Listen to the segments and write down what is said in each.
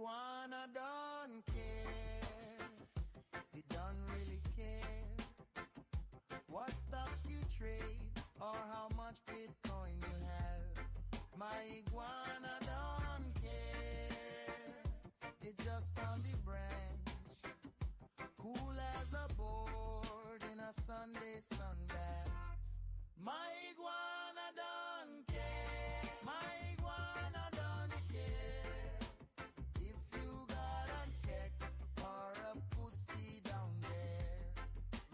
iguana don't care. It don't really care what stocks you trade or how much Bitcoin you have. My iguana don't care. It just on the branch, cool as a board in a Sunday sunbath. My iguana don't care. My iguana don't care if you got a check or a pussy down there.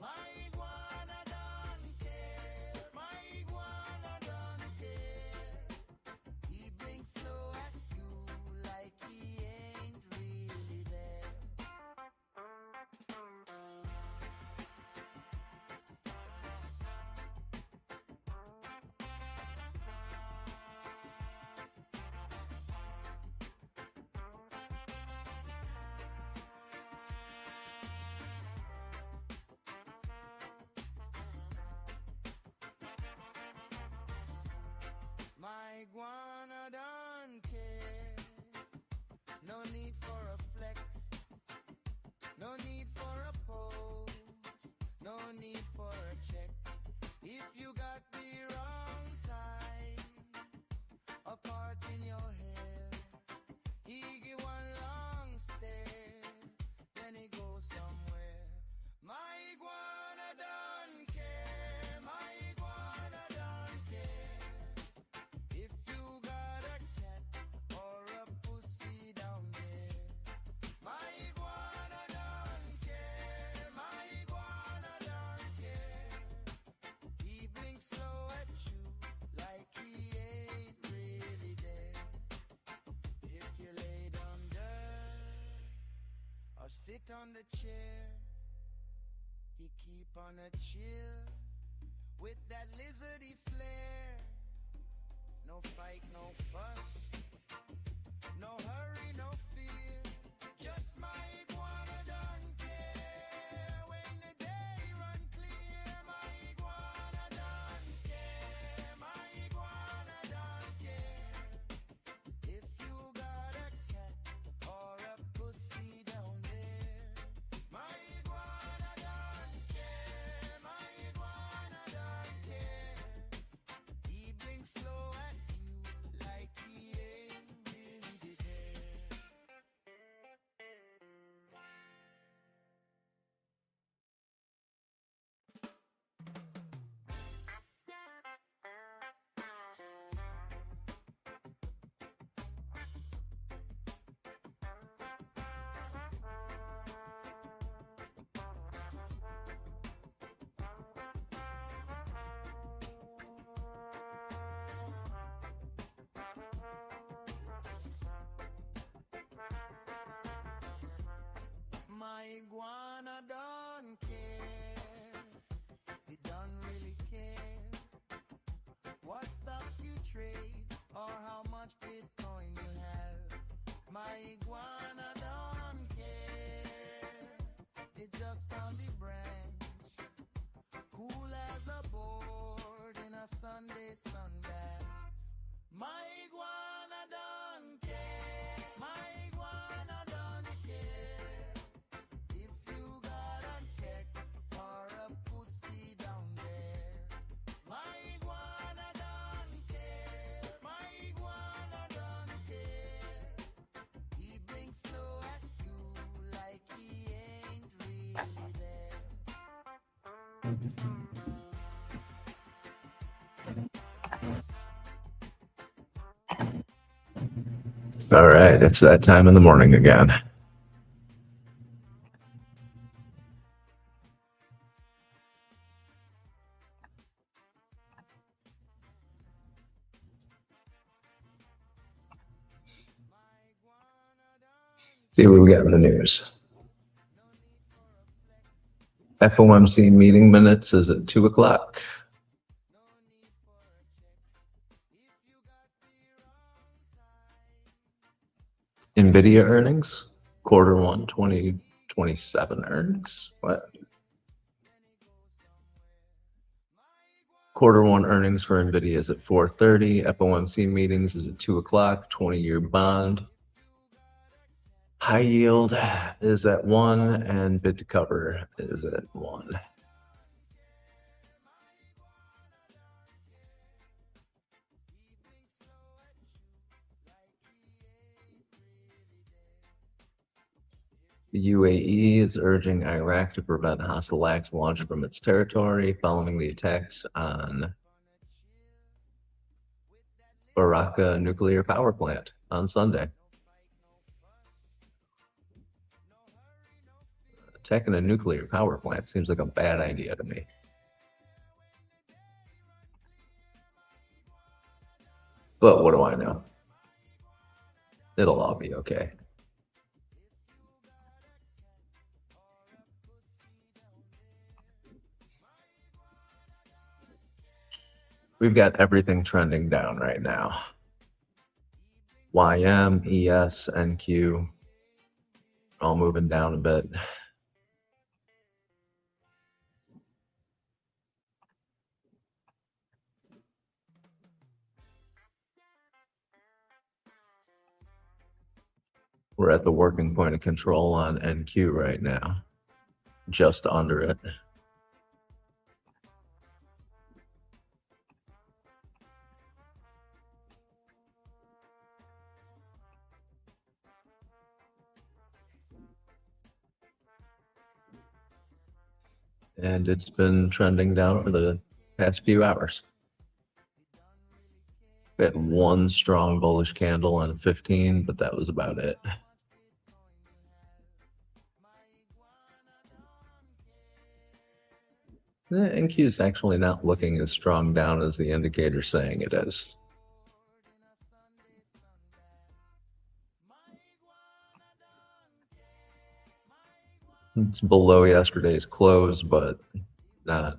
My iguana don't care. My iguana don't care. He blinks slow at you like he ain't really there. My iguana don't care. No need for a flex. No need for a pose. No need for a check. If you got the wrong time, a part in your hair, he give one long stare, then he goes somewhere. My iguana don't care. My iguana don't care if you got a cat or a pussy down there. My iguana don't care. My iguana don't care. He blinks slow at you like he ain't really there. If you lay down there or sit on the chair, he keep on a chill with that lizardy flair. No fight, no fuss, no hurry, no fear. Just my iguana don't care. When the day run clear, my iguana don't care. My iguana don't care if you got a cat or a pussy down there. My iguana don't care. My iguana don't care. He blinks slow at you like he ain't really there. My iguana don't care. It don't really care what stocks you trade or how much Bitcoin you have. My iguana don't care. It just on the branch, cool as a board in a Sunday sunbath. My iguana don't care. My iguana don't care if you got a check or a pussy down there. My iguana don't care. My iguana don't care. He blinks slow at you like he ain't really there. All right, it's that time in the morning again. See what we got in the news. FOMC meeting minutes is at 2 o'clock. NVIDIA earnings, Q1 2027 earnings. What? Q1 earnings for NVIDIA is at 4:30. FOMC meetings is at 2 o'clock. 20-year bond. High yield is at 1 and bid to cover is at 1. The UAE is urging Iraq to prevent hostile acts launched from its territory following the attacks on Baraka nuclear power plant on Sunday. Attacking a nuclear power plant seems like a bad idea to me. But what do I know? It'll all be okay. We've got everything trending down right now. YM, ES, NQ, all moving down a bit. We're at the working point of control on NQ right now, just under it. And it's been trending down for the past few hours. We had one strong bullish candle on 15, but that was about it. The NQ is actually not looking as strong down as the indicator's saying it is. It's below yesterday's close, but not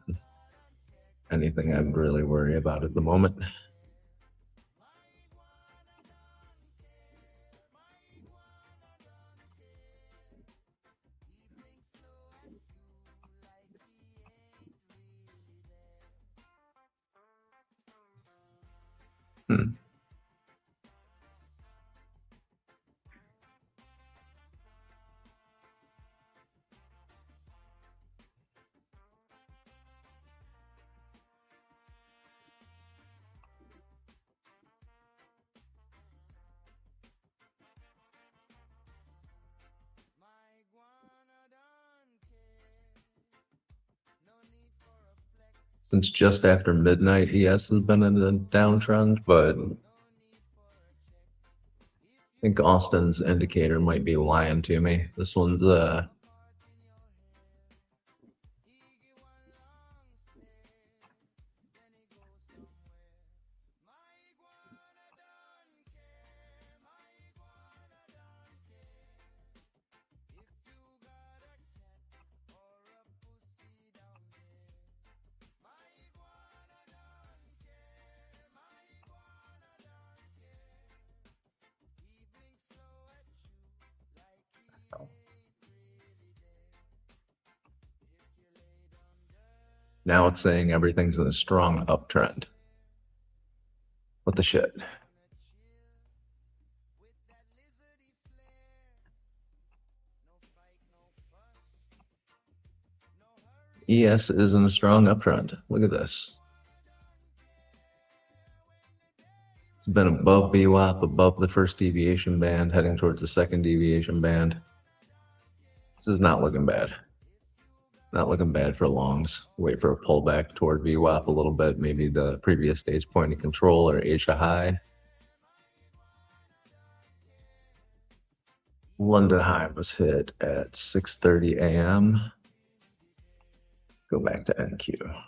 anything I would really worry about at the moment. Since just after midnight, ES has been in a downtrend, but I think Austin's indicator might be lying to me. This one's now it's saying everything's in a strong uptrend. What the shit? ES is in a strong uptrend. Look at this. It's been above VWAP, above the first deviation band, heading towards the second deviation band. This is not looking bad. Not looking bad for longs. Wait for a pullback toward VWAP a little bit, maybe the previous day's point of control or Asia high. London high was hit at 6:30 a.m. Go back to NQ.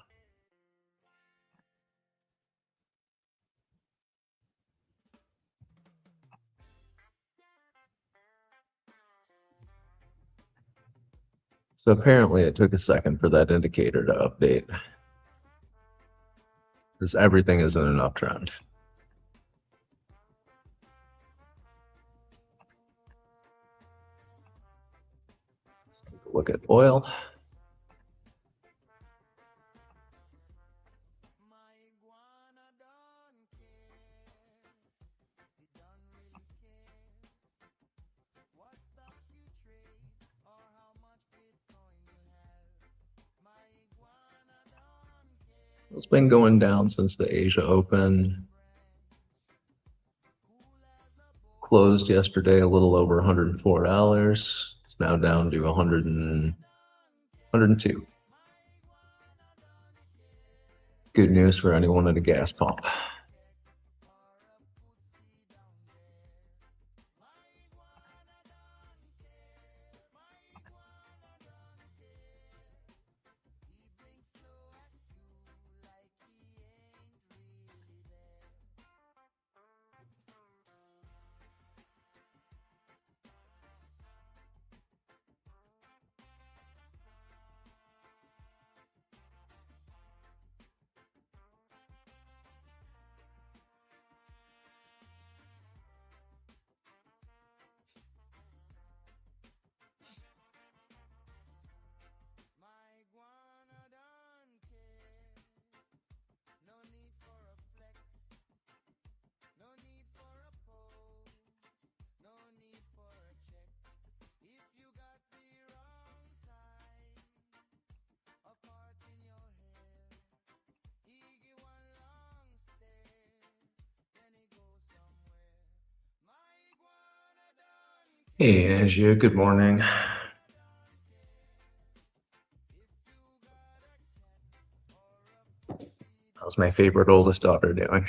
So apparently it took a second for that indicator to update, because everything is in an uptrend. Let's take a look at oil. It's been going down since the Asia Open. Closed yesterday a little over $104. It's now down to 102. Good news for anyone at a gas pump. Hey, Angia, good morning. How's my favorite oldest daughter doing?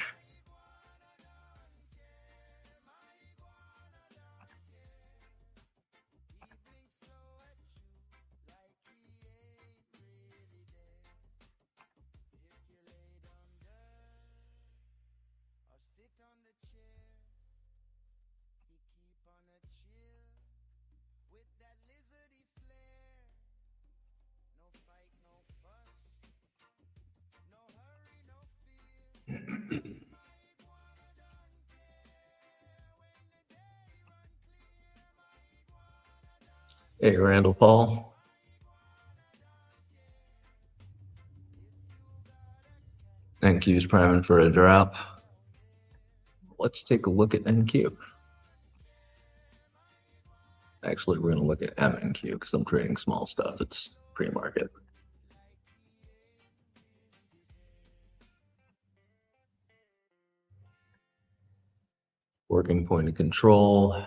Hey, Randall Paul. NQ's priming for a drop. Let's take a look at NQ. Actually, we're going to look at MNQ because I'm trading small stuff. It's pre-market. Working point of control.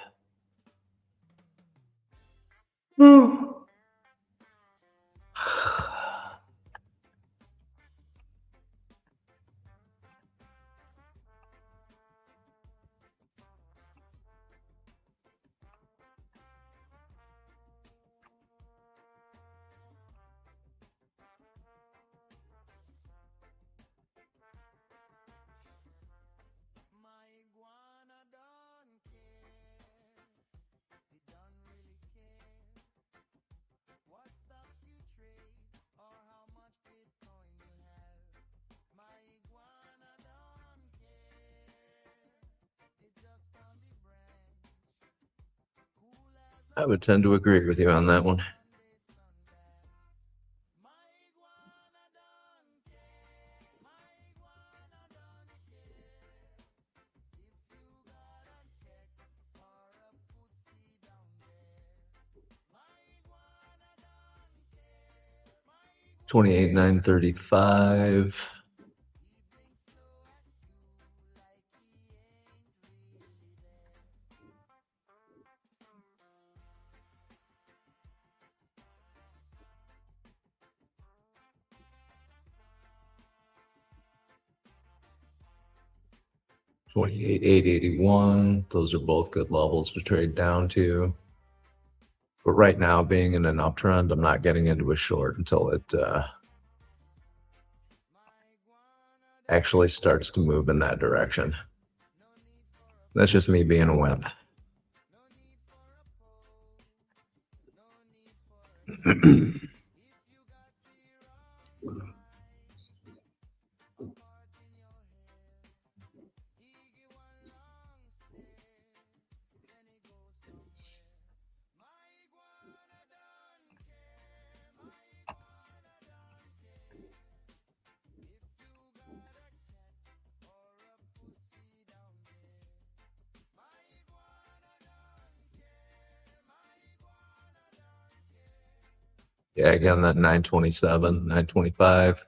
I would tend to agree with you on that one. $28,935. $28,881. Those are both good levels to trade down to. But right now, being in an uptrend, I'm not getting into a short until it actually starts to move in that direction. That's just me being a wimp. Yeah, again, that 927, 925.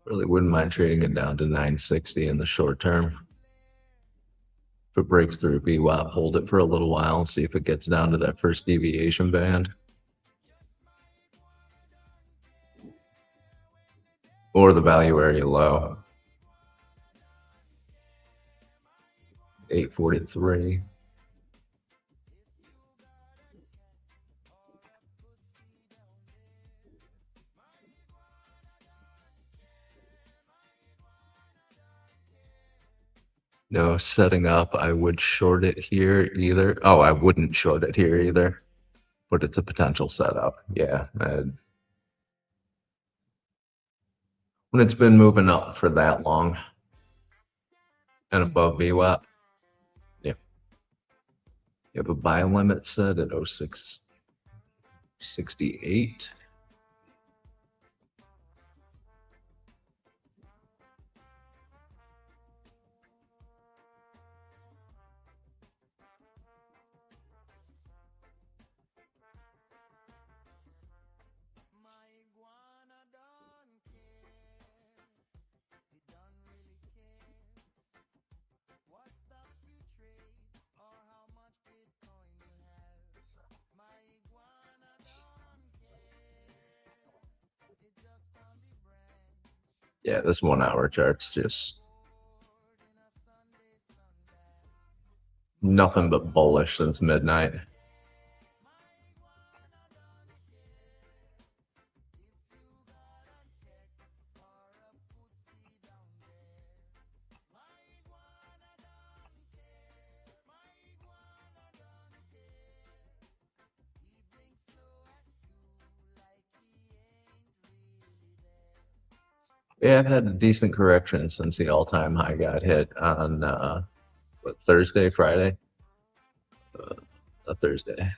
Really wouldn't mind trading it down to 960 in the short term. If it breaks through VWAP, hold it for a little while and see if it gets down to that first deviation band. Or the value area low. 843. No setting up. I would short it here either. Oh, I wouldn't short it here either. But it's a potential setup. Yeah. When it's been moving up for that long and above VWAP. Yeah. You have a buy limit set at 0668. Yeah, this 1 hour chart's just nothing but bullish since midnight. Yeah, I've had a decent correction since the all-time high got hit on what, Thursday, Friday? A Thursday.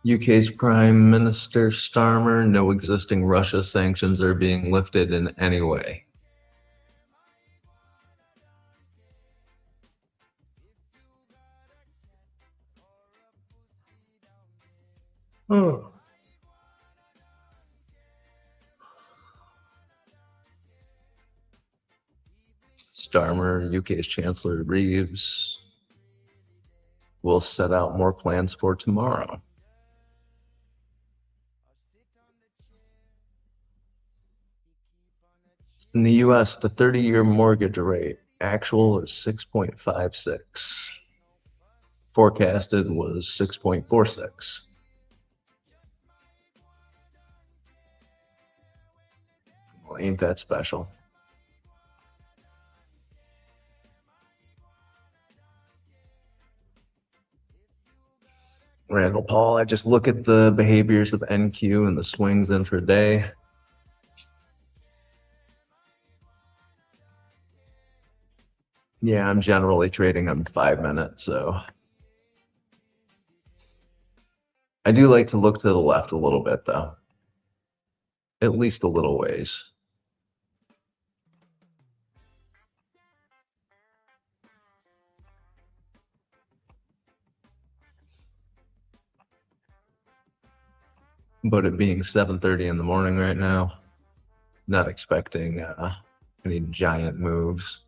UK's Prime Minister Starmer, no existing Russia sanctions are being lifted in any way. Oh. Starmer, UK's Chancellor Reeves will set out more plans for tomorrow. In the US, the 30-year mortgage rate actual is 6.56. Forecasted was 6.46. Well, ain't that special? Randall Paul, I just look at the behaviors of NQ and the swings intraday. Yeah, I'm generally trading on 5 minutes, so I do like to look to the left a little bit, though. At least a little ways. But it being 7:30 in the morning right now, not expecting any giant moves.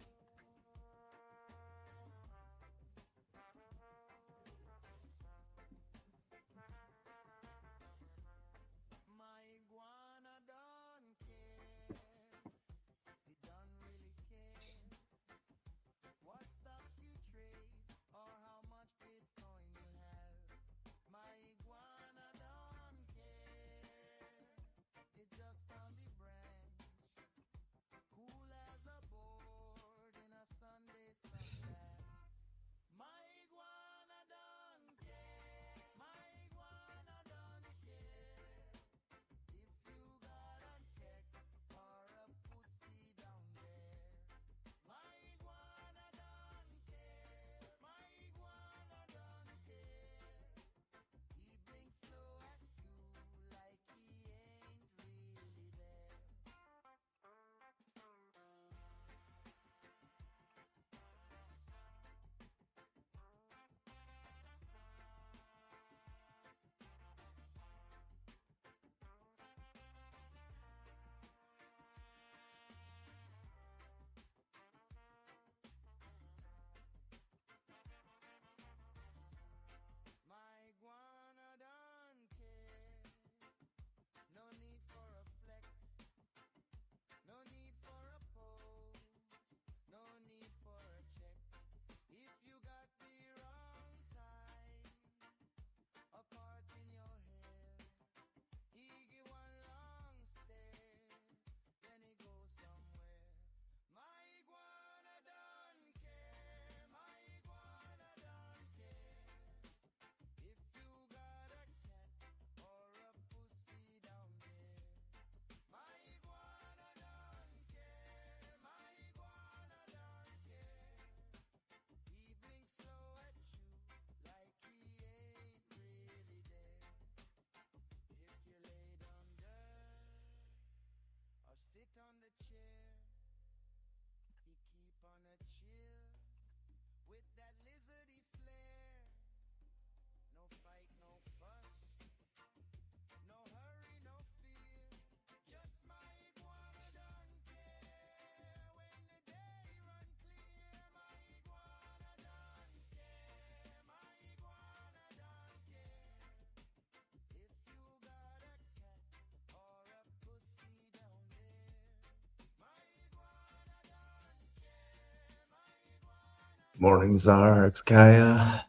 Morning Czar, it's Kaya.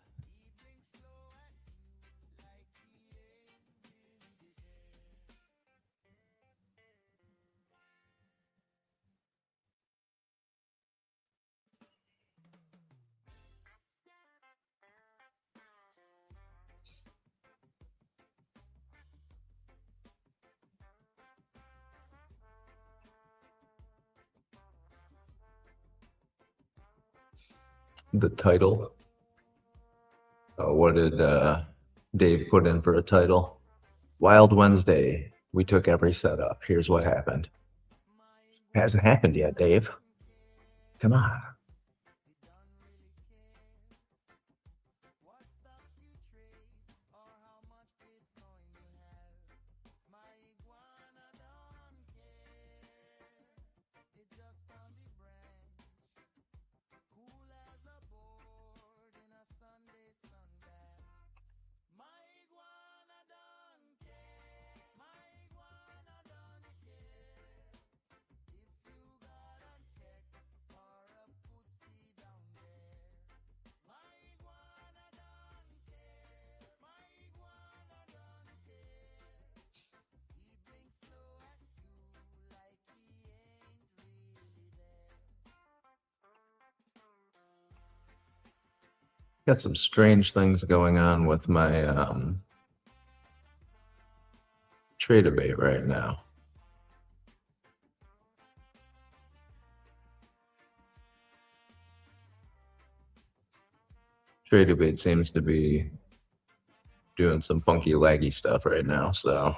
The title. What did Dave put in for a title? Wild Wednesday. We took every setup. Here's what happened. Hasn't happened yet, Dave. Come on. Got some strange things going on with my trade debate right now. Trade debate seems to be doing some funky laggy stuff right now, so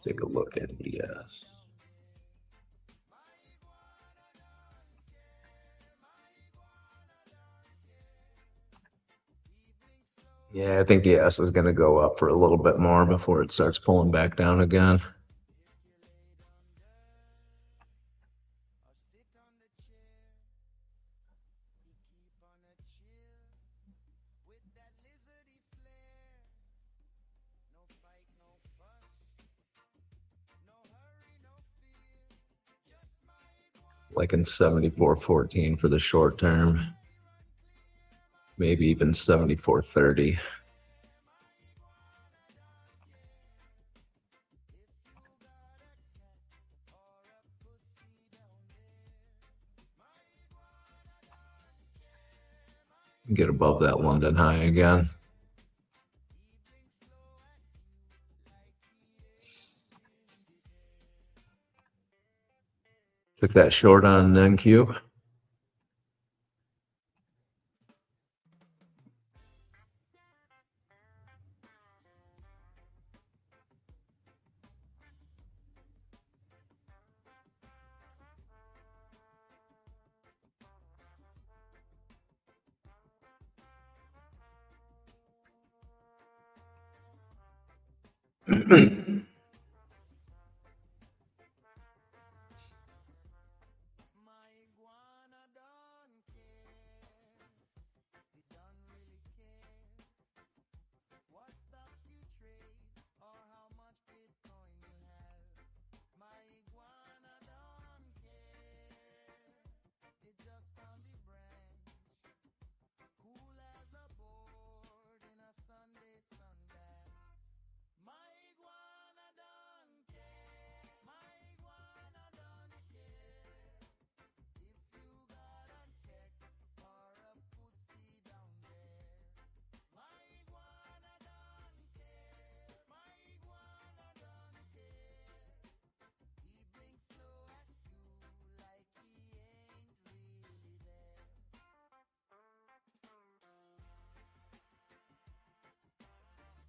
take a look at MES. Yeah, I think ES is going to go up for a little bit more before it starts pulling back down again. Like in 74.14 for the short term, maybe even 74.30. Get above that London high again. Took that short on NQ.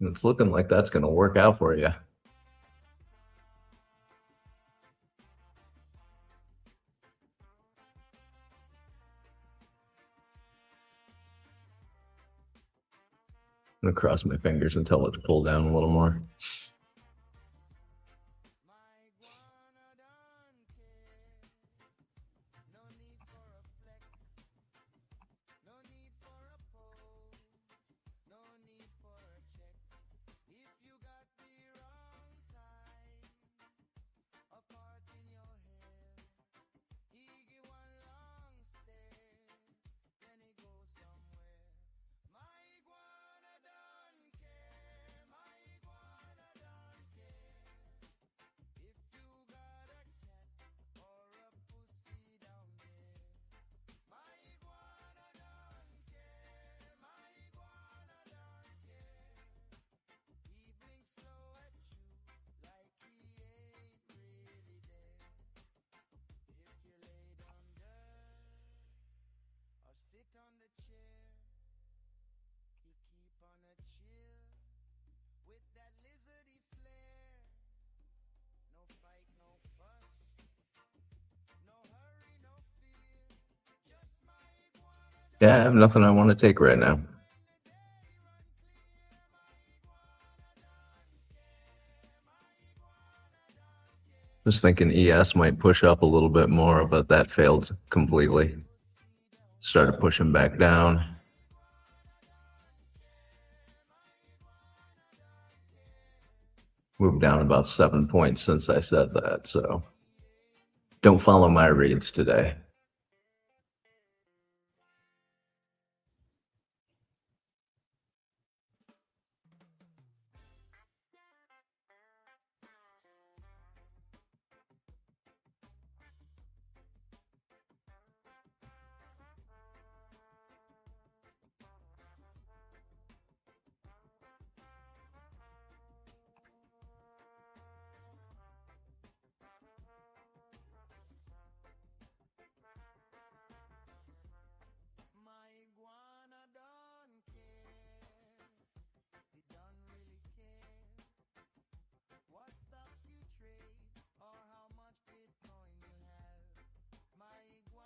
It's looking like that's going to work out for you. I'm gonna cross my fingers until it's pulled down a little more. Yeah, I have nothing I want to take right now. Just thinking ES might push up a little bit more, but that failed completely. Started pushing back down. Moved down about 7 points since I said that, so don't follow my reads today.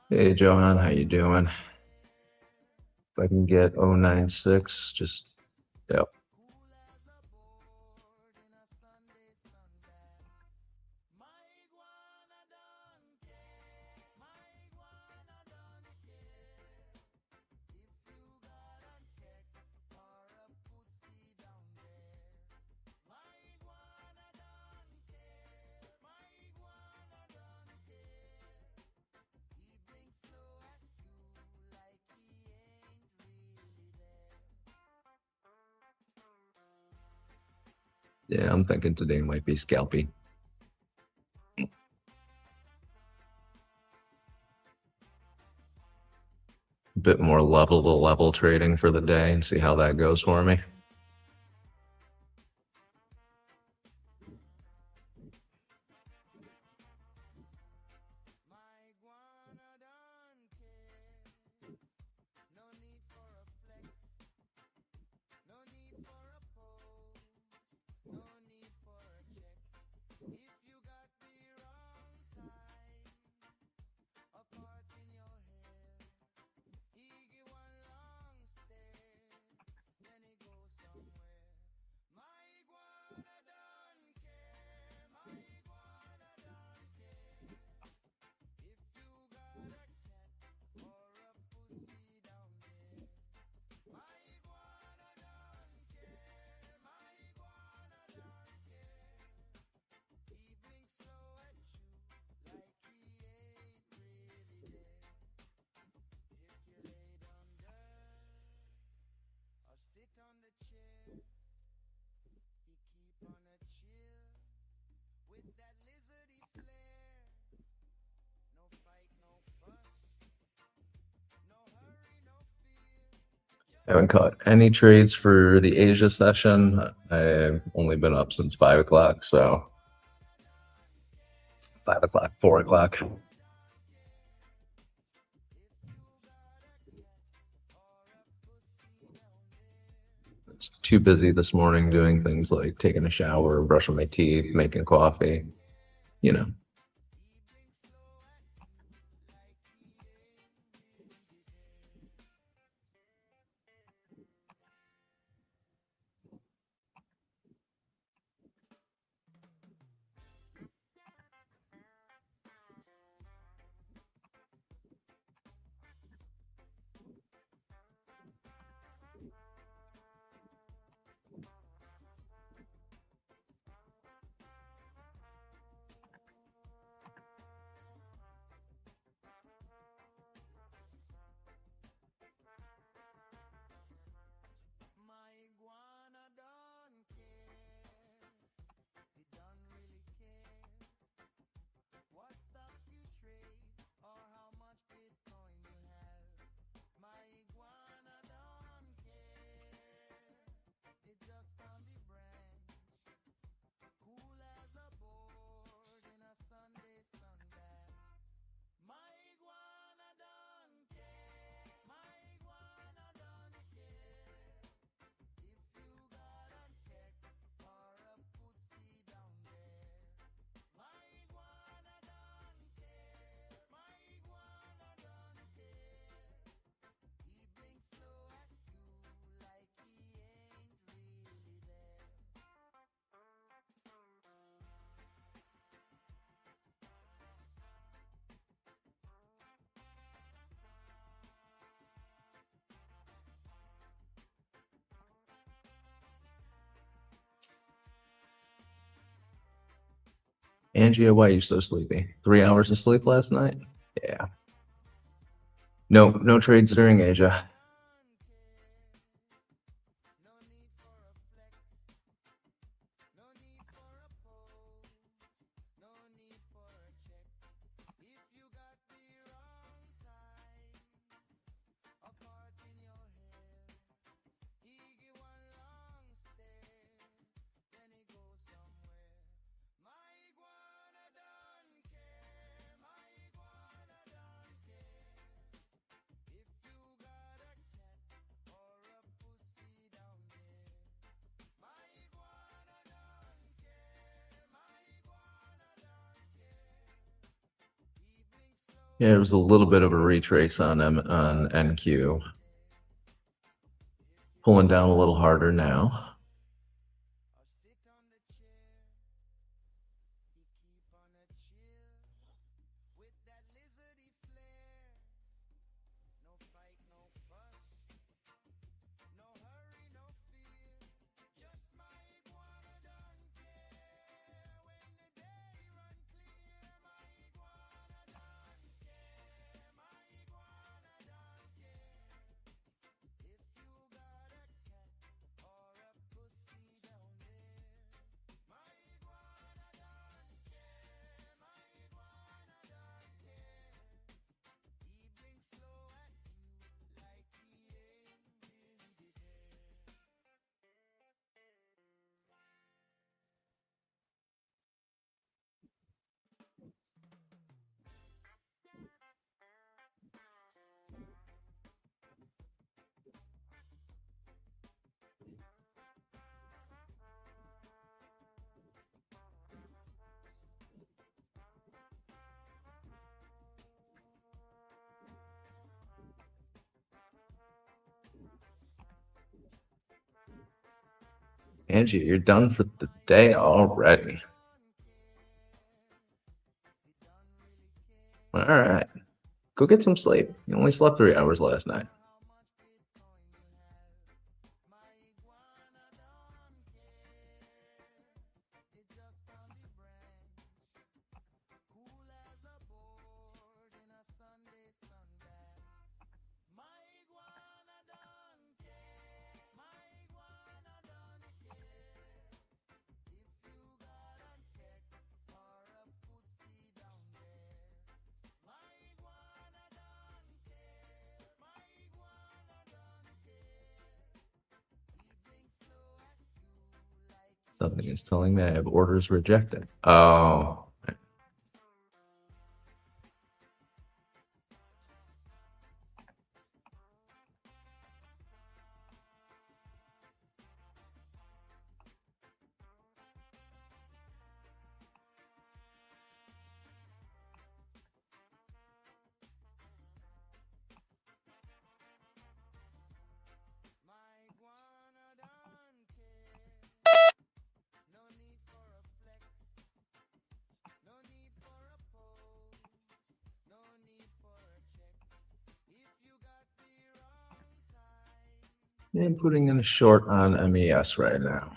Hey, Johan, how you doing? If I can get 096, just, yep. Yeah, I'm thinking today might be scalpy. A bit more level to level trading for the day and see how that goes for me. I haven't caught any trades for the Asia session. I've only been up since 5 o'clock, so 5 o'clock, 4 o'clock. It's too busy this morning doing things like taking a shower, brushing my teeth, making coffee, you know. Angie, why are you so sleepy? 3 hours of sleep last night? Yeah. No trades during Asia. Yeah, there was a little bit of a retrace on NQ. Pulling down a little harder now. Angie, you're done for the day already. All right. Go get some sleep. You only slept 3 hours last night. Something is telling me I have orders rejected. Oh. I'm putting in a short on MES right now.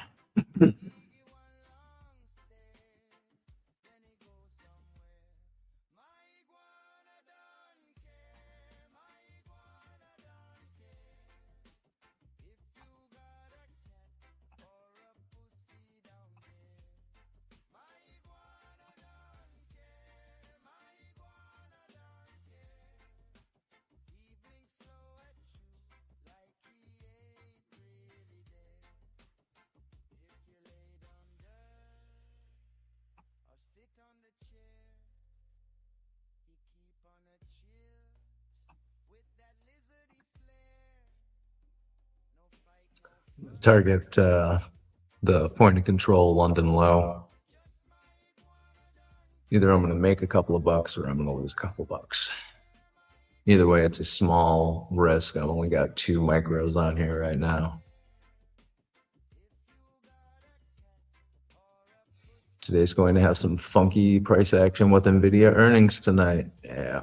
Target the point of control London low. Either I'm going to make a couple of bucks or I'm going to lose a couple of bucks. Either way, it's a small risk. I've only got 2 micros on here right now. Today's going to have some funky price action with NVIDIA earnings tonight. Yeah.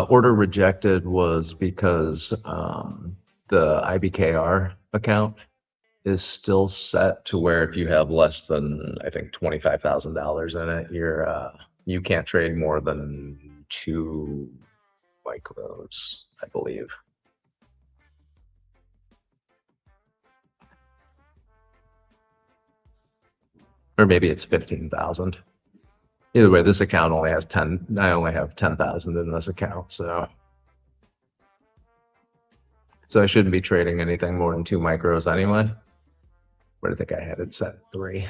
Order rejected was because the IBKR account is still set to where if you have less than, I think, $25,000 in it, you can't trade more than 2 micros, I believe. Or maybe it's 15,000. Either way, this account only has 10. I only have 10,000 in this account, so I shouldn't be trading anything more than 2 micros anyway. But I think I had it set at 3.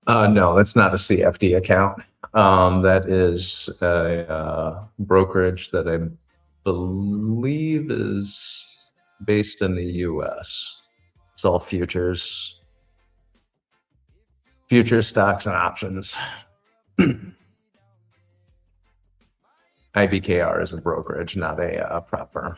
No, it's not a CFD account. That is a brokerage that I believe is based in the US. It's all futures, stocks, and options. IBKR is a brokerage, not a prop firm.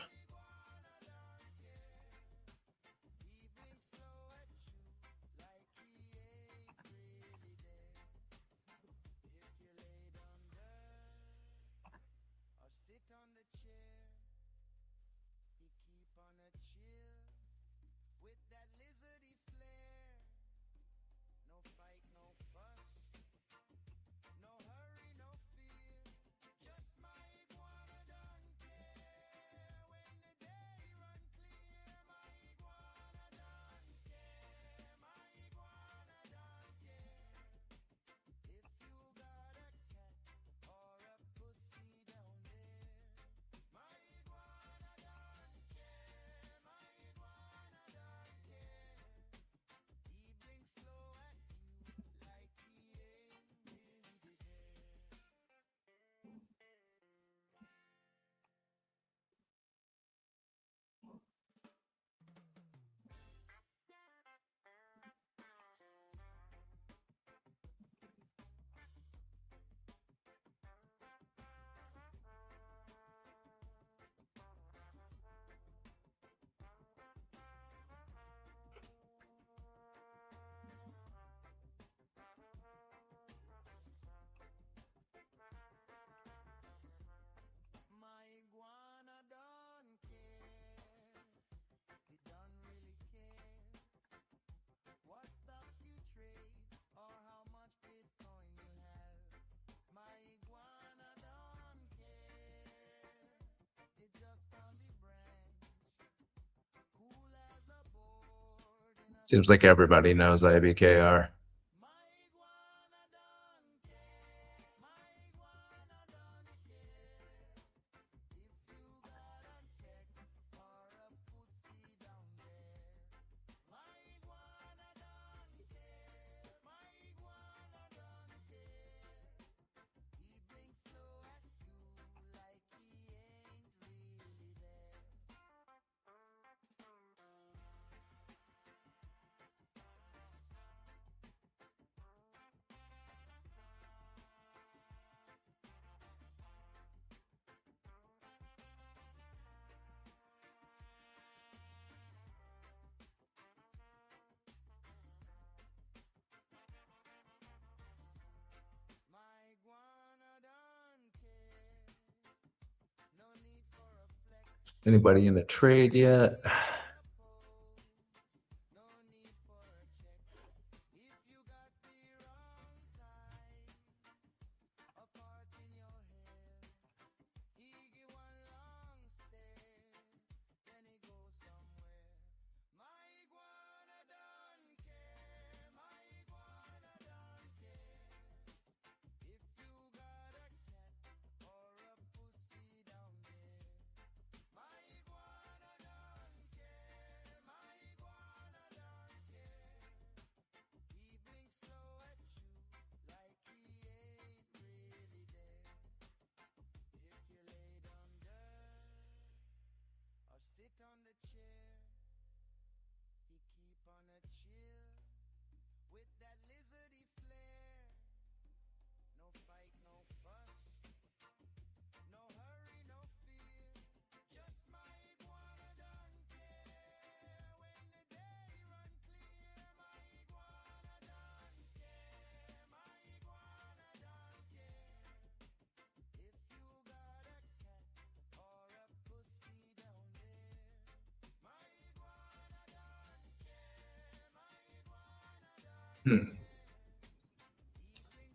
Seems like everybody knows IBKR. Anybody in a trade yet?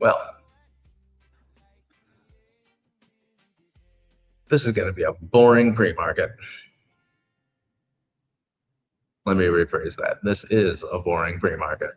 Well, this is going to be a boring pre-market. Let me rephrase that. This is a boring pre-market.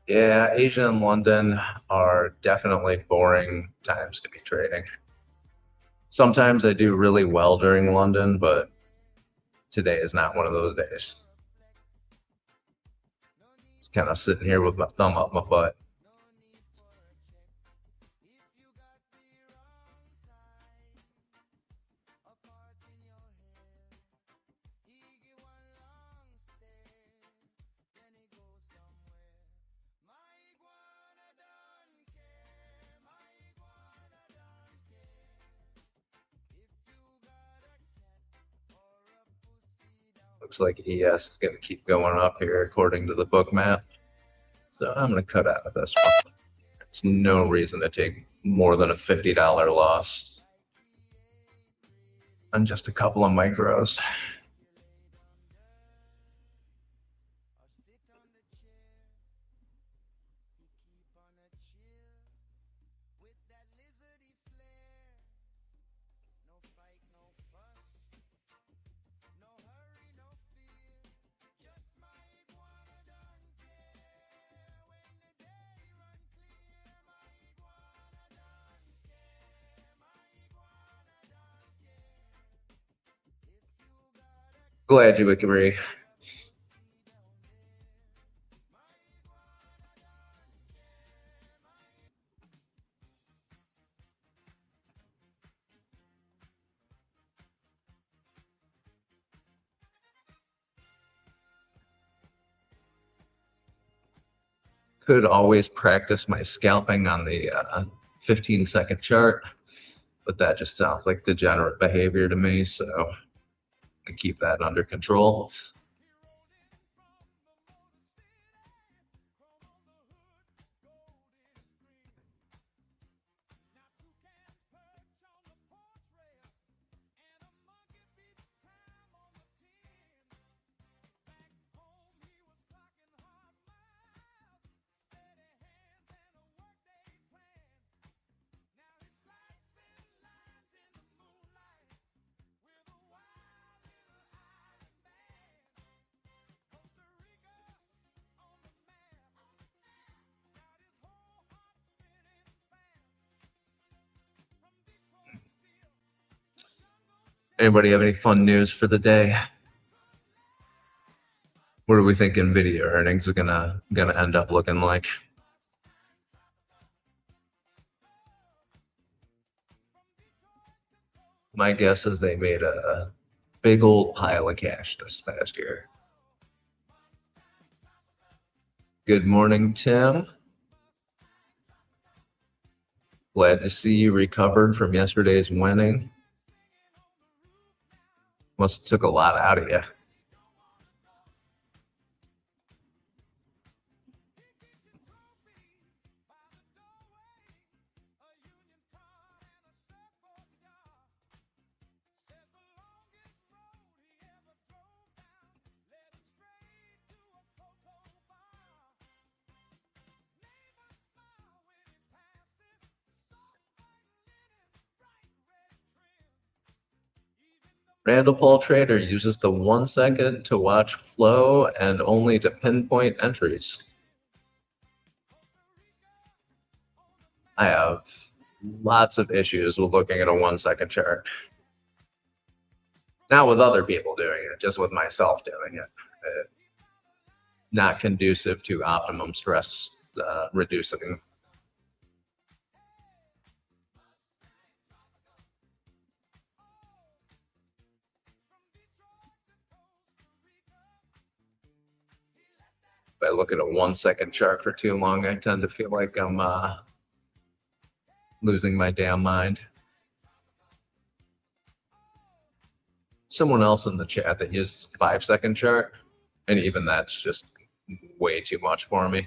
Yeah, Asia and London are definitely boring times to be trading. Sometimes I do really well during London, but today is not one of those days. Just kind of sitting here with my thumb up my butt. Looks like ES is going to keep going up here according to the book map. So I'm going to cut out of this one. There's no reason to take more than a $50 loss on just a couple of micros. Glad you agree. Could always practice my scalping on the 15-second chart, but that just sounds like degenerate behavior to me. So and keep that under control. Anybody have any fun news for the day? What do we think NVIDIA earnings are gonna end up looking like? My guess is they made a big old pile of cash this past year. Good morning, Tim. Glad to see you recovered from yesterday's winning. Must have took a lot out of you. Randall Paul Trader uses the 1 second to watch flow and only to pinpoint entries. I have lots of issues with looking at a 1 second chart. Not with other people doing it, just with myself doing it. Not conducive to optimum stress reducing. If I look at a 1 second chart for too long, I tend to feel like I'm losing my damn mind. Someone else in the chat that used 5 second chart, and even that's just way too much for me.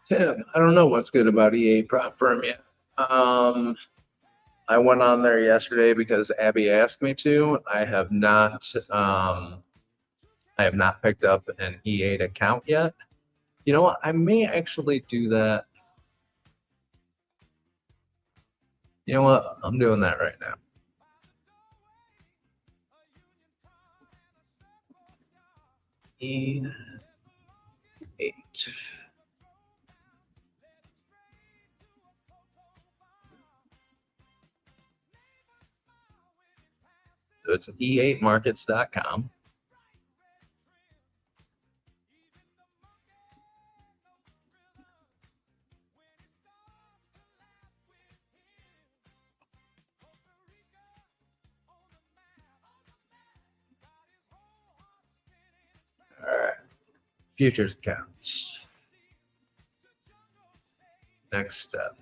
Tim, I don't know what's good about EA prop firm yet. I went on there yesterday because Abby asked me to. I have not picked up an E8 account yet. You know what? I may actually do that. You know what? I'm doing that right now. E8. So it's e8markets.com. All right. Futures accounts. Next step.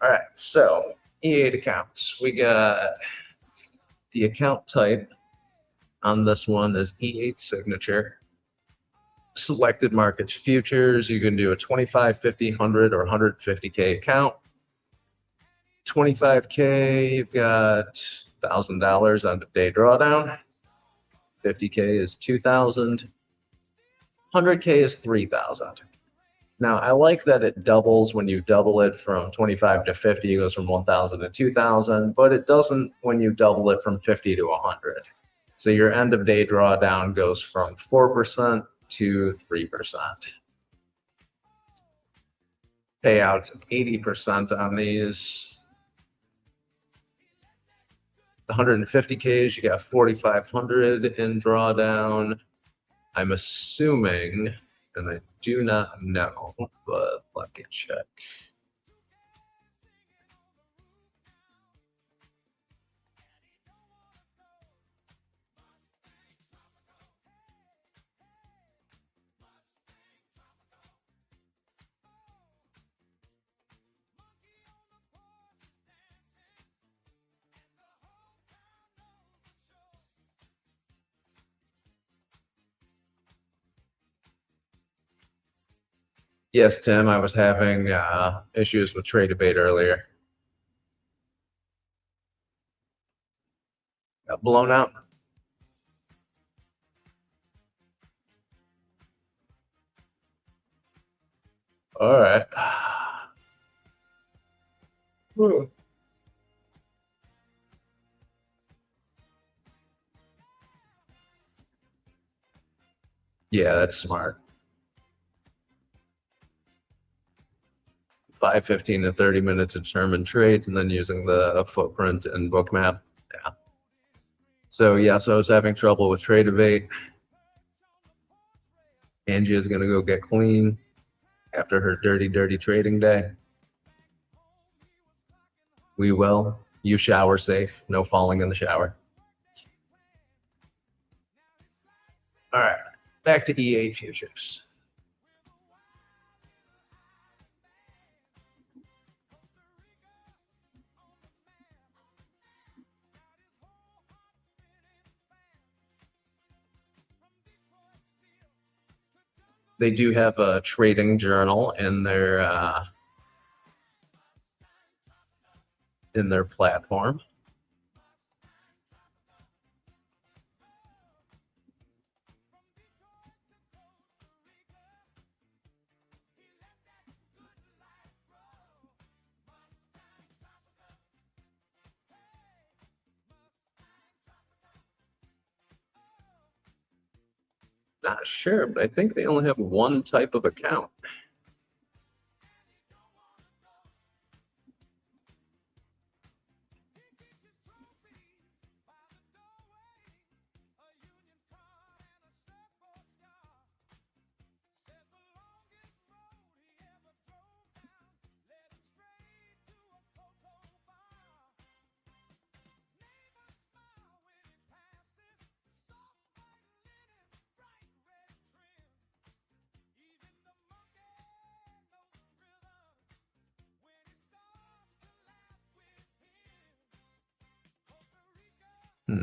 All right, so E8 accounts. We got the account type on this one is E8 signature. Selected markets futures. You can do a 25, 50, 100, or 150K account. 25K, you've got $1,000 on the day drawdown. 50K is 2,000. 100K is 3,000. Now, I like that it doubles when you double it from 25 to 50. It goes from 1,000 to 2,000, but it doesn't when you double it from 50 to 100. So your end of day drawdown goes from 4% to 3%. Payouts 80% on these. The 150Ks, you got 4,500 in drawdown. I'm assuming, and I do not know, but let me check. Yes, Tim, I was having issues with trade debate earlier. Got blown out. All right. Yeah, that's smart. 5, 15, and 30 minutes to determine trades, and then using the footprint and bookmap. Yeah. So I was having trouble with trade debate. Angie is gonna go get clean after her dirty, dirty trading day. We will. You shower safe. No falling in the shower. All right. Back to E8 futures. They do have a trading journal in their platform. Not sure, but I think they only have one type of account. I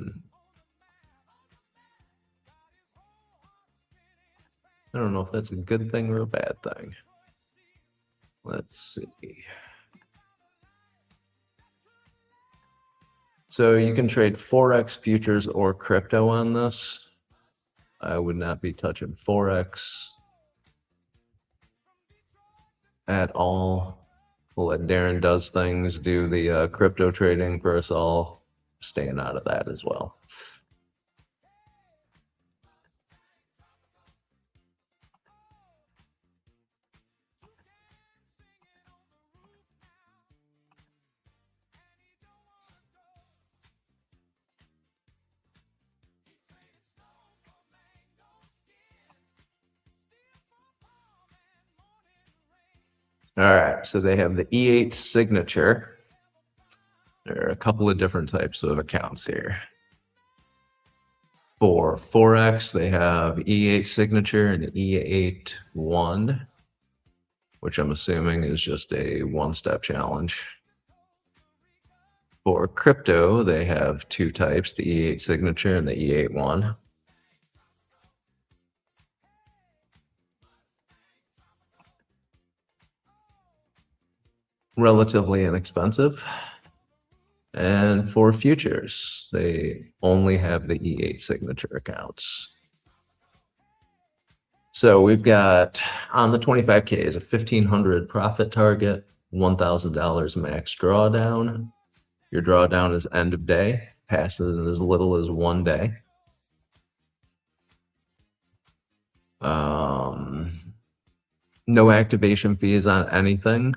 don't know if that's a good thing or a bad thing. Let's see. So you can trade Forex futures or crypto on this. I would not be touching Forex at all. We'll let Darren does things, do the crypto trading for us all, staying out of that as well. All right, so they have the E8 signature. There are a couple of different types of accounts here. For Forex, they have E8 signature and E8 1, which I'm assuming is just a one-step challenge. For crypto, they have two types, the E8 signature and the E8 1. Relatively inexpensive. And for futures, they only have the E8 signature accounts. So we've got on the 25K is a 1,500 profit target, $1,000 max drawdown. Your drawdown is end of day, passes in as little as 1 day. No activation fees on anything.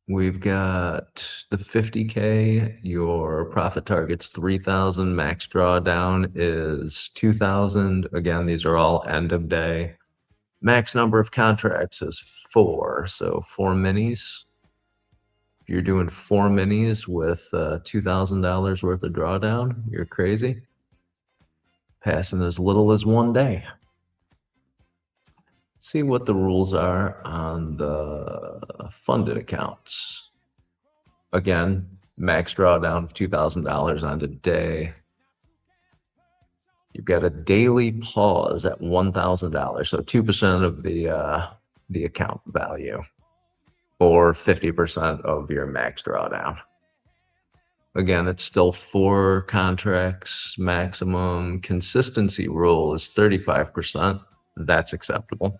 We've got the 50K, your profit target's 3,000, max drawdown is 2,000. Again, these are all end of day. Max number of contracts is 4, so 4 minis. If you're doing 4 minis with $2,000 worth of drawdown, you're crazy. Passing as little as 1 day. See what the rules are on the funded accounts. Again, max drawdown of $2,000 on the day. You've got a daily pause at $1,000, so 2% of the account value, or 50% of your max drawdown. Again, it's still 4 contracts maximum. Consistency rule is 35%. That's acceptable.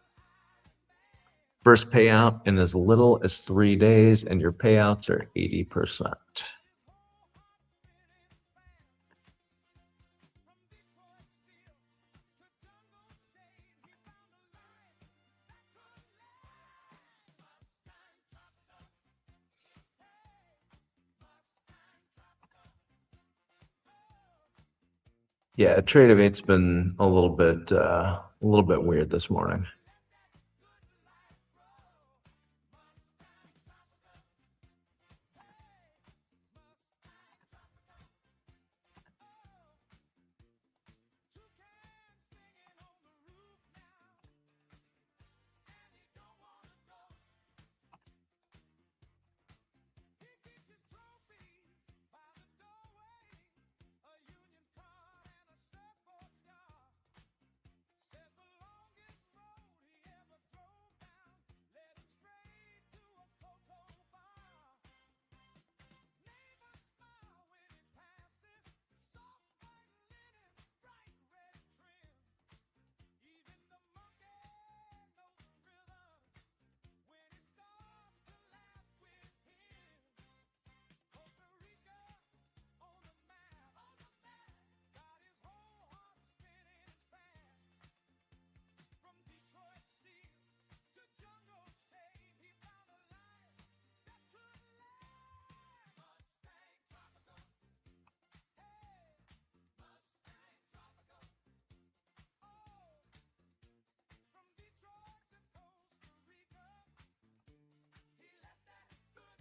First payout in as little as 3 days, and your payouts are 80%. Yeah, trade of 8's been a little bit weird this morning.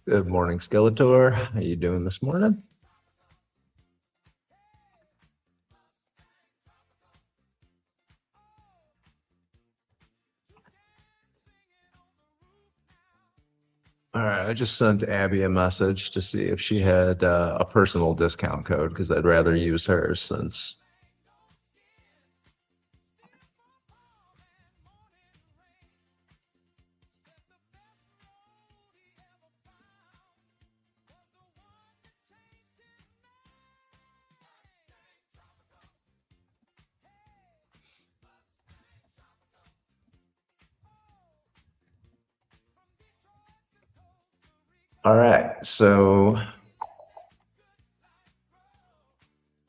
Good morning, Skeletor. How you doing this morning? All right, I just sent Abby a message to see if she had a personal discount code because I'd rather use hers since. All right, so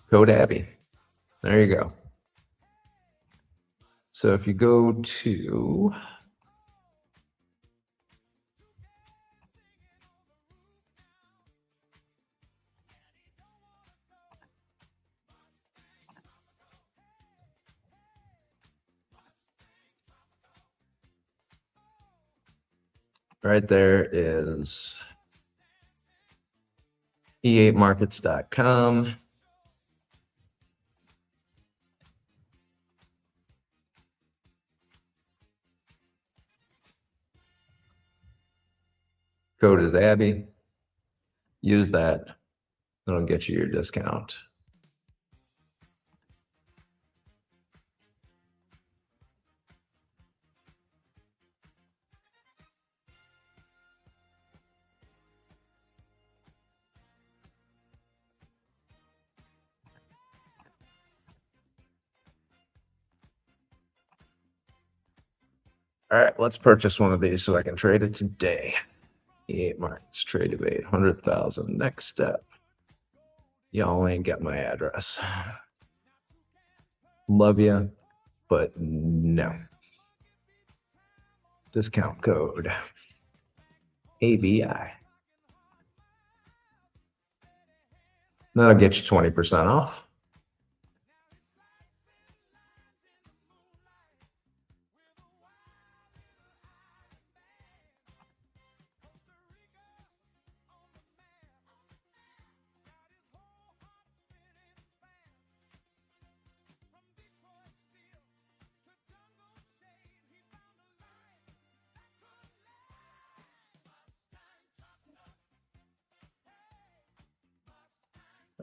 code Abby. There you go. So if you go to right there is e8markets.com. Code is Abby. Use that. That'll get you your discount. All right, let's purchase one of these so I can trade it today. E8 markets, trade of 800,000. Next step. Y'all ain't got my address. Love you, but no. Discount code ABI. That'll get you 20% off.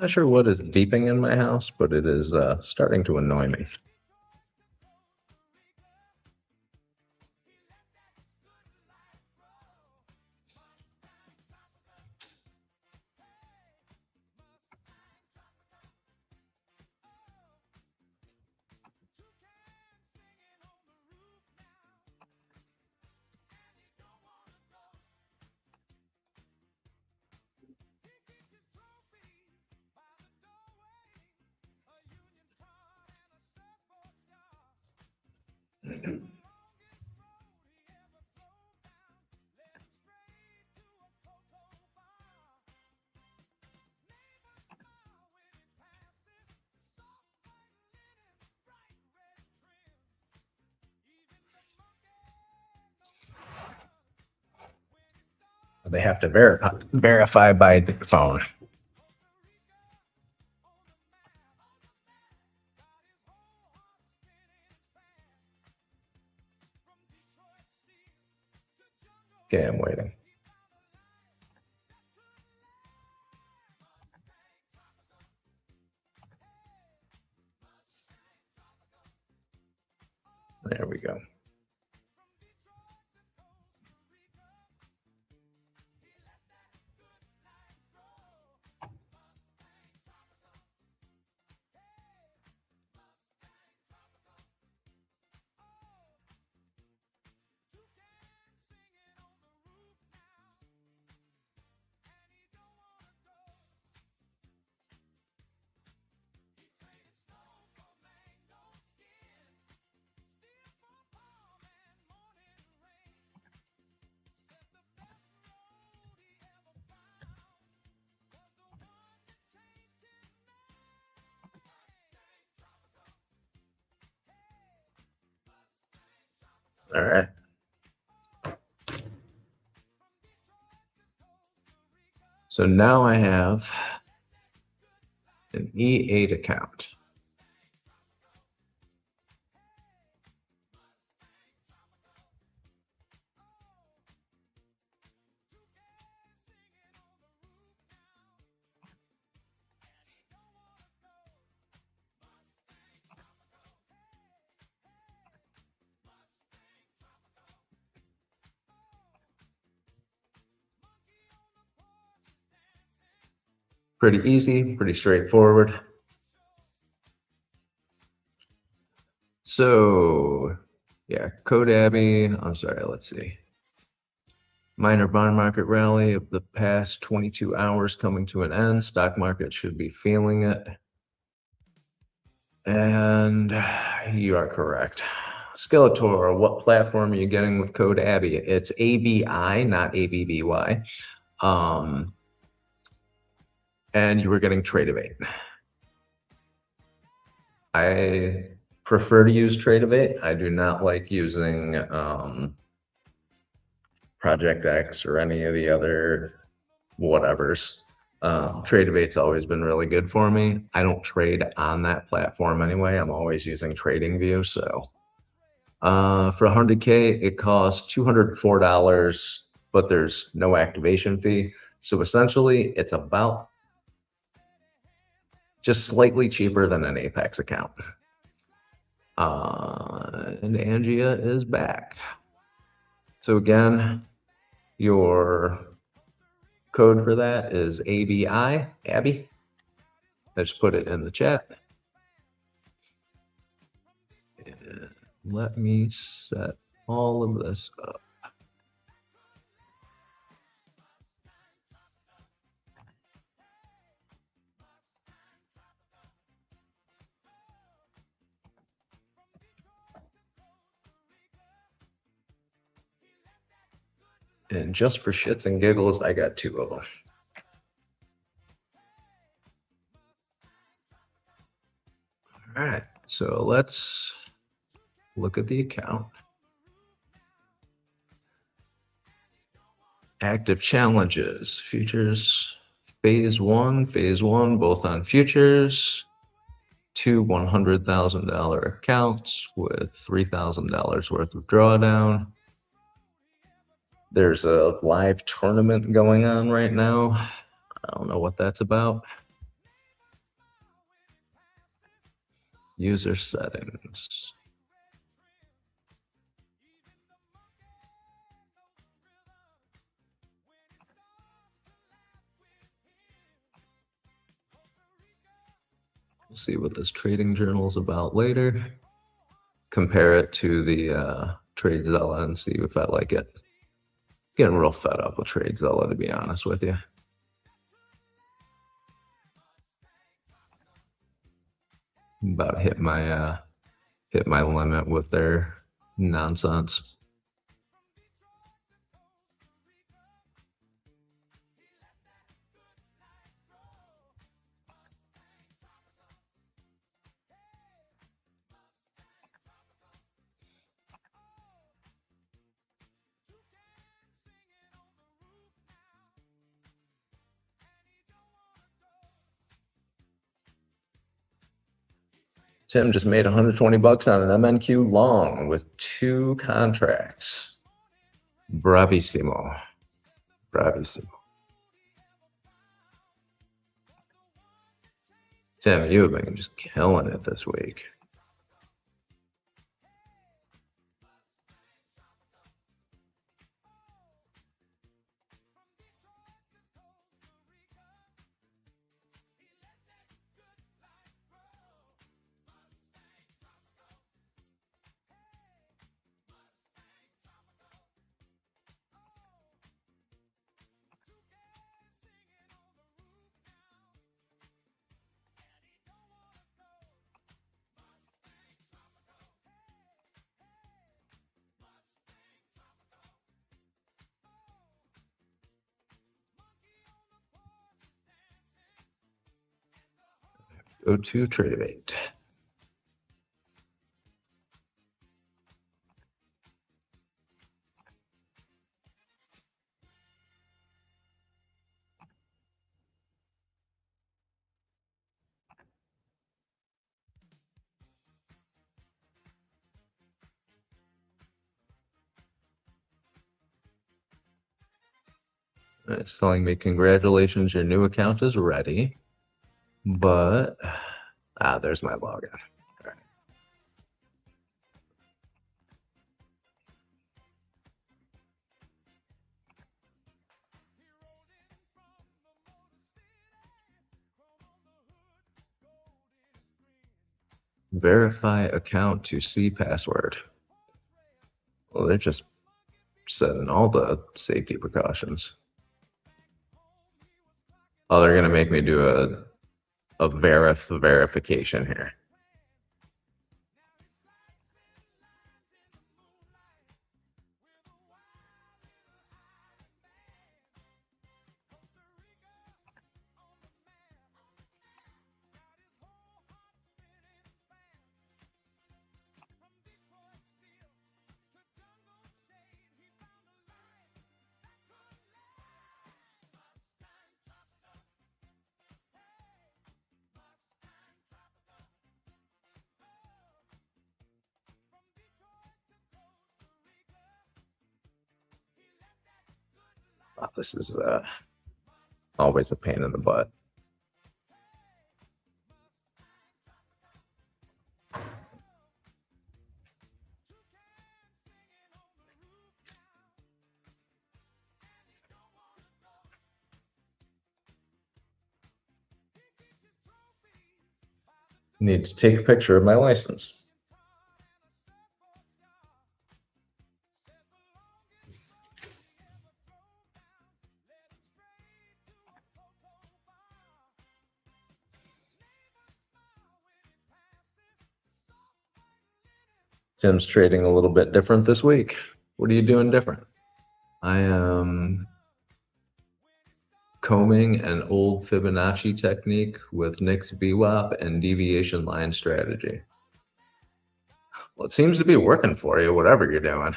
Not sure what is beeping in my house, but it is starting to annoy me. They have to verify by the phone. Okay, I'm waiting. There we go. All right. So now I have an E8 account. Pretty easy, pretty straightforward. So yeah, Code Abbey, I'm sorry, let's see. Minor bond market rally of the past 22 hours coming to an end. Stock market should be feeling it. And you are correct. Skeletor, what platform are you getting with Code Abbey? It's ABI, not ABBY. And you were getting Tradeovate. I prefer to use Tradeovate. I do not like using Project X or any of the other whatevers. Tradeovate's always been really good for me. I don't trade on that platform anyway. I'm always using TradingView. So for 100K, it costs $204, but there's no activation fee. So essentially, it's about just slightly cheaper than an Apex account. And Angia is back. So again, your code for that is ABI, Abby. I just put it in the chat. And let me set all of this up. And just for shits and giggles, I got 2 of them. All right, so let's look at the account. Active challenges, futures, phase one, both on futures. 2 $100,000 accounts with $3,000 worth of drawdown. There's a live tournament going on right now. I don't know what that's about. User settings. We'll see what this trading journal is about later. Compare it to the TradeZella and see if I like it. Getting real fed up with TradeZella, to be honest with you. About hit my limit with their nonsense. Tim just made 120 bucks on an MNQ long with 2 contracts. Bravissimo. Bravissimo. Tim, you have been just killing it this week. Go to Tradeovate. It's telling me, congratulations, your new account is ready. But, there's my login. All right. Verify account to see password. Well, they're just setting all the safety precautions. Oh, they're gonna make me do a verification here. Oh, this is always a pain in the butt. Need to take a picture of my license. Tim's trading a little bit different this week. What are you doing different? I am combing an old Fibonacci technique with Nick's VWAP and deviation line strategy. Well, it seems to be working for you, whatever you're doing.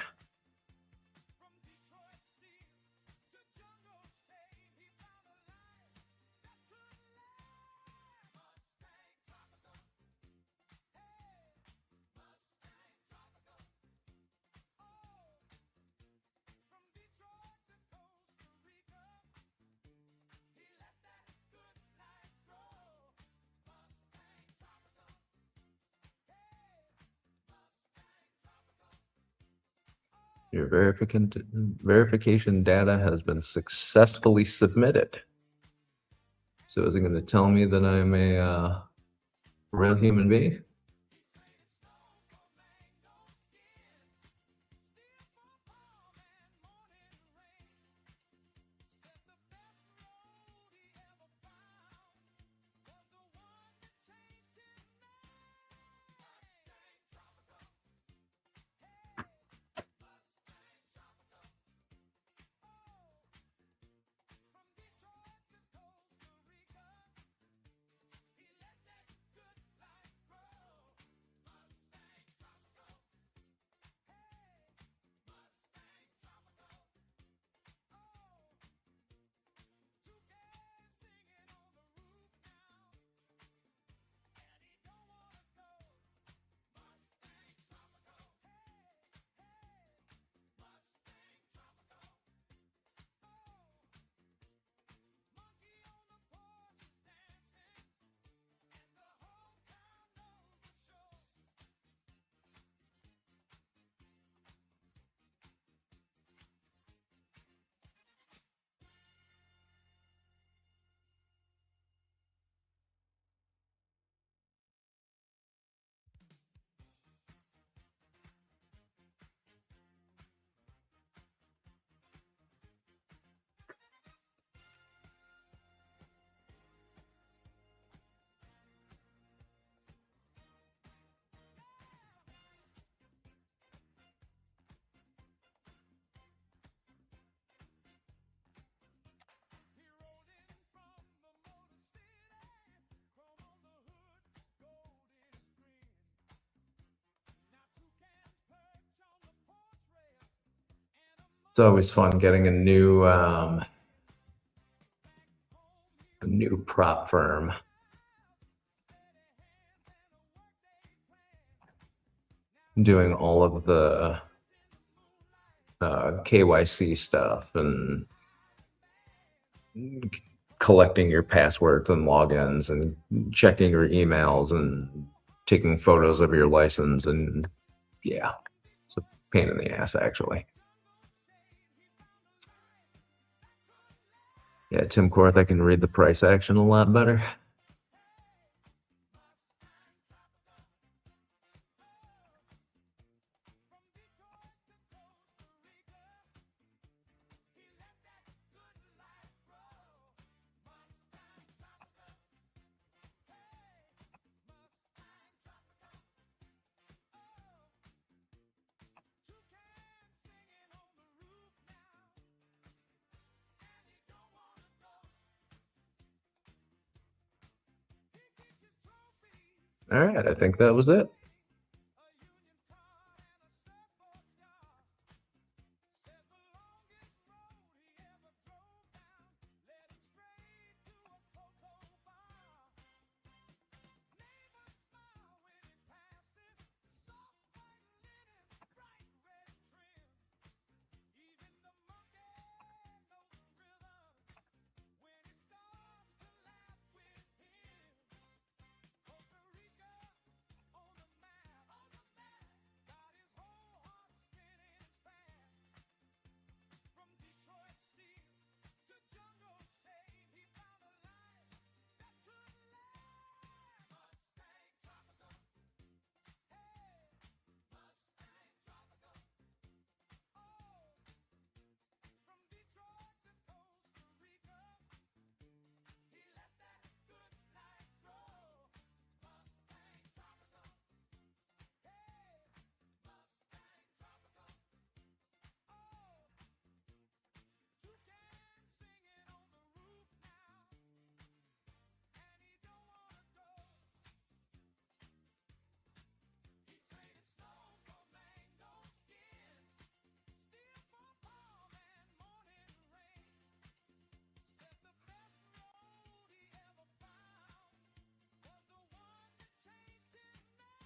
Your verification data has been successfully submitted. So is it going to tell me that I'm a real human being? It's always fun getting a new prop firm. Doing all of the KYC stuff and collecting your passwords and logins and checking your emails and taking photos of your license, and yeah, it's a pain in the ass actually. Yeah, Tim Korth, I can read the price action a lot better. All right, I think that was it.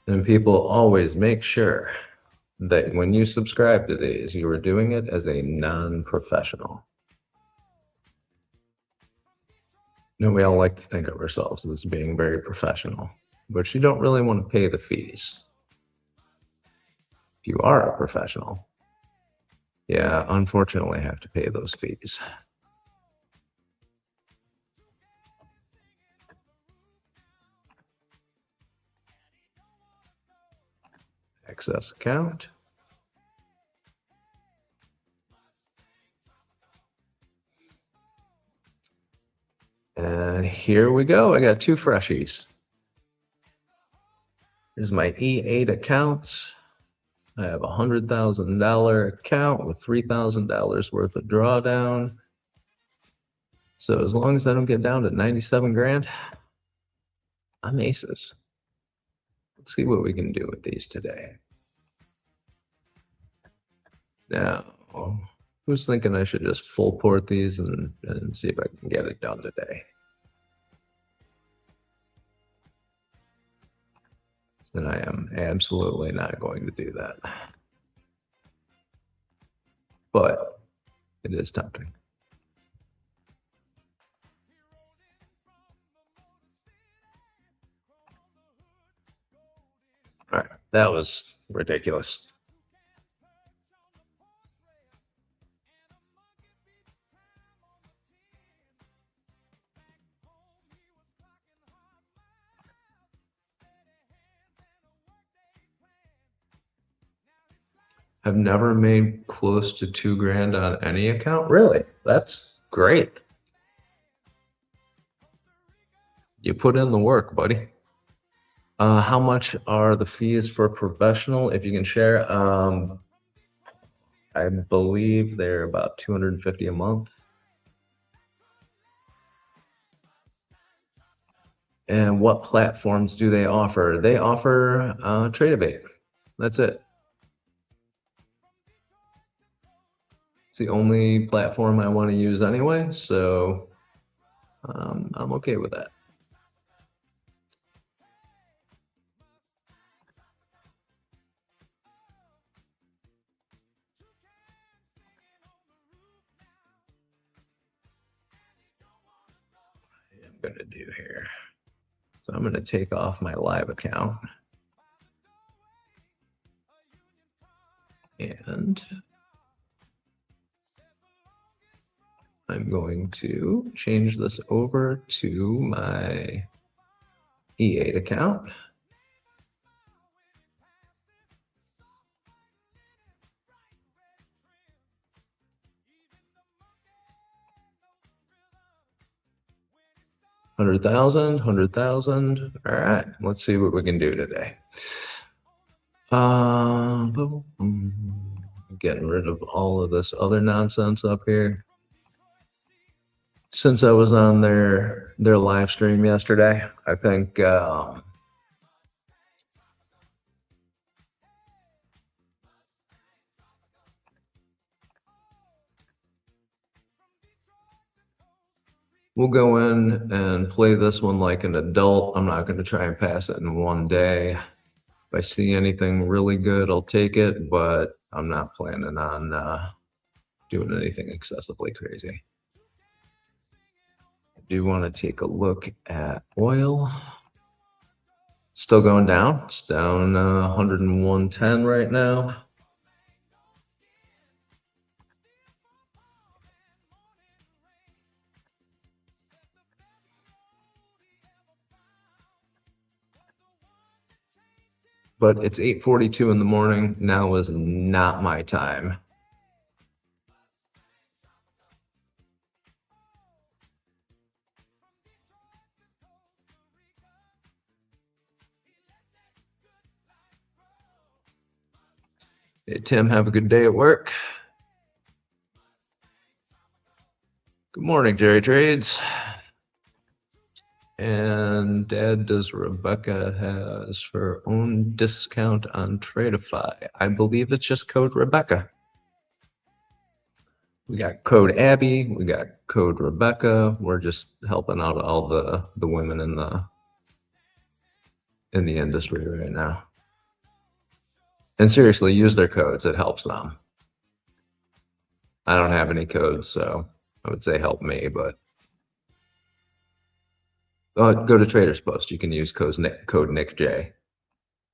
And people always make sure that when you subscribe to these, you are doing it as a non-professional. And we all like to think of ourselves as being very professional, but you don't really want to pay the fees. If you are a professional, yeah, unfortunately have to pay those fees. Access account. And here we go. I got 2 freshies. Here's my E8 accounts. I have a $100,000 account with $3,000 worth of drawdown. So as long as I don't get down to 97 grand, I'm aces. Let's see what we can do with these today. Now, who's thinking I should just full port these and see if I can get it done today? And I am absolutely not going to do that. But it is tempting. All right, that was ridiculous. I've never made close to 2 grand on any account. Really? That's great. You put in the work, buddy. How much are the fees for professional? If you can share, I believe they're about $250 a month. And what platforms do they offer? They offer Tradeovate. That's it. It's the only platform I want to use anyway, so I'm okay with that. Going to do here. So I'm going to take off my live account. And I'm going to change this over to my E8 account. $100,000. All right, let's see what we can do today. Getting rid of all of this other nonsense up here. Since I was on their live stream yesterday, I think We'll go in and play this one like an adult. I'm not going to try and pass it in one day. If I see anything really good, I'll take it, but I'm not planning on doing anything excessively crazy. I do want to take a look at oil. Still going down. It's down 101.10 right now. But it's 8:42 in the morning. Now is not my time. Hey, Tim, have a good day at work. Good morning, Jerry Trades. And Dad, does Rebecca has her own discount on Tradeify? I believe it's just code Rebecca. We got code Abby, we got code Rebecca. We're just helping out all the women in the industry right now. And seriously, use their codes. It helps them. I don't have any codes, so I would say help me, but go to Traders Post. You can use code Nick J.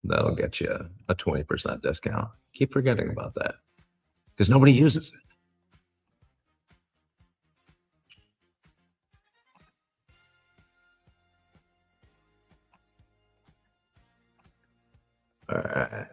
That'll get you a 20% discount. Keep forgetting about that because nobody uses it. All right.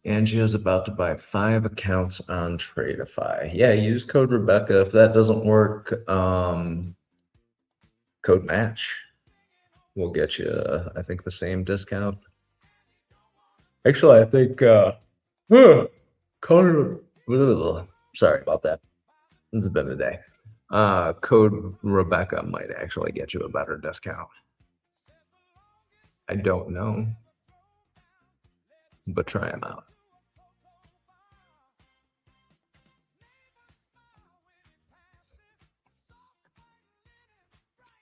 Angio's about to buy 5 accounts on Tradeify. Yeah, use code Rebecca. If that doesn't work, code match will get you, I think, the same discount. Actually, I think code. Sorry about that. It's been a day. Code Rebecca might actually get you a better discount. I don't know, but try them out.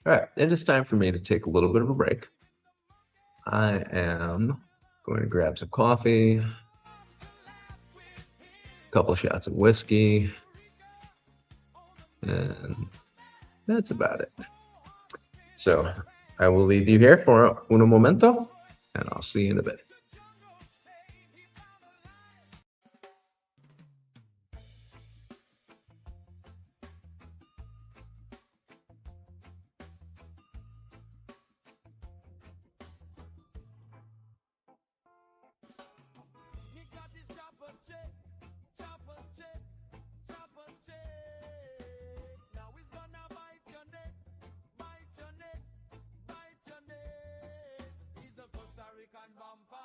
All right, it is time for me to take a little bit of a break. I am going to grab some coffee, a couple of shots of whiskey, and that's about it. So I will leave you here for un momento, and I'll see you in a bit. Bumper.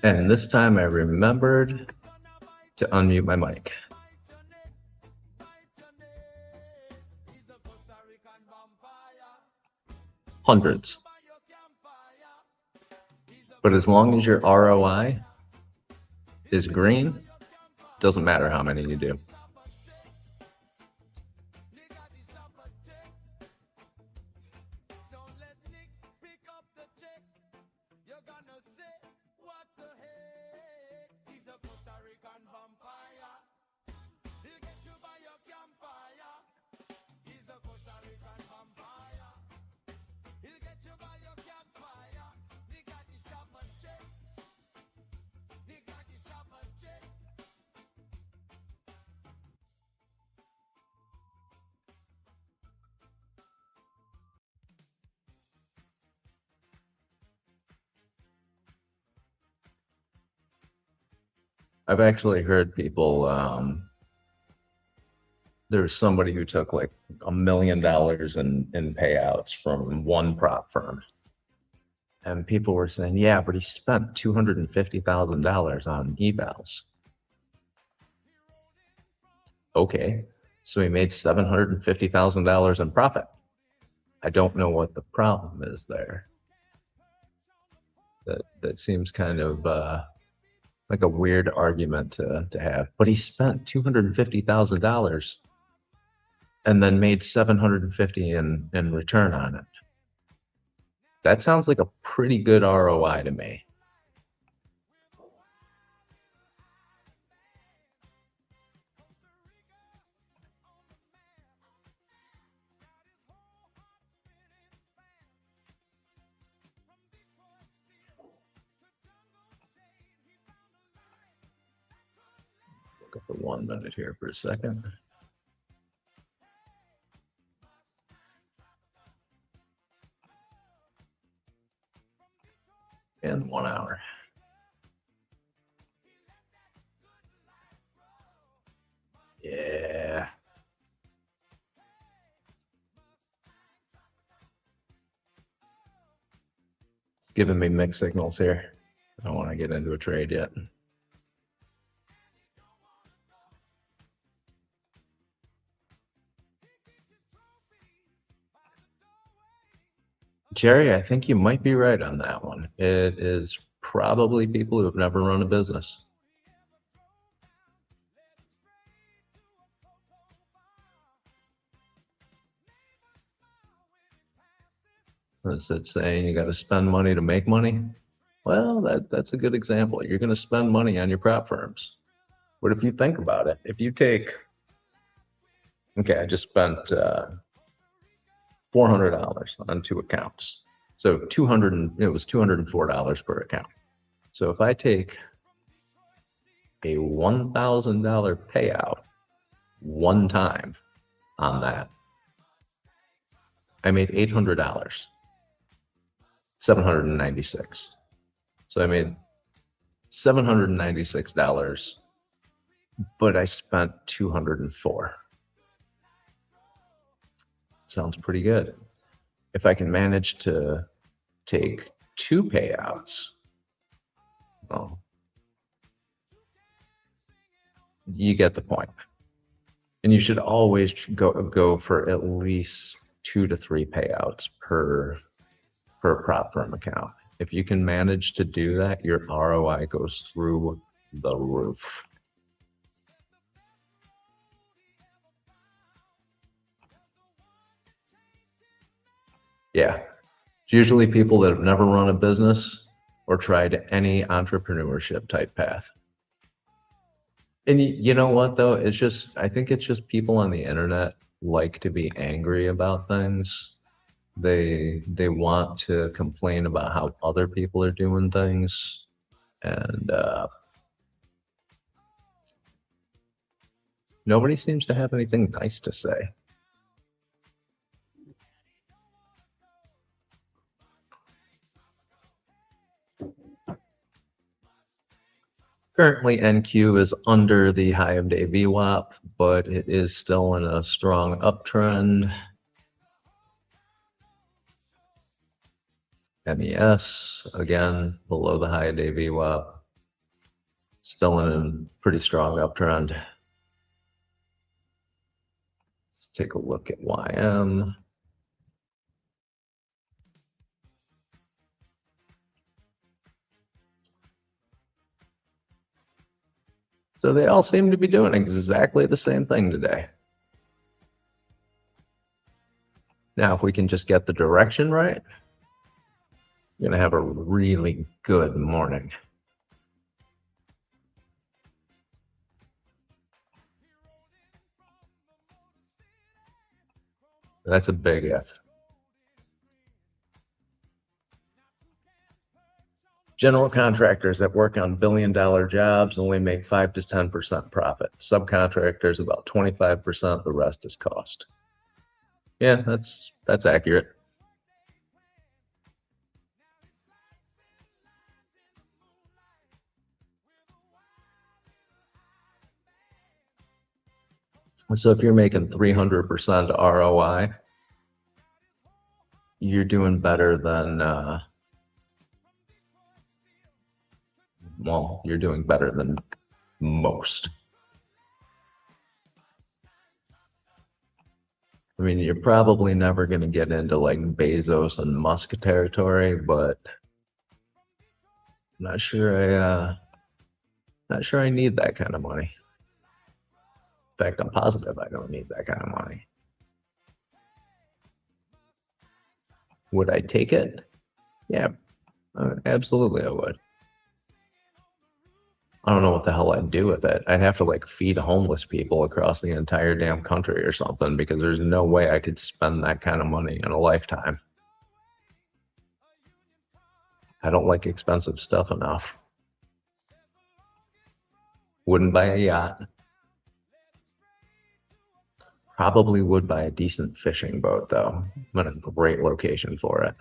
And this time I remembered to unmute my mic. Hundreds. But as long as your ROI is green, doesn't matter how many you do. I've actually heard people, there's somebody who took like $1 million in payouts from one prop firm. And people were saying, yeah, but he spent $250,000 on evals. Okay, so he made $750,000 in profit. I don't know what the problem is there. That seems kind of like a weird argument to have. But he spent $250,000 and then made $750 in return on it. That sounds like a pretty good ROI to me. Look at the 1 minute here for a second. And 1 hour. Yeah. It's giving me mixed signals here. I don't want to get into a trade yet. Jerry, I think you might be right on that one. It is probably people who have never run a business. Is it saying you got to spend money to make money? Well, that's a good example. You're going to spend money on your prop firms. But if you think about it, if you take, okay, I just spent $400 on 2 accounts. So it was $204 per account. So if I take a $1,000 payout one time on that, I made $800, 796. So I made $796, but I spent $204. Sounds pretty good. If I can manage to take 2 payouts, well, you get the point. And you should always go for at least 2 to 3 payouts per prop firm account. If you can manage to do that, your ROI goes through the roof. Yeah, it's usually people that have never run a business or tried any entrepreneurship type path. And you know what though? I think it's just people on the internet like to be angry about things. They want to complain about how other people are doing things, and nobody seems to have anything nice to say. Currently, NQ is under the high of day VWAP, but it is still in a strong uptrend. MES, again, below the high of day VWAP. Still in a pretty strong uptrend. Let's take a look at YM. So they all seem to be doing exactly the same thing today. Now, if we can just get the direction right, we're going to have a really good morning. That's a big if. General contractors that work on billion-dollar jobs only make 5 to 10% profit. Subcontractors about 25%. The rest is cost. Yeah, that's accurate. So if you're making 300% ROI, you're doing better than well, you're doing better than most. I mean, you're probably never going to get into like Bezos and Musk territory, but I'm not sure I need that kind of money. In fact, I'm positive I don't need that kind of money. Would I take it? Yeah, absolutely I would. I don't know what the hell I'd do with it. I'd have to like feed homeless people across the entire damn country or something, because there's no way I could spend that kind of money in a lifetime. I don't like expensive stuff enough. Wouldn't buy a yacht. Probably would buy a decent fishing boat though. I'm in a great location for it.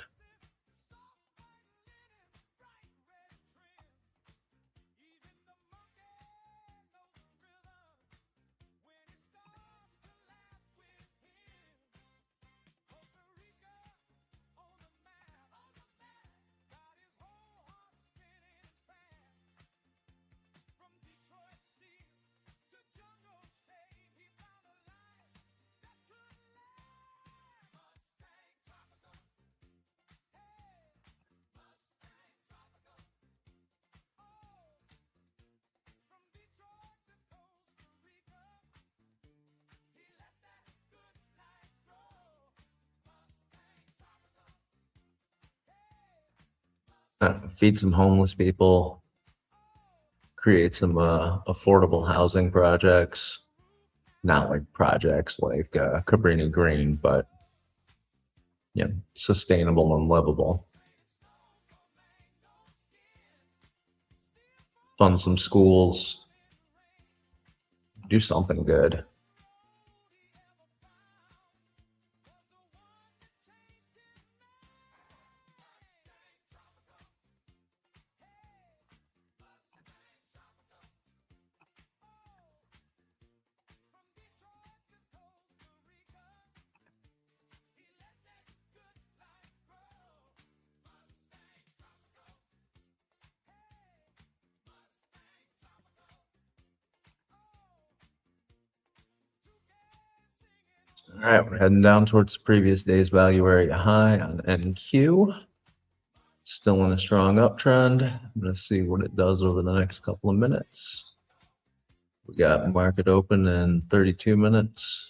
Feed some homeless people, create some affordable housing projects. Not like projects like Cabrini Green, but sustainable and livable. Fund some schools. Do something good. All right, we're heading down towards the previous day's value area high on NQ. Still in a strong uptrend. I'm going to see what it does over the next couple of minutes. We got market open in 32 minutes.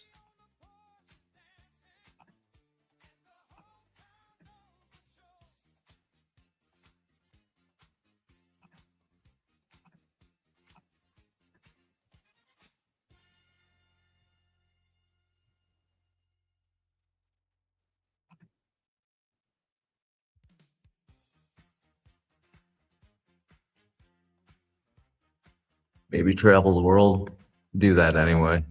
Maybe travel the world. Do that anyway.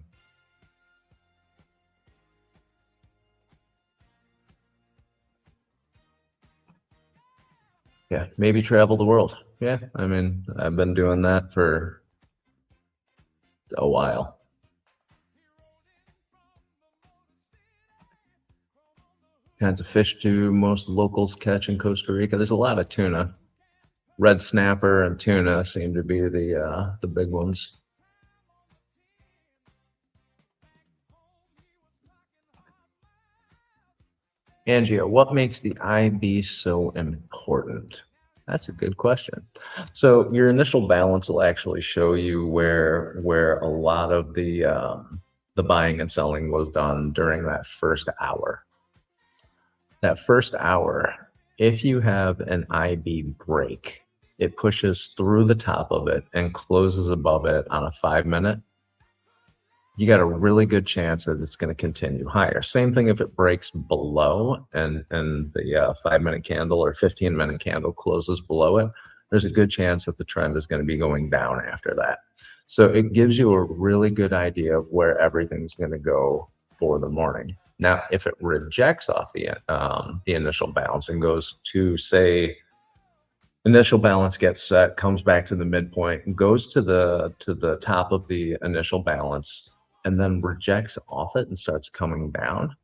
Yeah, maybe travel the world. Yeah, I mean, I've been doing that for a while. Kinds of fish do most locals catch in Costa Rica. There's a lot of tuna. red snapper and tuna seem to be the big ones. Angia, what makes the IB so important? That's a good question. So your initial balance will actually show you where a lot of the buying and selling was done during that first hour. That first hour, if you have an IB break, it pushes through the top of it and closes above it on a 5-minute. You got a really good chance that it's going to continue higher. Same thing if it breaks below and the 5-minute candle or 15-minute candle closes below it, there's a good chance that the trend is going to be going down after that. So it gives you a really good idea of where everything's going to go for the morning. Now, if it rejects off the initial balance and goes to, say, initial balance gets set, comes back to the midpoint, goes to the top of the initial balance, and then rejects off it and starts coming down,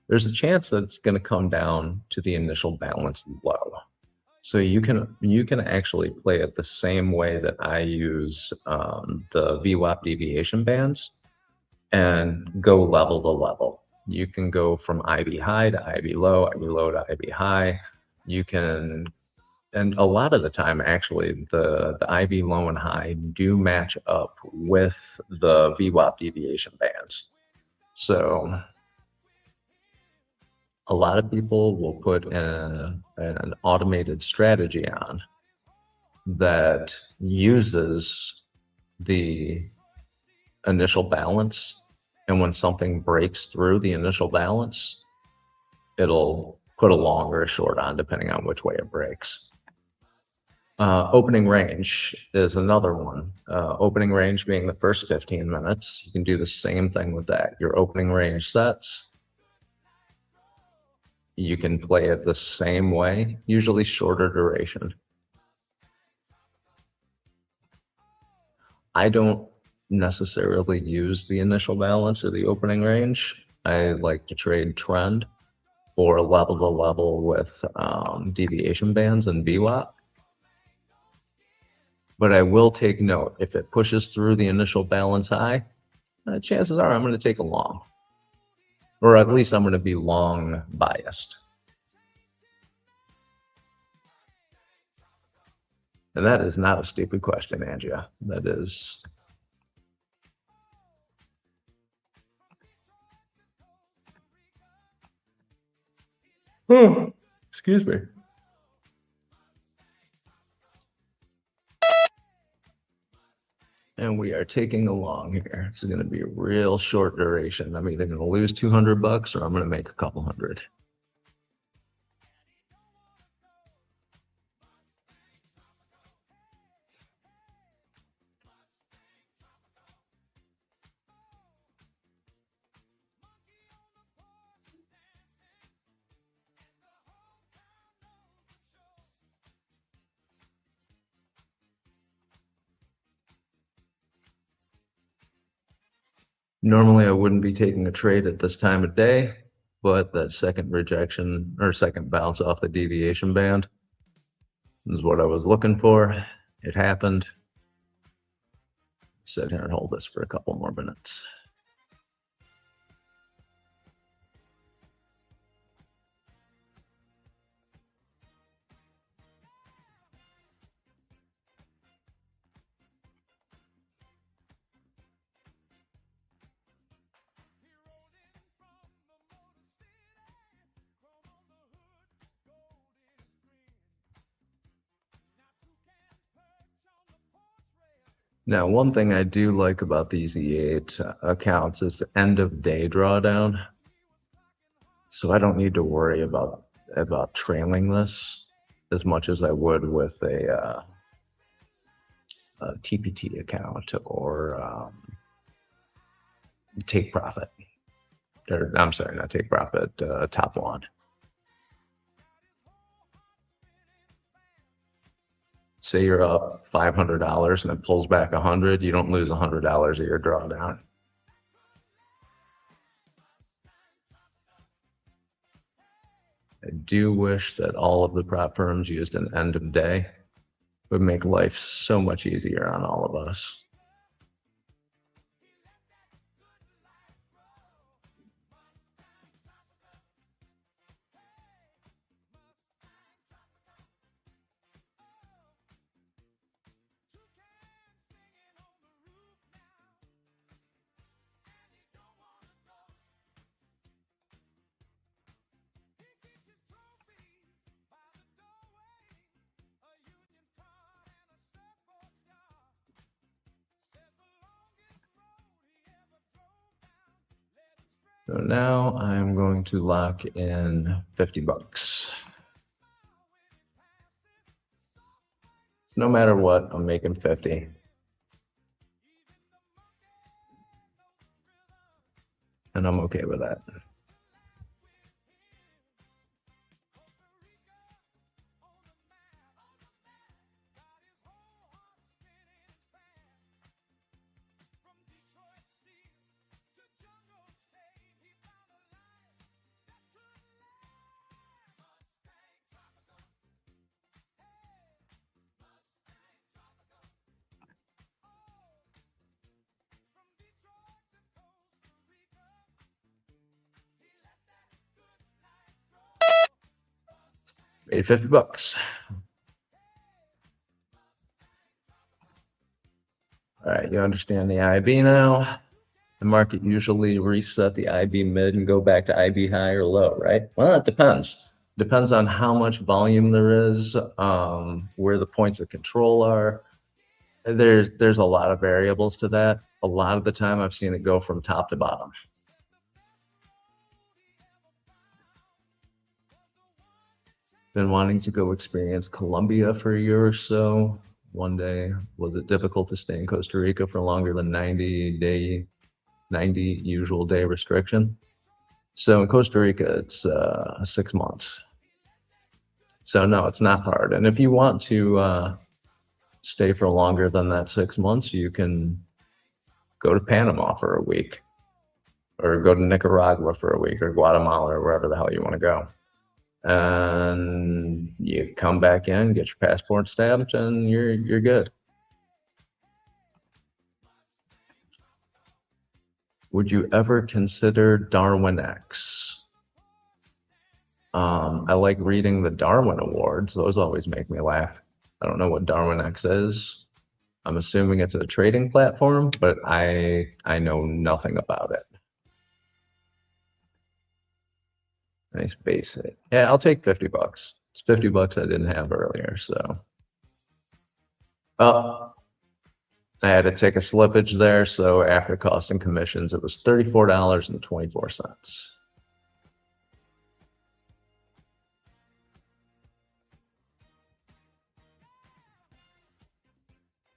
there's a chance that it's going to come down to the initial balance low. So you can actually play it the same way that I use the VWAP deviation bands and go level to level. You can go from IB high to IB low to IB high. You can, and a lot of the time, actually, the IB low and high do match up with the VWAP deviation bands. So a lot of people will put an automated strategy on that uses the initial balance, and when something breaks through the initial balance, it'll put a long or a short on depending on which way it breaks. Opening range is another one. Opening range being the first 15 minutes. You can do the same thing with that. Your opening range sets, you can play it the same way, usually shorter duration. I don't necessarily use the initial balance or the opening range. I like to trade trend or level to level with deviation bands and VWAP. But I will take note, if it pushes through the initial balance high, chances are I'm going to take a long, or at least I'm going to be long biased. And that is not a stupid question, Angia. That is. Oh, excuse me. And we are taking a long here. This is going to be a real short duration. I'm either going to lose $200 or I'm going to make a couple hundred. Normally, I wouldn't be taking a trade at this time of day, but that second rejection or second bounce off the deviation band is what I was looking for. It happened. Sit here and hold this for a couple more minutes. Now, one thing I do like about these E8 accounts is the end of day drawdown. So I don't need to worry about trailing this as much as I would with a TPT account or take profit. Or, I'm sorry, not take profit, top one. Say you're up $500 and it pulls back $100, you don't lose $100 of your drawdown. I do wish that all of the prop firms used an end of day, would make life so much easier on all of us. So now I'm going to lock in 50 bucks. No matter what, I'm making 50. And I'm okay with that. Made 50 bucks. All right, you understand the IB now. The market usually reset the IB mid and go back to IB high or low, right? Well, it depends. Depends on how much volume there is, where the points of control are. There's a lot of variables to that. A lot of the time I've seen it go from top to bottom. Been wanting to go experience Colombia for a year or so. One day, was it difficult to stay in Costa Rica for longer than 90 usual day restriction? So in Costa Rica, it's 6 months. So no, it's not hard. And if you want to stay for longer than that 6 months, you can go to Panama for a week, or go to Nicaragua for a week, or Guatemala, or wherever the hell you want to go. And you come back in, get your passport stamped, and you're good. Would you ever consider Darwin X? I like reading the Darwin Awards. Those always make me laugh. I don't know what Darwin X is. I'm assuming it's a trading platform, but I know nothing about it. Nice base hit. Yeah, I'll take 50 bucks. It's 50 bucks I didn't have earlier, so. Oh, I had to take a slippage there, so after cost and commissions, it was $34.24.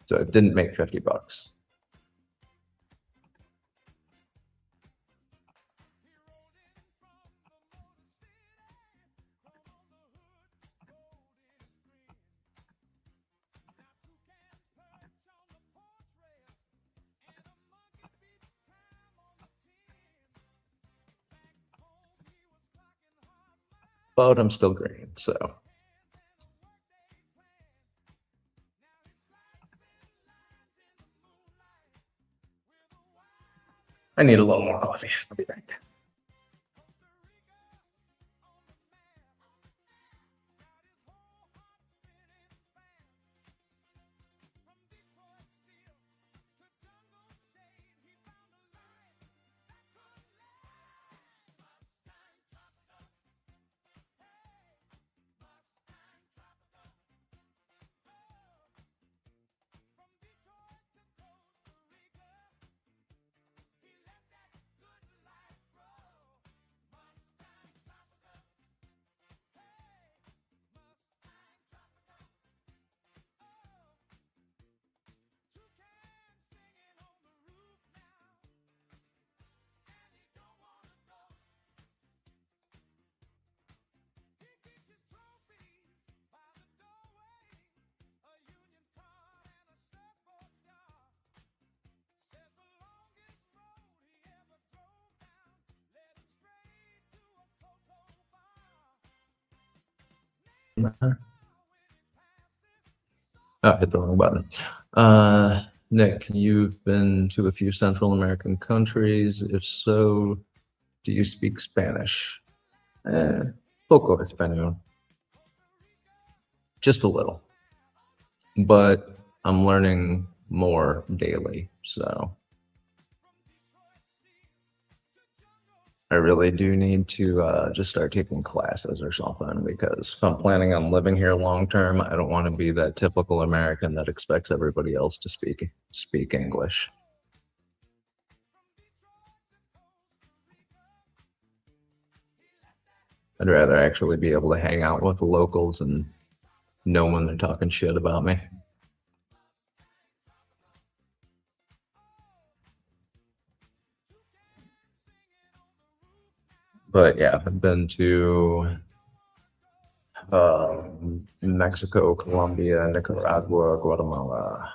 So it didn't make 50 bucks. But I'm still green, so. I need a little more coffee. I'll be back. Oh, I hit the wrong button. Nick, you've been to a few Central American countries. If so, do you speak Spanish? Poco español. Just a little. But I'm learning more daily, so I really do need to just start taking classes or something, because if I'm planning on living here long term, I don't want to be that typical American that expects everybody else to speak English. I'd rather actually be able to hang out with the locals and know when they're talking shit about me. But yeah, I've been to Mexico, Colombia, Nicaragua, Guatemala.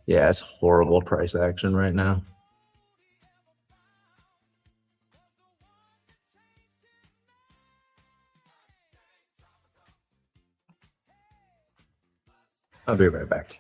Yeah, it's horrible price action right now. I'll be right back.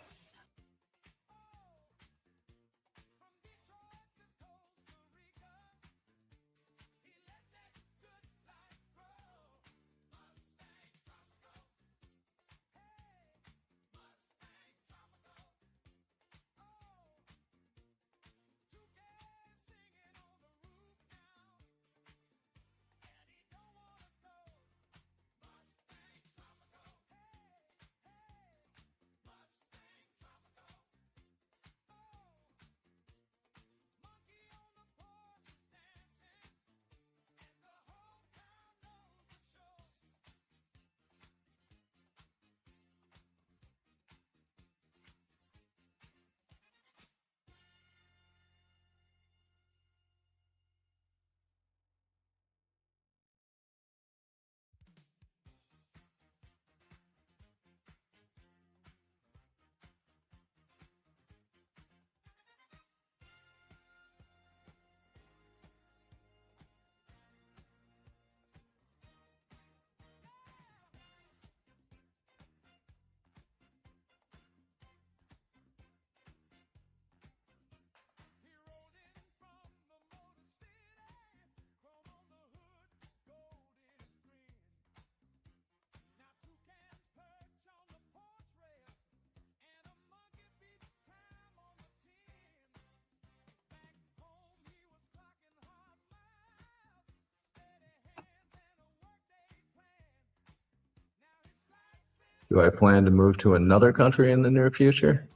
Do I plan to move to another country in the near future?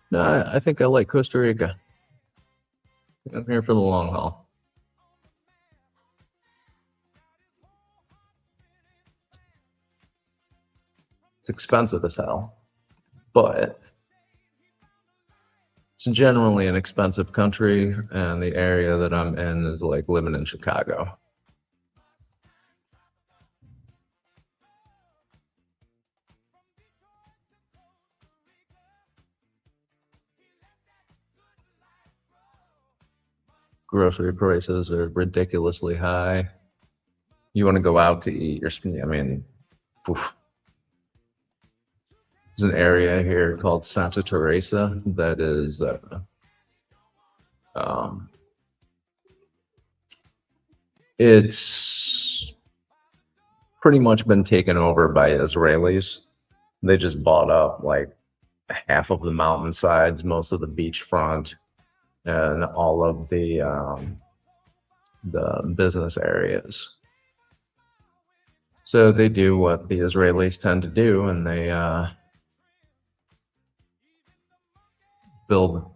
No, I think I like Costa Rica. I'm here for the long haul. It's expensive as hell, but it's generally an expensive country, and the area that I'm in is like living in Chicago. Grocery prices are ridiculously high. You want to go out to eat, I mean, oof. There's an area here called Santa Teresa that is um, it's pretty much been taken over by Israelis. They just bought up like half of the mountainsides, most of the beachfront, and all of the business areas. So they do what the Israelis tend to do, and they build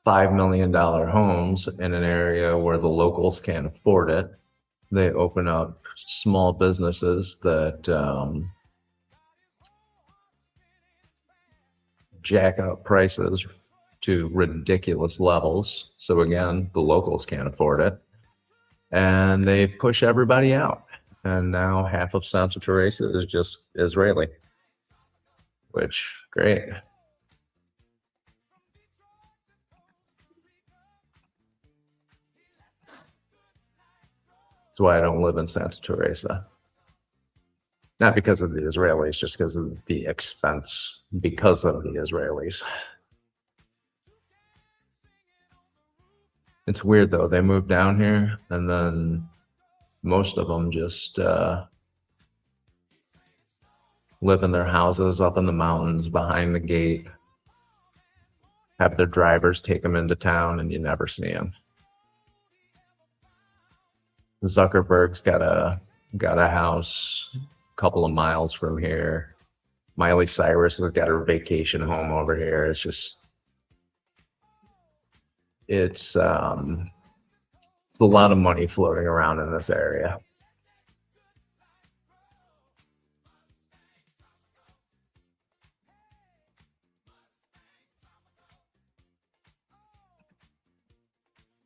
$5 million homes in an area where the locals can't afford it. They open up small businesses that jack up prices to ridiculous levels. So again, the locals can't afford it. And they push everybody out. And now half of Santa Teresa is just Israeli, which, great. That's why I don't live in Santa Teresa. Not because of the Israelis, just because of the expense, because of the Israelis. It's weird though, they moved down here and then most of them just live in their houses up in the mountains behind the gate, have their drivers take them into town, and you never see them. Zuckerberg's got a house a couple of miles from here. Miley Cyrus has got her vacation home over here. It's a lot of money floating around in this area.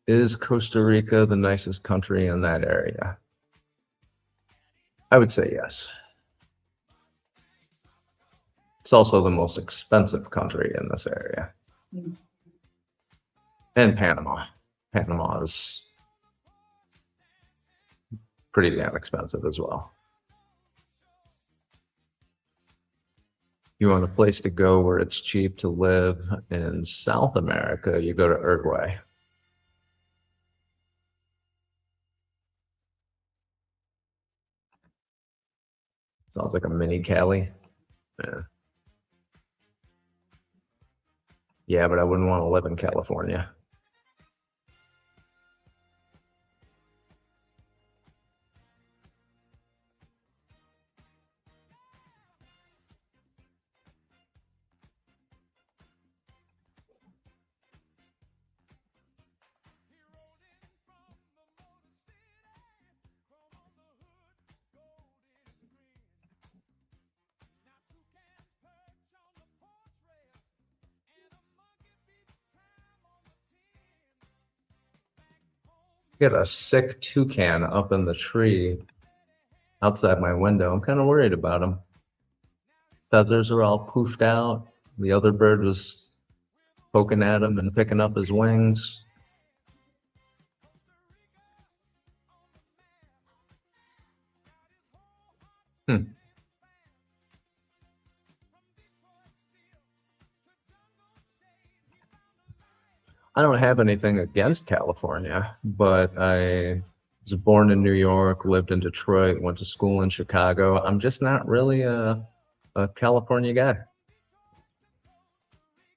Is Costa Rica the nicest country in that area? I would say yes. It's also the most expensive country in this area. And Panama. Panama is pretty damn expensive as well. You want a place to go where it's cheap to live in South America, you go to Uruguay. Sounds like a mini Cali. Yeah. Yeah, but I wouldn't want to live in California. Got a sick toucan up in the tree outside my window. I'm kind of worried about him. Feathers are all poofed out. The other bird was poking at him and picking up his wings. I don't have anything against California, but I was born in New York, lived in Detroit, went to school in Chicago. I'm just not really a California guy.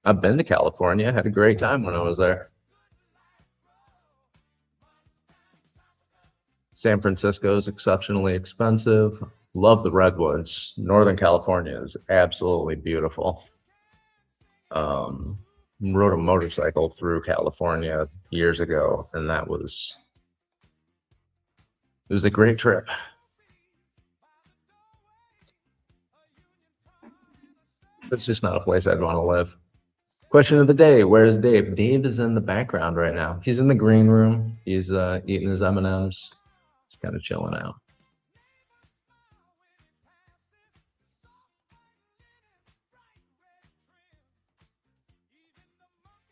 I've been to California, had a great time when I was there. San Francisco is exceptionally expensive. Love the redwoods. Northern California is absolutely beautiful. Rode a motorcycle through California years ago, and it was a great trip. It's just not a place I'd want to live. Question of the day, where's Dave? Dave is in the background right now. He's in the green room. He's eating his M&Ms. He's kind of chilling out.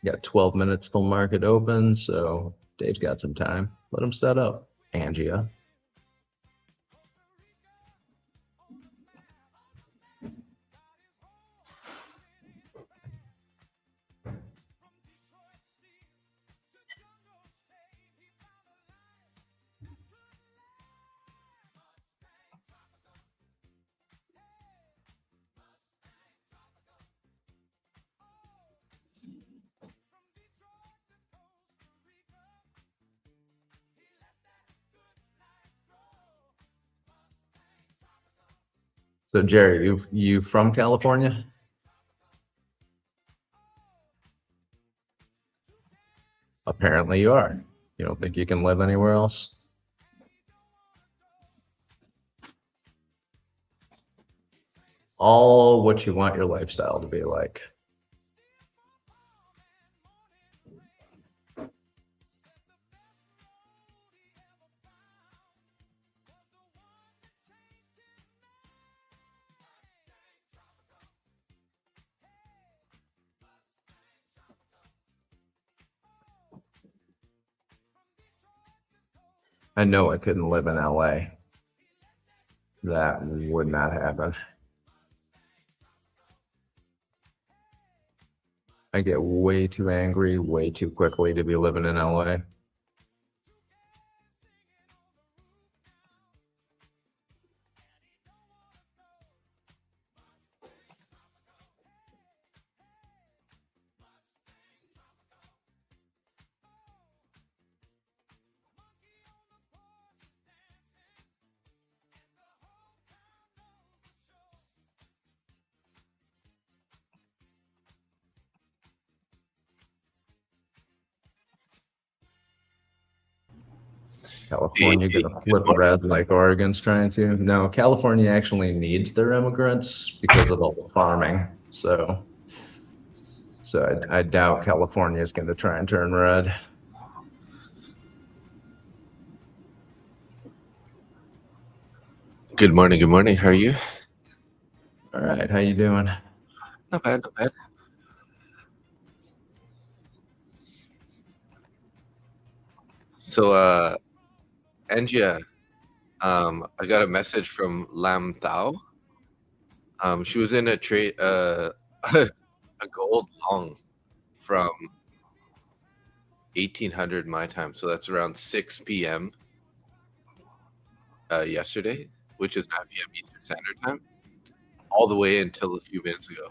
Got 12 minutes till market open, so Dave's got some time. Let him set up. Angia. So Jerry, you from California? Apparently you are. You don't think you can live anywhere else? All what you want your lifestyle to be like. I know I couldn't live in LA. That would not happen. I get way too angry way too quickly to be living in LA. California gonna flip red like Oregon's trying to. No, California actually needs their immigrants because of all the farming. So I doubt California is going to try and turn red. Good morning. Good morning. How are you? All right, how you doing? Not bad. Not bad. So, Angia, I got a message from Lam Thao. She was in a trade, a gold long from 1800 my time. So that's around 6 p.m. Yesterday, which is 9 p.m. Eastern Standard Time, all the way until a few minutes ago.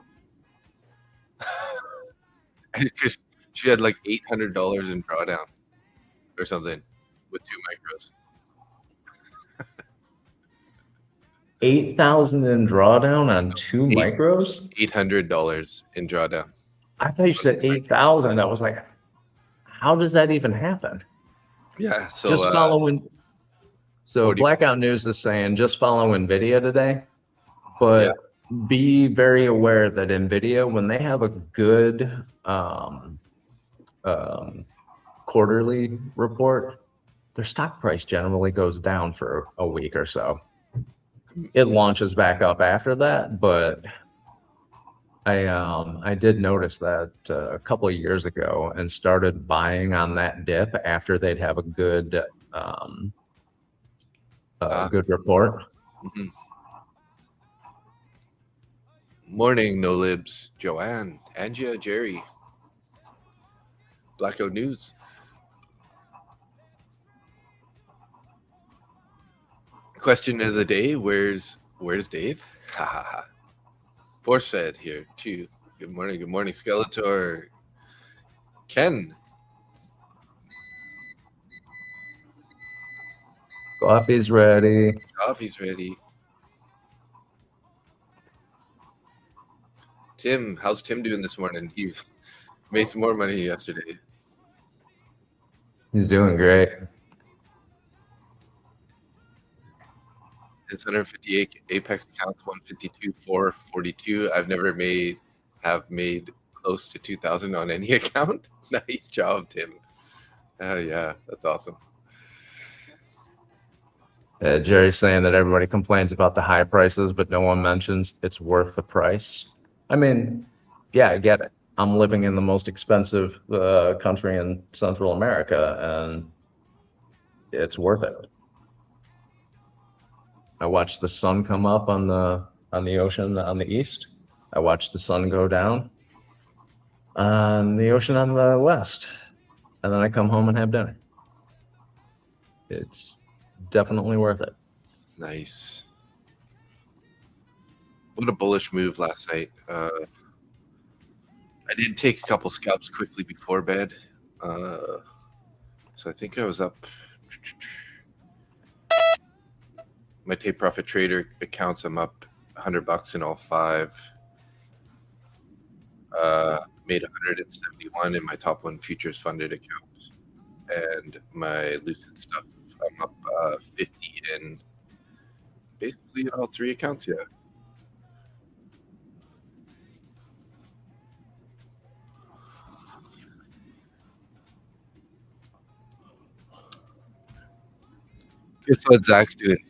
Because she had like $800 in drawdown or something with 2 micros. 8,000 in drawdown on 2 micros? $800 in drawdown. I thought you said 8,000. I was like, how does that even happen? Yeah. So just following. So 40. Blackout News is saying just follow NVIDIA today, but be very aware that NVIDIA, when they have a good quarterly report, their stock price generally goes down for a week or so. It launches back up after that, but I did notice that a couple of years ago and started buying on that dip after they'd have a good good report. Mhm. Morning, no libs. Joanne, Angia, Jerry. Blackout News. Question of the day: Where's Dave? Ha ha ha. Force Fed here too. Good morning, Skeletor. Ken. Coffee's ready. Coffee's ready. Tim, how's Tim doing this morning? He made some more money yesterday. He's doing great. His 158 Apex accounts, 152, 442. I've never have made close to 2,000 on any account. Nice job, Tim. Yeah, that's awesome. Jerry's saying that everybody complains about the high prices, but no one mentions it's worth the price. I mean, yeah, I get it. I'm living in the most expensive country in Central America, and it's worth it. I watched the sun come up on the ocean on the east. I watched the sun go down on the ocean on the west, and then I come home and have dinner. It's definitely worth it. Nice. What a bullish move last night. I did take a couple scalps quickly before bed. So I think I was up. My Tape Profit Trader accounts, I'm up $100 in all 5. Made 171 in my top 1 futures funded account. And my Lucid stuff, I'm up 50 in basically in all 3 accounts, yeah. Guess what Zach's doing?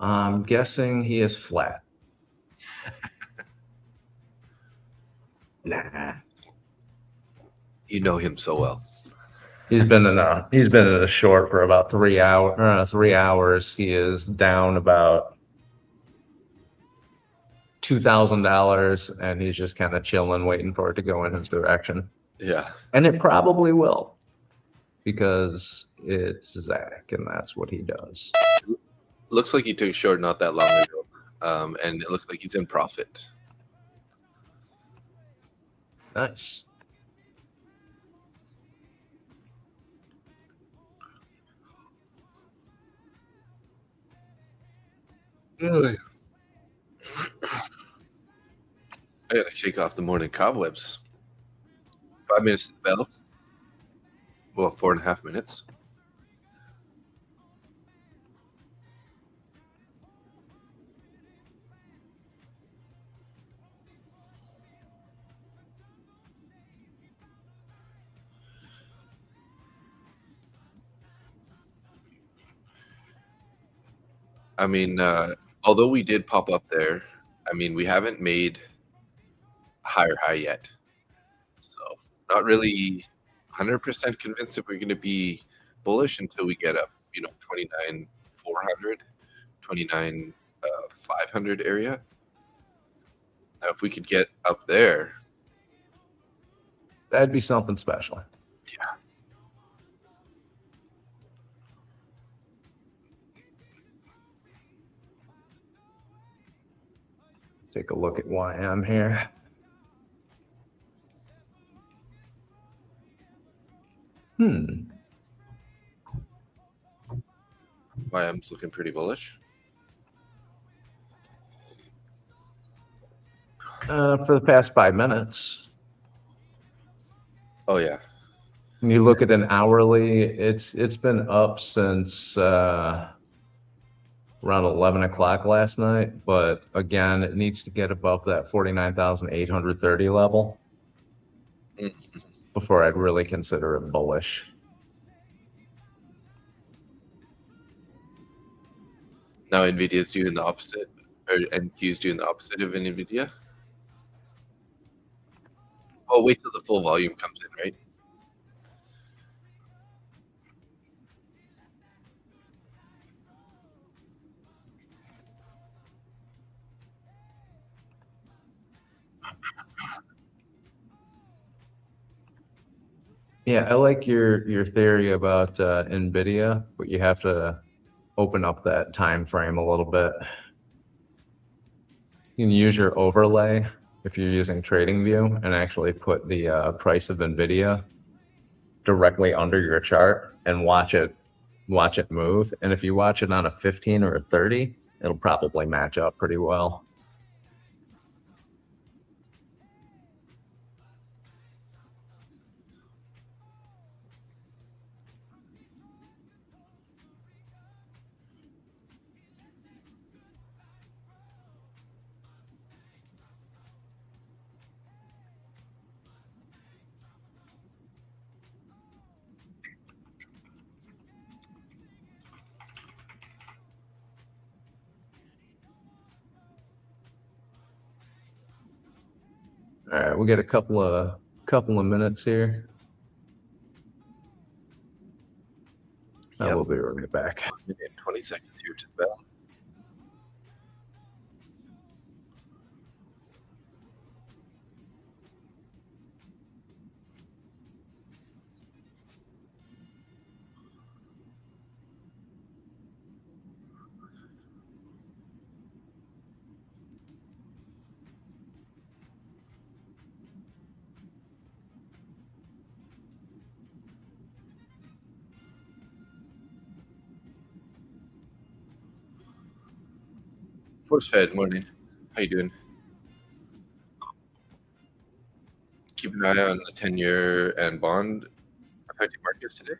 I'm guessing he is flat. Nah. You know him so well. He's been in a short for about 3 hours. 3 hours. He is down about $2,000, and he's just kind of chilling, waiting for it to go in his direction. Yeah. And it probably will, because it's Zach, and that's what he does. Looks like he took a short not that long ago, and it looks like he's in profit. Nice. I gotta shake off the morning cobwebs. 5 minutes to the bell. Well, 4.5 minutes. I mean, although we did pop up there, I mean, we haven't made a higher high yet. So not really 100% convinced that we're going to be bullish until we get up, 29,400, 29,500 area. Now, if we could get up there, that'd be something special. Yeah. Take a look at YM here. YM's looking pretty bullish. For the past 5 minutes. Oh yeah. When you look at an hourly, it's been up since around 11 o'clock last night, but again, it needs to get above that 49,830 level before I'd really consider it bullish. Now NVIDIA's doing the opposite, or NQ's doing the opposite of NVIDIA. Oh, wait till the full volume comes in, right? Yeah, I like your theory about NVIDIA, but you have to open up that time frame a little bit. You can use your overlay if you're using TradingView and actually put the price of NVIDIA directly under your chart and watch it move. And if you watch it on a 15 or a 30, it'll probably match up pretty well. All right, we'll get a couple of minutes here. I will be right back. 20 seconds here to the bell. Force Fed, morning. How you doing? Keep an eye on the 10-year and bond affecting markets today.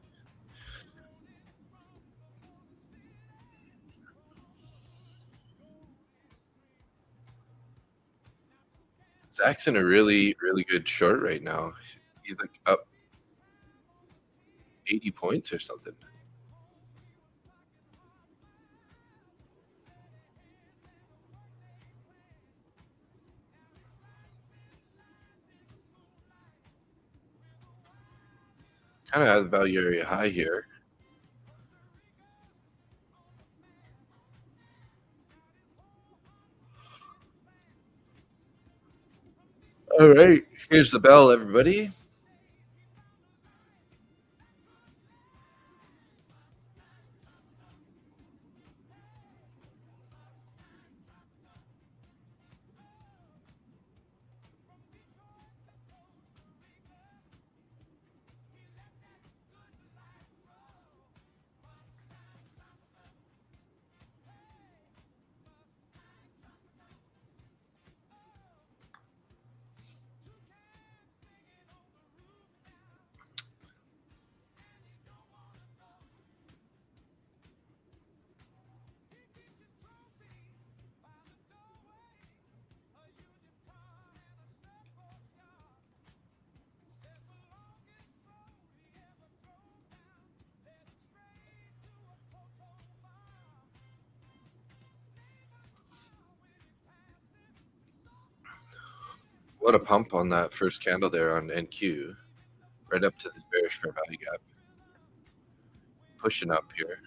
Zach's in a really, really good short right now. He's like up 80 points or something. kind of at the value area high here. All right, here's the bell, everybody. What a pump on that first candle there on NQ, right up to this bearish fair value gap. Pushing up here.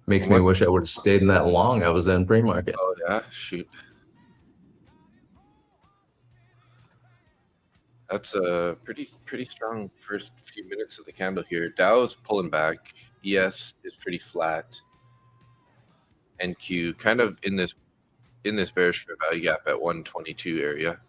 Makes me wish I would have stayed in that long. I was in pre-market. Oh yeah, shoot. That's a pretty strong first few minutes of the candle here. Dow's pulling back. ES is pretty flat. NQ kind of in this bearish fair value gap at 122 area.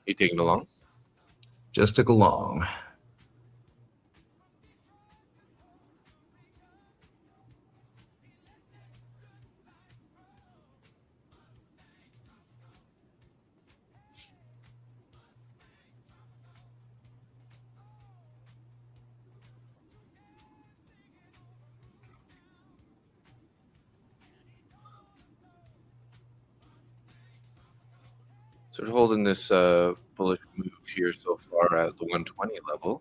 You taking along? Just took a long. So we're holding this bullish move here so far at the 120 level.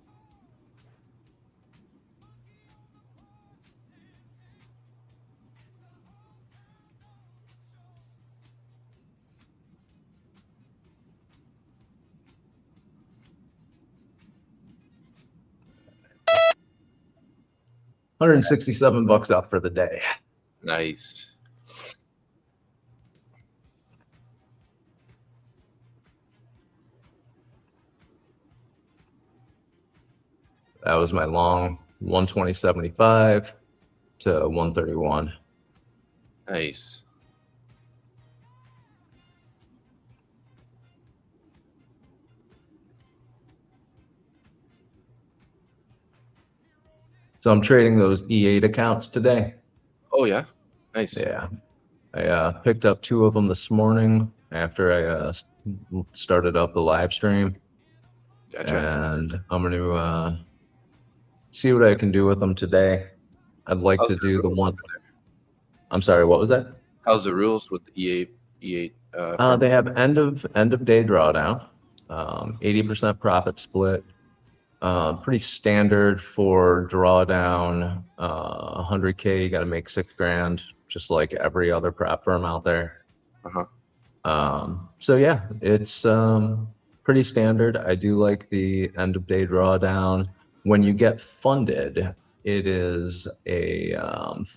$167 up for the day. Nice. That was my long 120.75 to 131. Nice. So I'm trading those E8 accounts today. Oh yeah, nice. Yeah, I picked up 2 of them this morning after I started up the live stream. Gotcha. And I'm going to see what I can do with them today. I'd like to do the one. I'm sorry, what was that? How's the rules with the E8? They have end of day drawdown, 80% profit split. Pretty standard for drawdown. 100K, you got to make $6,000, just like every other prop firm out there. So yeah, it's pretty standard. I do like the end of day drawdown. When you get funded, it is a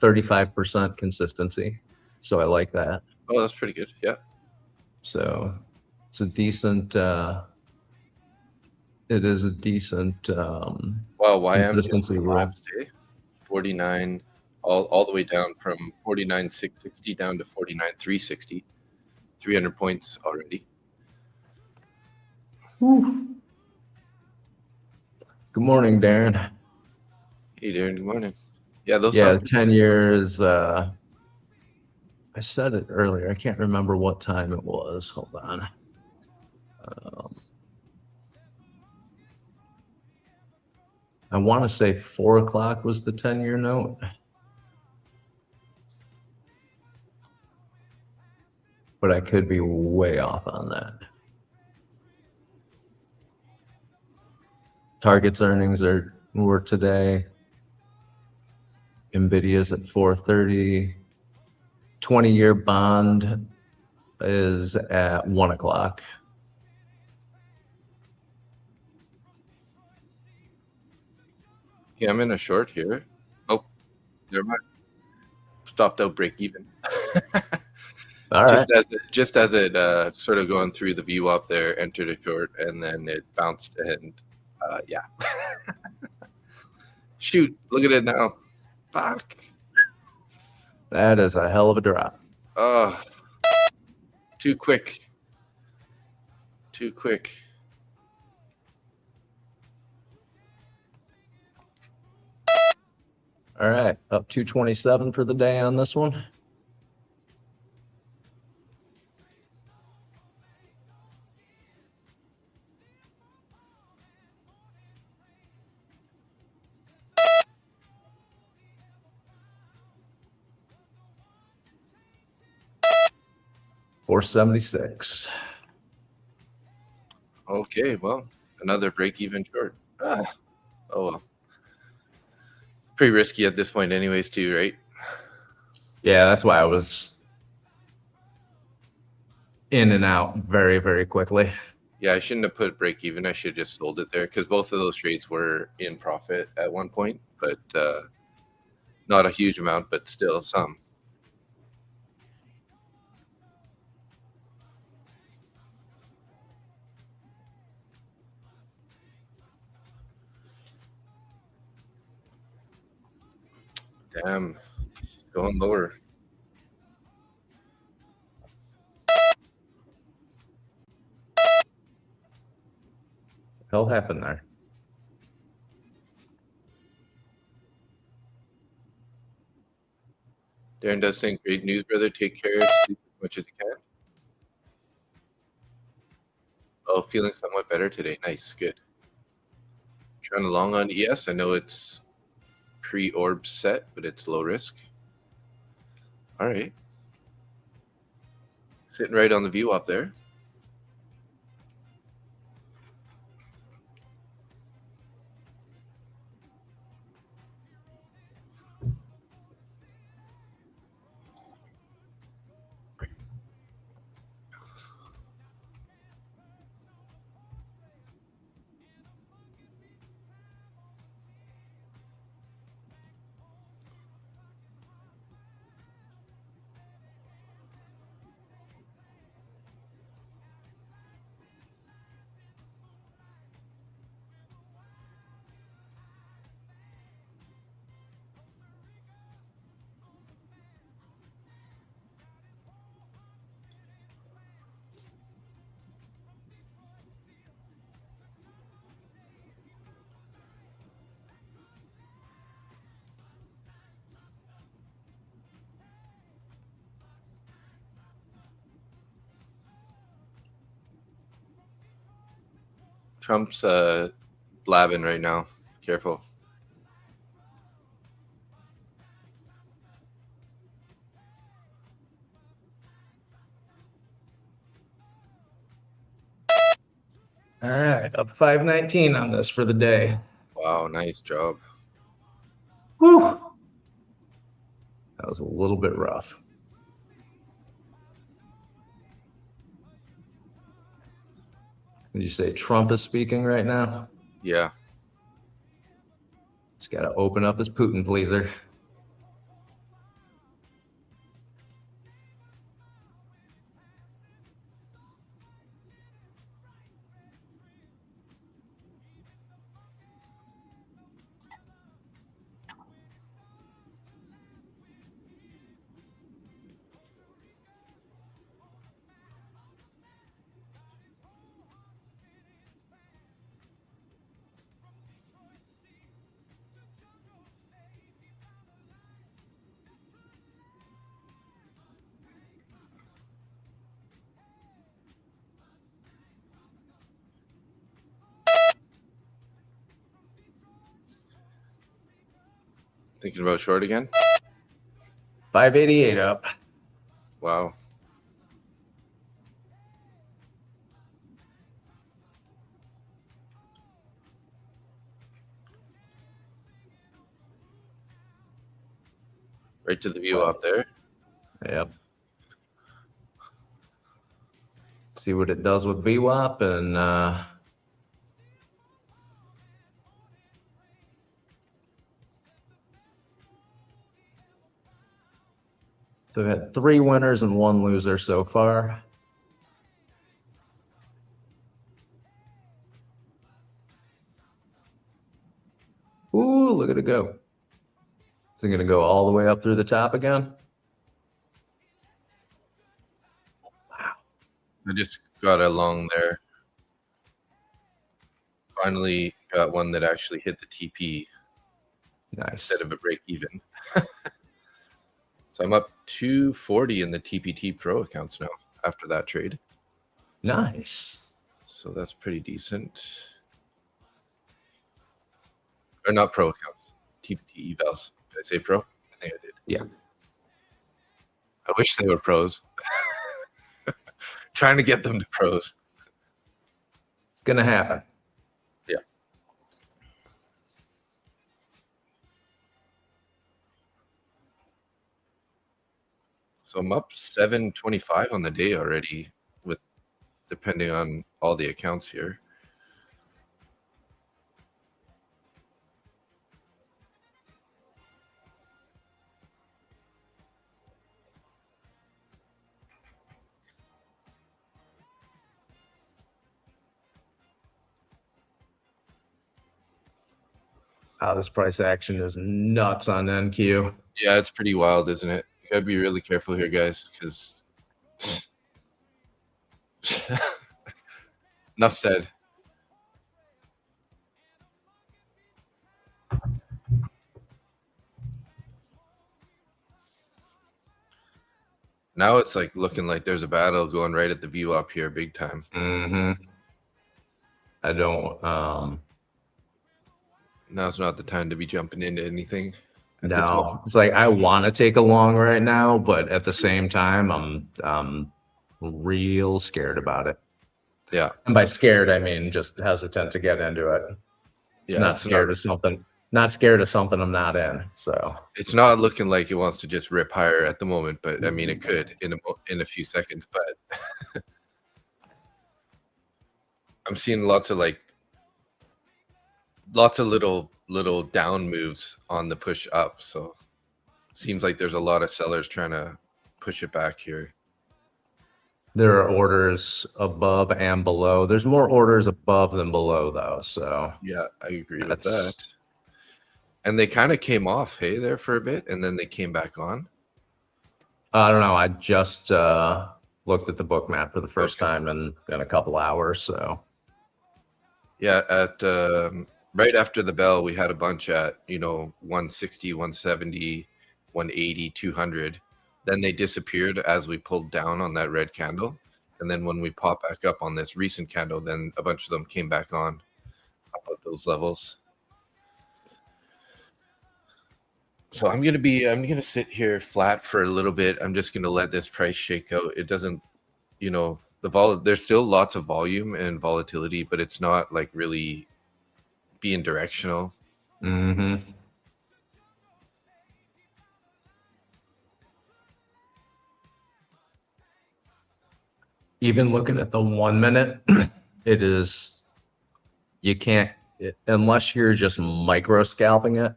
35% consistency. So I like that. Oh, that's pretty good. Yeah. So it's a decent. It is a decent wow, consistency rule. 49, all the way down from 49,660 down to 49,360. 300 points already. Whew. Good morning, Darren. Hey, Darren. Good morning. Yeah, those Yeah, sound 10 years. I said it earlier. I can't remember what time it was. Hold on. I want to say 4 o'clock was the 10-year note. But I could be way off on that. Target's earnings were today. NVIDIA's at 4:30. 20-year bond is at 1 o'clock. Yeah, I'm in a short here. Oh, never mind. Stopped out break even. All right. Just as it sort of going through the VWAP there, entered a short, and then it bounced and yeah. Shoot, look at it now. Fuck. That is a hell of a drop. Oh, too quick. Too quick. All right, up 227 for the day on this one. $4.76. Okay, well, another break even short. Oh well. Pretty risky at this point anyways too, right? Yeah, that's why I was in and out very, very quickly. Yeah, I shouldn't have put break even. I should have just sold it there because both of those trades were in profit at one point, but not a huge amount, but still some. Damn, going lower. Hell happened there. Darren does think great news, brother. Take care, sleep as much as you can. Oh, feeling somewhat better today. Nice, good. Trying to long on ES. I know it's pre-orb set, but it's low risk. All right. Sitting right on the view up there. Trump's blabbing right now. Careful. All right, up 519 on this for the day. Wow, nice job. Whew. That was a little bit rough. Did you say Trump is speaking right now? Yeah. Just got to open up his Putin pleaser. Thinking about short again? 588 up. Wow. Right to the view up there. Yep. See what it does with VWAP and so we've had 3 winners and 1 loser so far. Ooh, look at it go. Is it going to go all the way up through the top again? Wow. I just got a long there. Finally got one that actually hit the TP. Nice. Instead of a break even. So I'm up 240 in the TPT Pro accounts now after that trade. Nice. So that's pretty decent. Or not Pro accounts, TPT evals. Did I say Pro? I think I did. Yeah. I wish they were pros. Trying to get them to pros. It's going to happen. Yeah. So I'm up 725 on the day already, with depending on all the accounts here. Wow, this price action is nuts on NQ. Yeah, it's pretty wild, isn't it? You gotta be really careful here, guys, because enough said. Now it's like looking like there's a battle going right at the view up here, big time. Mm-hmm. I don't. Now's not the time to be jumping into anything. No, it's like I want to take a long right now, but at the same time, I'm real scared about it. Yeah. And by scared, I mean just hesitant to get into it. Yeah. Not scared of something. Not scared of something I'm not in. So it's not looking like it wants to just rip higher at the moment, but I mean it could in a few seconds. But I'm seeing lots of little down moves on the push up. So it seems like there's a lot of sellers trying to push it back here. There are orders above and below. There's more orders above than below, though. So yeah, I agree with that. And they kind of came off, hey, there for a bit, and then they came back on. I don't know. I just looked at the book map for the first time in a couple hours. So yeah, at right after the bell, we had a bunch at 160, 170, 180, 200. Then they disappeared as we pulled down on that red candle. And then when we pop back up on this recent candle, then a bunch of them came back on up at those levels. So I'm gonna sit here flat for a little bit. I'm just gonna let this price shake out. It doesn't, there's still lots of volume and volatility, but it's not like really being directional. Mm-hmm. Even looking at the 1 minute, it is, you can't, unless you're just micro scalping it,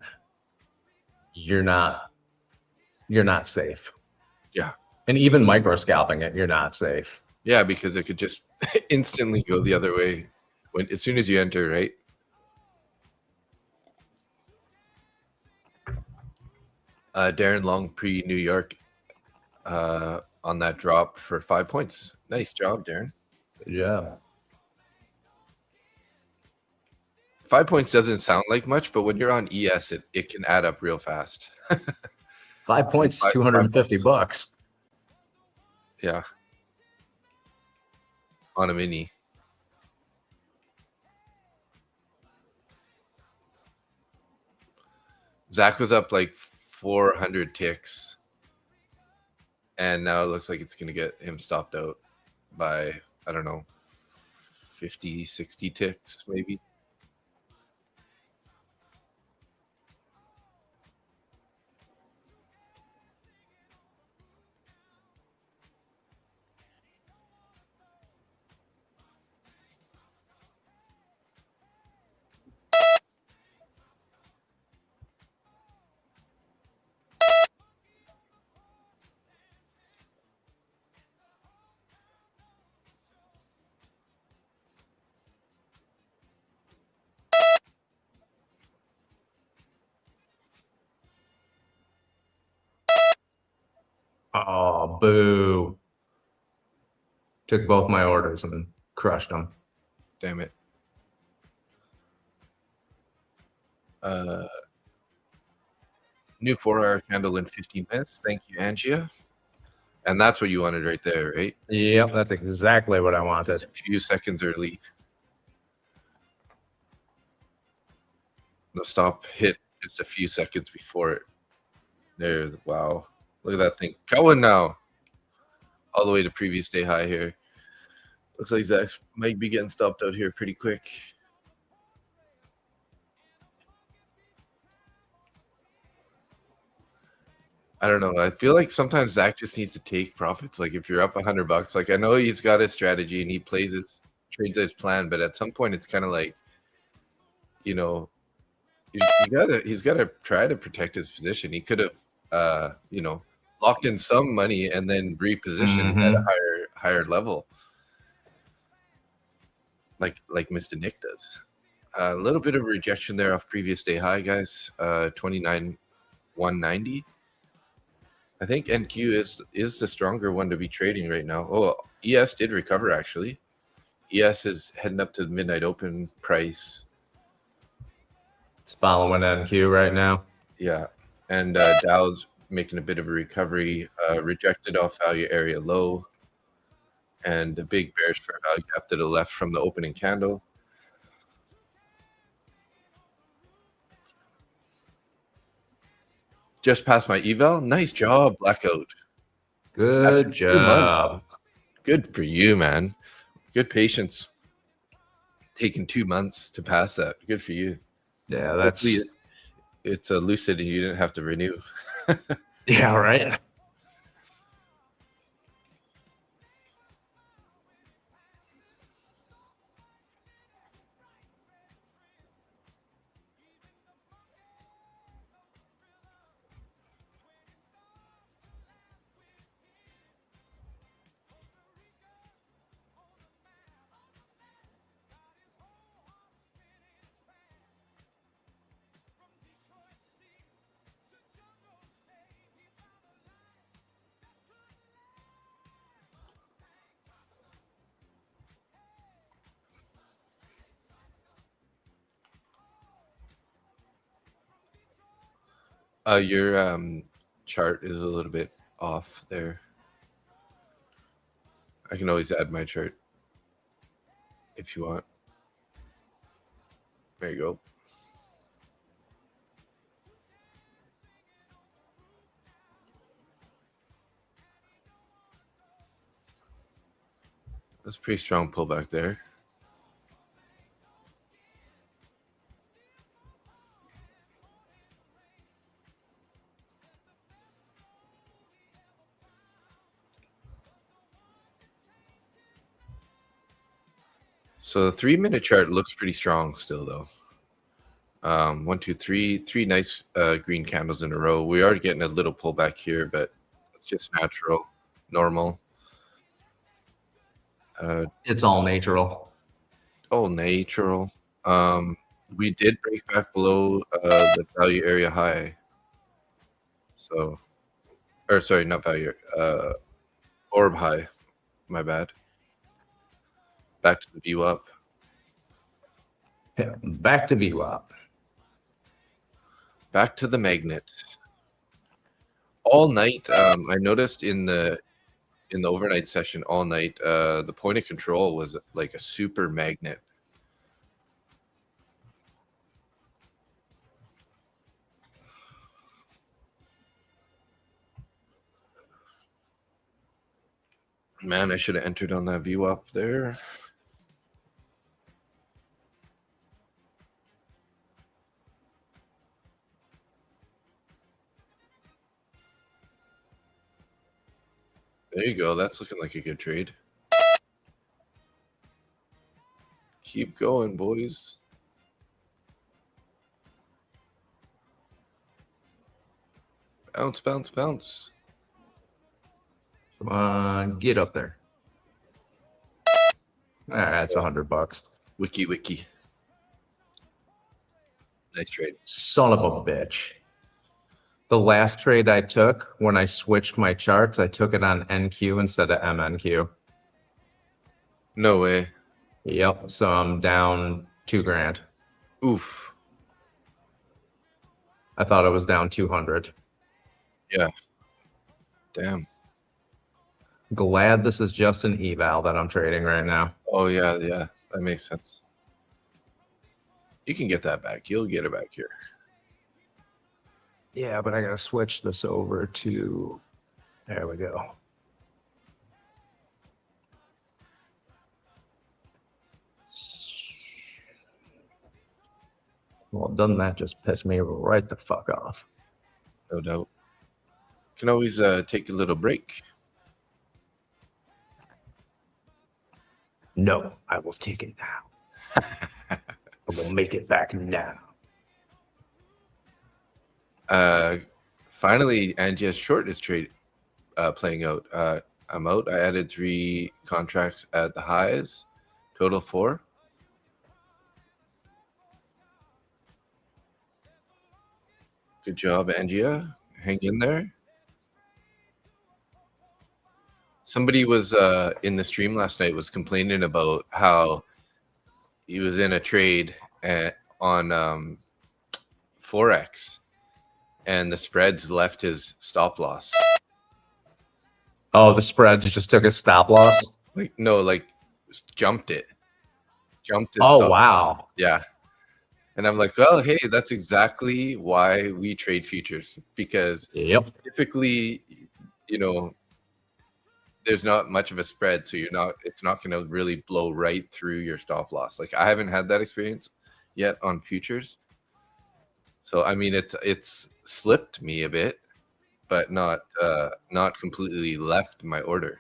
you're not safe. Yeah. And even micro scalping it, you're not safe. Yeah, because it could just instantly go the other way as soon as you enter, right? Darren Long pre-New York on that drop for 5 points. Nice job, Darren. Yeah. 5 points doesn't sound like much, but when you're on ES, it can add up real fast. 5 points, $250. Yeah. On a mini. Zach was up like 400 ticks, and now it looks like it's going to get him stopped out by, I don't know, 50, 60 ticks maybe. Oh, boo. Took both my orders and crushed them. Damn it. New 4-hour candle in 15 minutes. Thank you, Angia. And that's what you wanted right there, right? Yep, that's exactly what I wanted. Just a few seconds early. The stop hit just a few seconds before it. There, wow. Look at that thing. Going now. All the way to previous day high here. Looks like Zach might be getting stopped out here pretty quick. I don't know. I feel like sometimes Zach just needs to take profits. Like if you're up $100, like I know he's got his strategy and he trades his plan, but at some point it's kind of like, you know, he's gotta try to protect his position. He could have, you know, locked in some money and then repositioned at a higher level, like Mr. Nick does. A little bit of rejection there off previous day high, guys. 29,190. I think NQ is the stronger one to be trading right now. Oh, ES did recover actually. ES is heading up to the midnight open price. It's following NQ right now. Yeah, and Dow's making a bit of a recovery. Rejected off value area low, and a big bearish fair value gap to the left from the opening candle. Just past my eval. Nice job, Blackout. Good job. Good for you, man. Good patience. Taking 2 months to pass that. Good for you. Yeah, that's... Hopefully it's a lucid and you didn't have to renew. Yeah, right? Your chart is a little bit off there. I can always add my chart if you want. There you go. That's pretty strong pullback there. So the 3-minute chart looks pretty strong still, though. 1, 2, 3, three nice green candles in a row. We are getting a little pullback here, but it's just natural, normal. It's all natural. Oh, natural. We did break back below the value area high. So, or sorry, not value, orb high. My bad. Back to the view up. Yeah, back to VWAP. Back to the magnet. All night, I noticed in the overnight session all night, the point of control was like a super magnet. Man, I should have entered on that view up there. There you go. That's looking like a good trade. Keep going, boys. Bounce, bounce, bounce. Come on, get up there. That's $100. Wiki, wiki. Nice trade. Son of a bitch. The last trade I took, when I switched my charts, I took it on NQ instead of MNQ. No way. Yep, so I'm down $2,000. Oof. I thought it was down 200. Yeah. Damn. Glad this is just an eval that I'm trading right now. Oh, yeah, yeah. That makes sense. You can get that back. You'll get it back here. Yeah, but I gotta switch this over to, there we go. Well, doesn't that just piss me right the fuck off? No doubt. Can always take a little break. No, I will take it now. I will make it back now. Finally, Angia's short is playing out. I'm out. I added 3 contracts at the highs, total 4. Good job, Angia. Hang in there. Somebody was in the stream last night was complaining about how he was in a trade on Forex, and the spreads left his stop loss. Oh, the spread just took a stop loss? Like, no, like jumped it. Jumped his Oh, stop wow. loss. Yeah. And I'm like, well, hey, that's exactly why we trade futures, because Yep. typically, you know, there's not much of a spread, so it's not going to really blow right through your stop loss. Like, I haven't had that experience yet on futures. So I mean, it's slipped me a bit, but not completely left my order.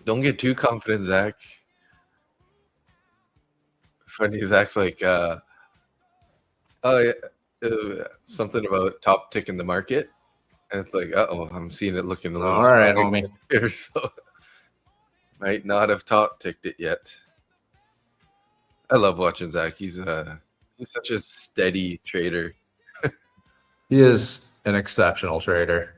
Don't get too confident, Zach. Funny, Zach's like, oh yeah, something about top tick in the market, and it's like, uh-oh, I'm seeing it looking a little All right, homie. here, so might not have top ticked it yet. I love watching Zach. He's such a steady trader. He is an exceptional trader.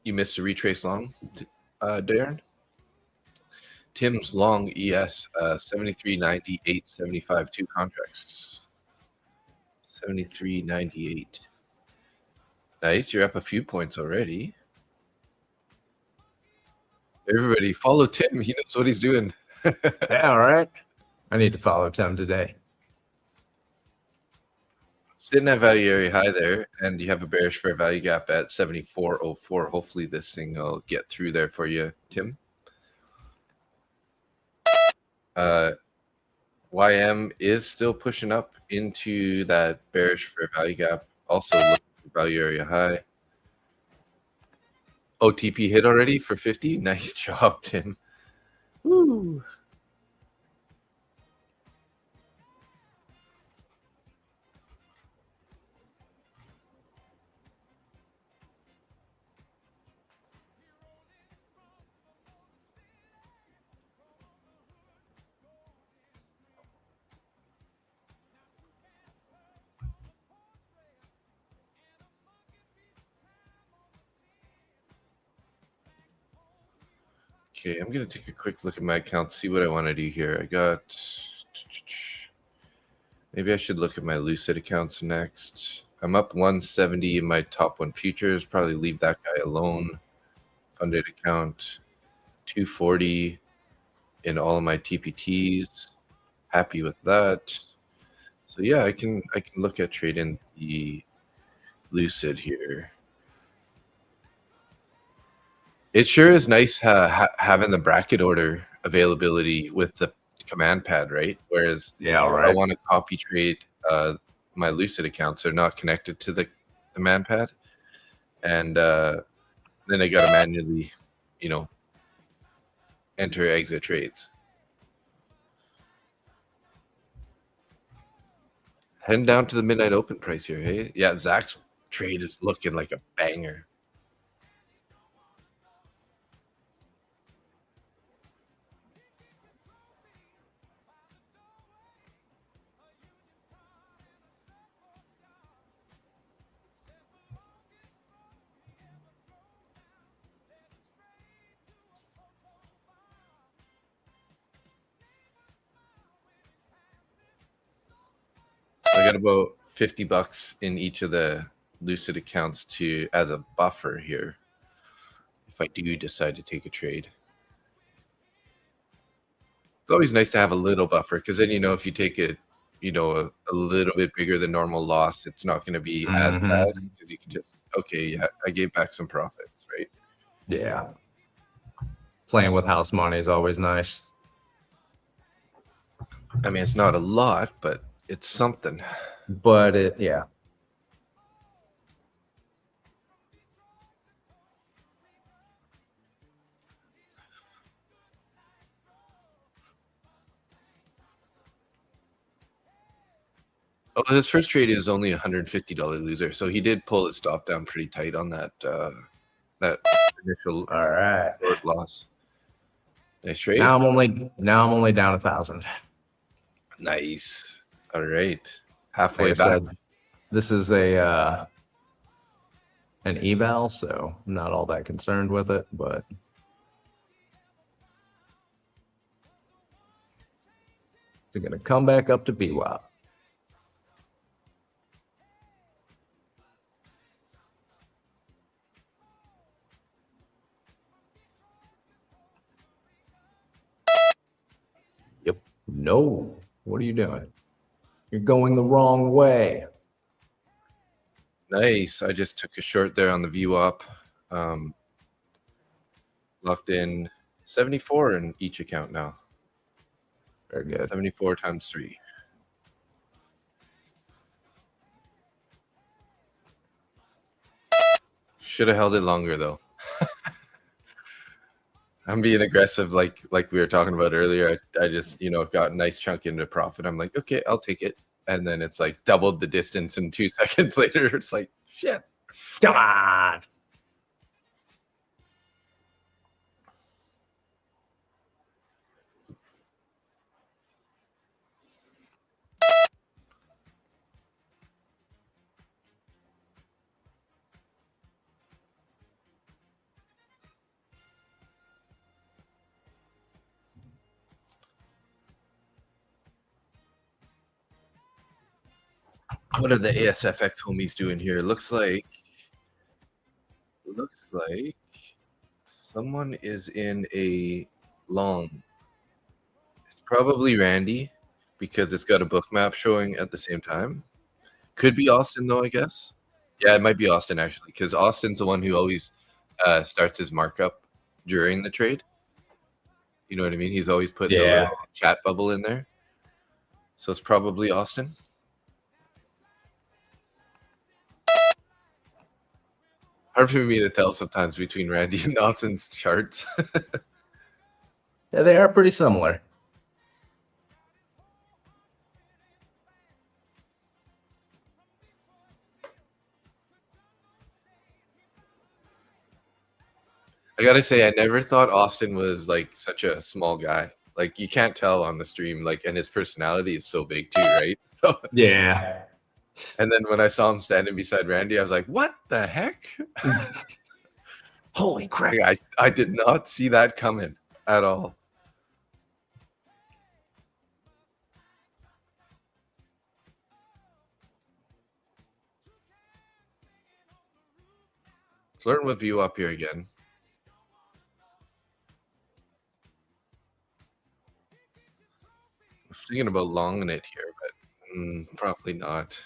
You missed a retrace long, Darren? Tim's long ES 73.90, 875, 2 contracts. 73.98. Nice. You're up a few points already. Everybody follow Tim. He knows what he's doing. Yeah, all right. I need to follow Tim today. Sitting at value area high there, and you have a bearish fair value gap at 74.04. Hopefully this thing will get through there for you, Tim. YM is still pushing up into that bearish fair value gap. Also looking for value area high. OTP hit already for 50. Nice job, Tim. Woo. Okay, I'm gonna take a quick look at my account, see what I want to do here. I got. Maybe I should look at my Lucid accounts next. I'm up 170 in my top one futures. Probably leave that guy alone. Funded account 240 in all of my TPTs. Happy with that. So yeah, I can look at trading the Lucid here. It sure is nice having the bracket order availability with the command pad, right? Whereas Yeah, if I want to copy trade my Lucid accounts, they're not connected to the command pad, and then I got to manually, enter exit trades. Heading down to the midnight open price here, hey? Yeah, Zach's trade is looking like a banger. I got about $50 in each of the Lucid accounts as a buffer here if I do decide to take a trade. It's always nice to have a little buffer because then if you take it, a little bit bigger than normal loss, it's not going to be as bad because you can just I gave back some profits, right? Yeah. Playing with house money is always nice. I mean, it's not a lot, but it's something. But yeah. Oh, his first trade is only $150 loser, so he did pull his stop down pretty tight on that initial short loss. Nice trade. Now I'm only down 1,000. Nice. All right, halfway back. This is an eval, so I'm not all that concerned with it, but it's going to come back up to BWAP. Yep. No. What are you doing? You're going the wrong way. Nice. I just took a short there on the VWAP. Locked in 74 in each account now. Very good. 74 times 3. Should have held it longer though. I'm being aggressive like we were talking about earlier. I just, got a nice chunk into profit. I'm like, okay, I'll take it. And then it's like doubled the distance, and 2 seconds later, it's like, shit. Come on. What are the ASFX homies doing here? Looks like someone is in a long. It's probably Randy because it's got a book map showing at the same time. Could be Austin though, I guess. Yeah, it might be Austin actually, because Austin's the one who always starts his markup during the trade. You know what I mean? He's always putting a little chat bubble in there. So it's probably Austin. Hard for me to tell sometimes between Randy and Austin's charts. Yeah, they are pretty similar. I gotta say, I never thought Austin was like such a small guy. Like you can't tell on the stream, and his personality is so big too, right? So yeah. And then when I saw him standing beside Randy, I was like, what the heck? Holy crap. I did not see that coming. at all. Flirting with view up here again. I was thinking about longing it here, but probably not.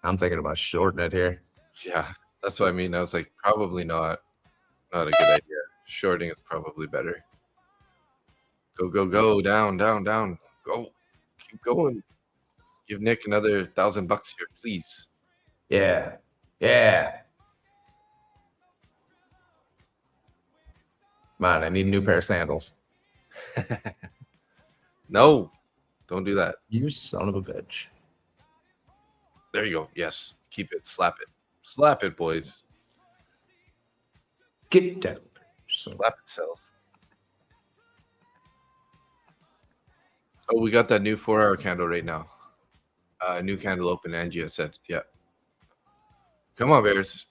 I'm thinking about shorting it here. Yeah, that's what I mean. I was like, probably not a good idea. Shorting is probably better. Go, go, go, down, down, down. Go. Keep going. Give Nick another $1,000 here, please. Yeah. Yeah. Man, I need a new pair of sandals. No, don't do that. You son of a bitch. There you go. Yes. Keep it. Slap it. Slap it, boys. Get down. Slap it, cells. Oh, we got that new 4-hour candle right now. New candle open, Angie said. Yeah. Come on, Bears.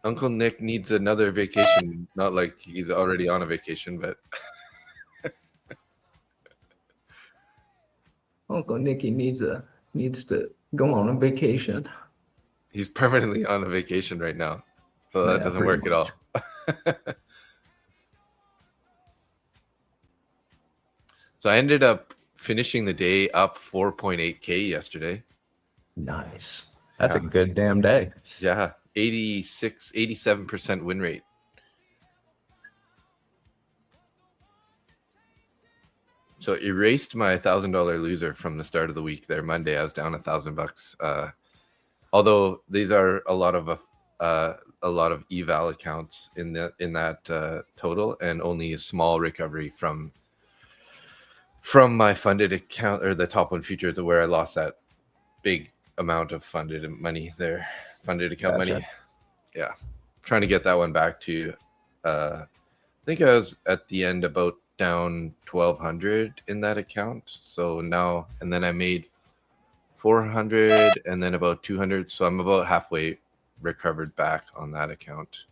Uncle Nick needs another vacation. Not like he's already on a vacation, but... Uncle Nicky needs to go on a vacation. He's permanently on a vacation right now. So that doesn't work at all. So I ended up finishing the day up 4.8K yesterday. Nice. That's a good damn day. Yeah. 87% win rate. So erased my $1,000 loser from the start of the week there. Monday, I was down $1,000. Although these are a lot of eval accounts in that total, and only a small recovery from my funded account, or the top one futures, to where I lost that big amount of funded money there, funded account money. Yeah, trying to get that one back to. I think I was at the end about down 1,200 in that account. So now, and then I made 400 and then about 200. So I'm about halfway recovered back on that account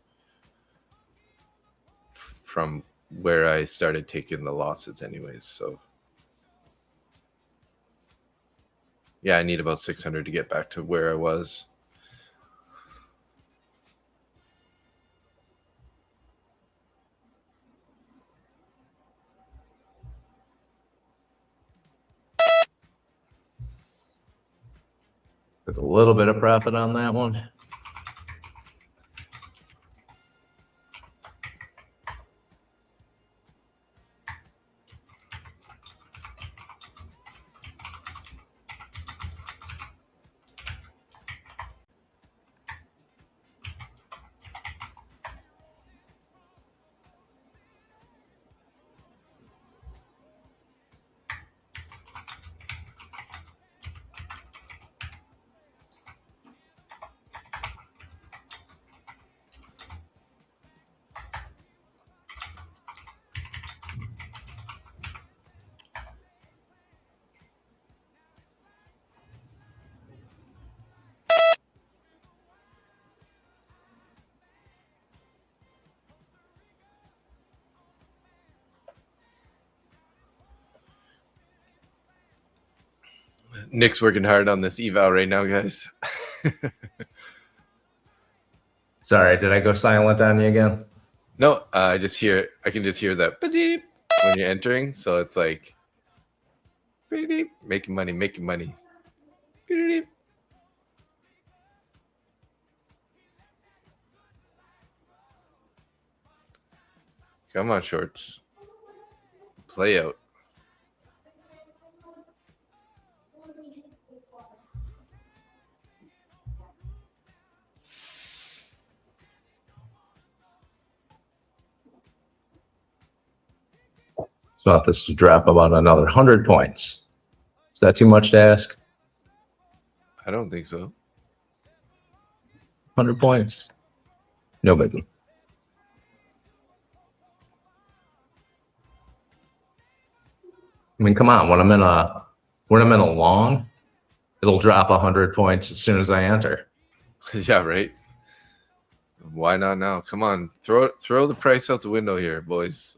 from where I started taking the losses anyways. So yeah, I need about 600 to get back to where I was. With a little bit of profit on that one. Nick's working hard on this eval right now, guys. Sorry, did I go silent on you again? No, I can just hear that when you're entering. So it's like making money. Come on, shorts. Play out. Thought this would drop about another 100 points. Is that too much to ask? I don't think so. 100 points. No biggie. I mean, come on. When I'm in a long, it'll drop 100 points as soon as I enter. Yeah, right. Why not now? Come on, throw the price out the window here, boys.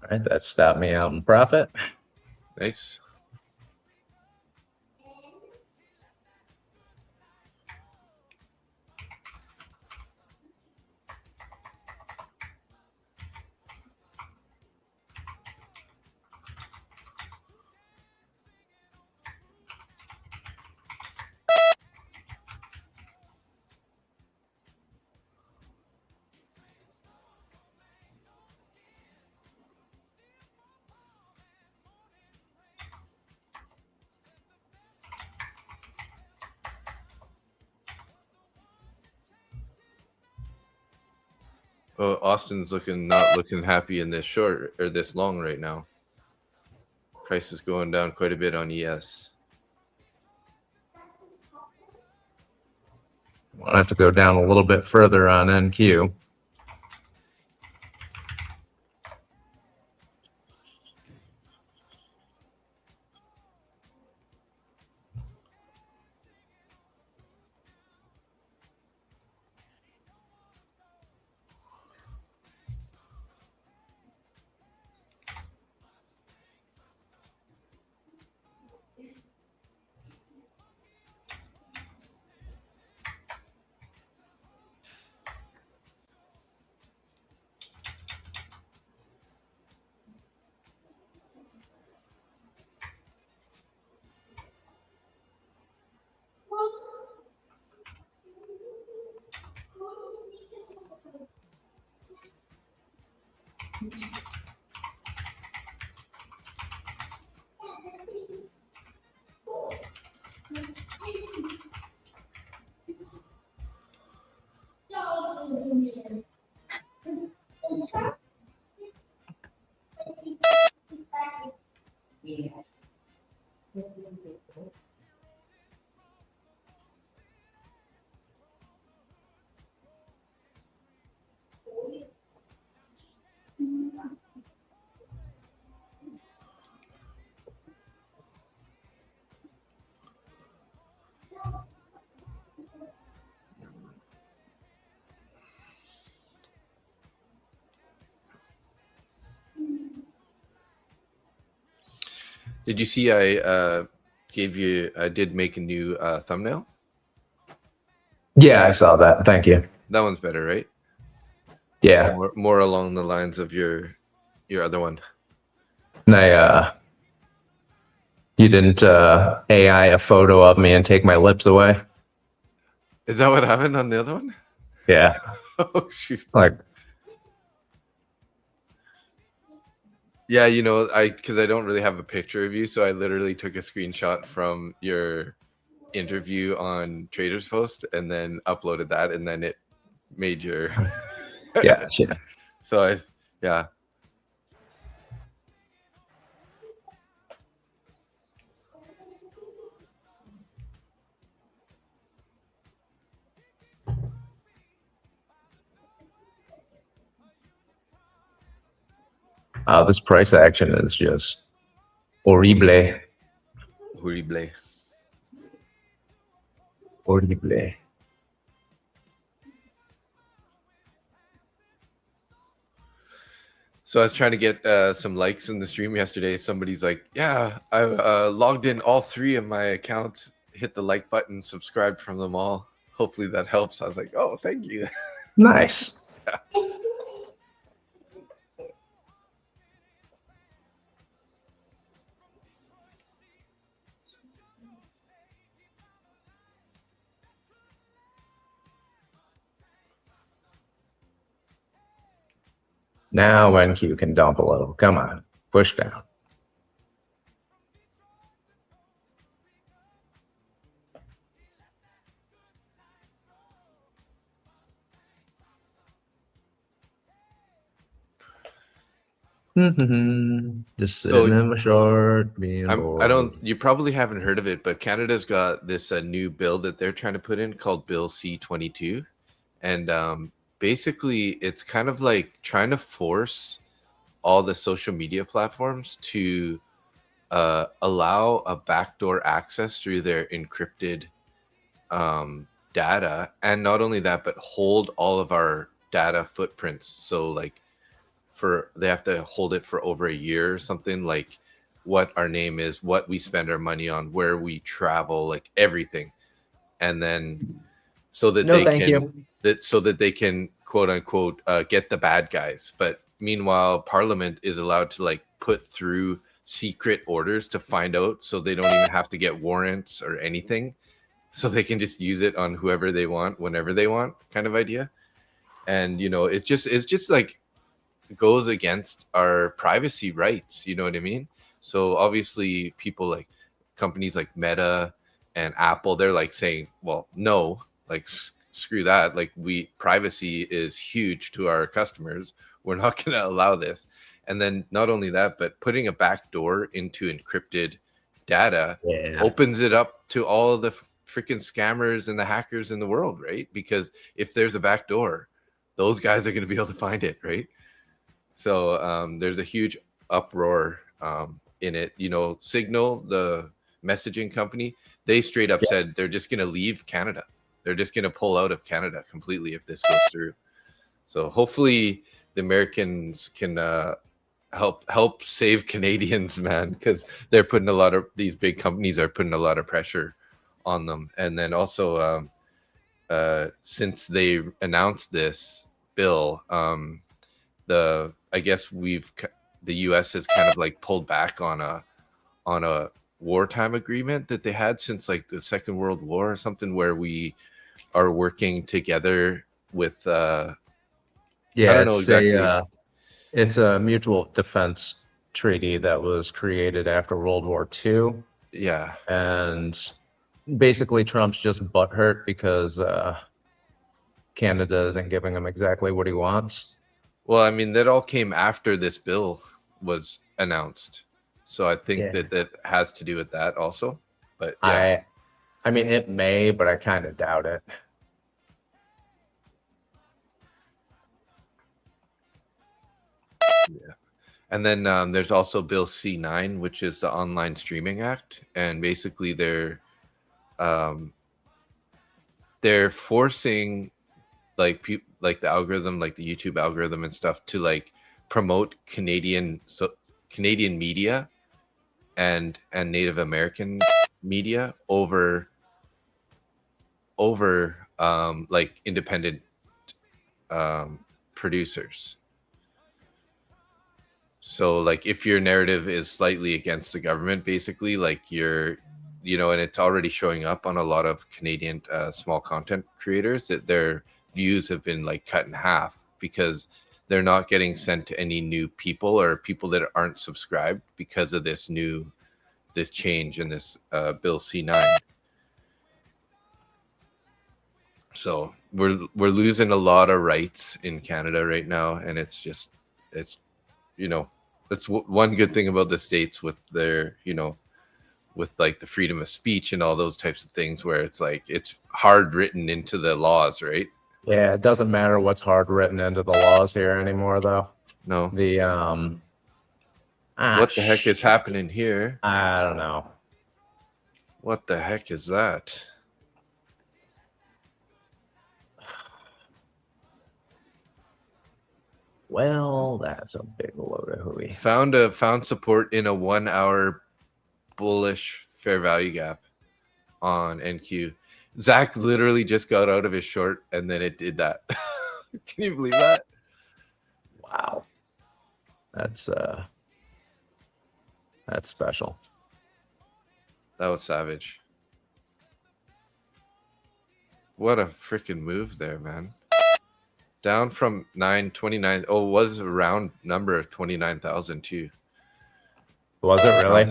All right, that stopped me out in profit. Nice. Oh, Austin's not looking happy in this short or this long right now. Price is going down quite a bit on ES. I'll have to go down a little bit further on NQ. Did you see I did make a new thumbnail? Yeah, I saw that. Thank you. That one's better, right? Yeah. More along the lines of your other one. And you didn't AI a photo of me and take my lips away? Is that what happened on the other one? Yeah. Oh shoot. Like, yeah, because I don't really have a picture of you, so I literally took a screenshot from your interview on Traders Post and then uploaded that, and then it made your yeah. So yeah. This price action is just horrible. Horrible. Horrible. So I was trying to get some likes in the stream yesterday. Somebody's like, yeah, I logged in all 3 of my accounts, hit the like button, subscribed from them all. Hopefully that helps. I was like, oh, thank you. Nice. Yeah. Now NQ can dump a little. Come on. Push down. Just So sitting in my short, being I bored. don't. You probably haven't heard of it, but Canada's got this new bill that they're trying to put in called Bill C-22, and basically it's kind of like trying to force all the social media platforms to allow a backdoor access through their encrypted data, and not only that, but hold all of our data footprints. So like they have to hold it for over a year or something, like what our name is, what we spend our money on, where we travel, like everything. And then so that No, they thank can you. quote unquote get the bad guys. But meanwhile, Parliament is allowed to like put through secret orders to find out, so they don't even have to get warrants or anything, so they can just use it on whoever they want whenever they want, kind of idea. And it's just like goes against our privacy rights, you know what I mean? So obviously people like companies like Meta and Apple, they're like saying, well, no, like screw that, like privacy is huge to our customers, we're not going to allow this. And then not only that, but putting a back door into encrypted data Yeah. opens it up to all the freaking scammers and the hackers in the world, right? Because if there's a back door, those guys are going to be able to find it, right? So there's a huge uproar in it. Signal, the messaging company, they straight up said they're just going to leave Canada. They're just going to pull out of Canada completely if this goes through. So hopefully the Americans can help save Canadians, man, because these big companies are putting a lot of pressure on them. And then also since they announced this bill, I guess the U.S. has kind of like pulled back on a wartime agreement that they had since like the Second World War or something, where we are working together with I Yeah, don't know exactly. it's a mutual defense treaty that was created after World War II, Yeah. and basically Trump's just butthurt because Canada isn't giving him exactly what he wants. Well, I mean, that all came after this bill was announced, so I think Yeah. that has to do with that also. But yeah. I mean, it may, but I kind of doubt it. Yeah. And then there's also Bill C-9, which is the Online Streaming Act, and basically they're forcing like like the algorithm, like the YouTube algorithm and stuff, to like promote Canadian media and Native American media over like independent producers. So like if your narrative is slightly against the government, basically, like and it's already showing up on a lot of Canadian small content creators, that their views have been like cut in half because they're not getting sent to any new people or people that aren't subscribed because of this change in this Bill C-9. So we're losing a lot of rights in Canada right now, and it's that's one good thing about the States with their with like the freedom of speech and all those types of things, where it's like it's hard written into the laws, right? Yeah, it doesn't matter what's hard written into the laws here anymore, though. No. What the heck is happening here? I don't know. What the heck is that? Well, that's a big load of hooey. Found support in a 1 hour bullish fair value gap on NQ. Zach literally just got out of his short and then it did that. Can you believe that? Wow. That's special. That was savage. What a freaking move there, man. Down from 929. Oh, it was a round number of 29,000 too. Was it really?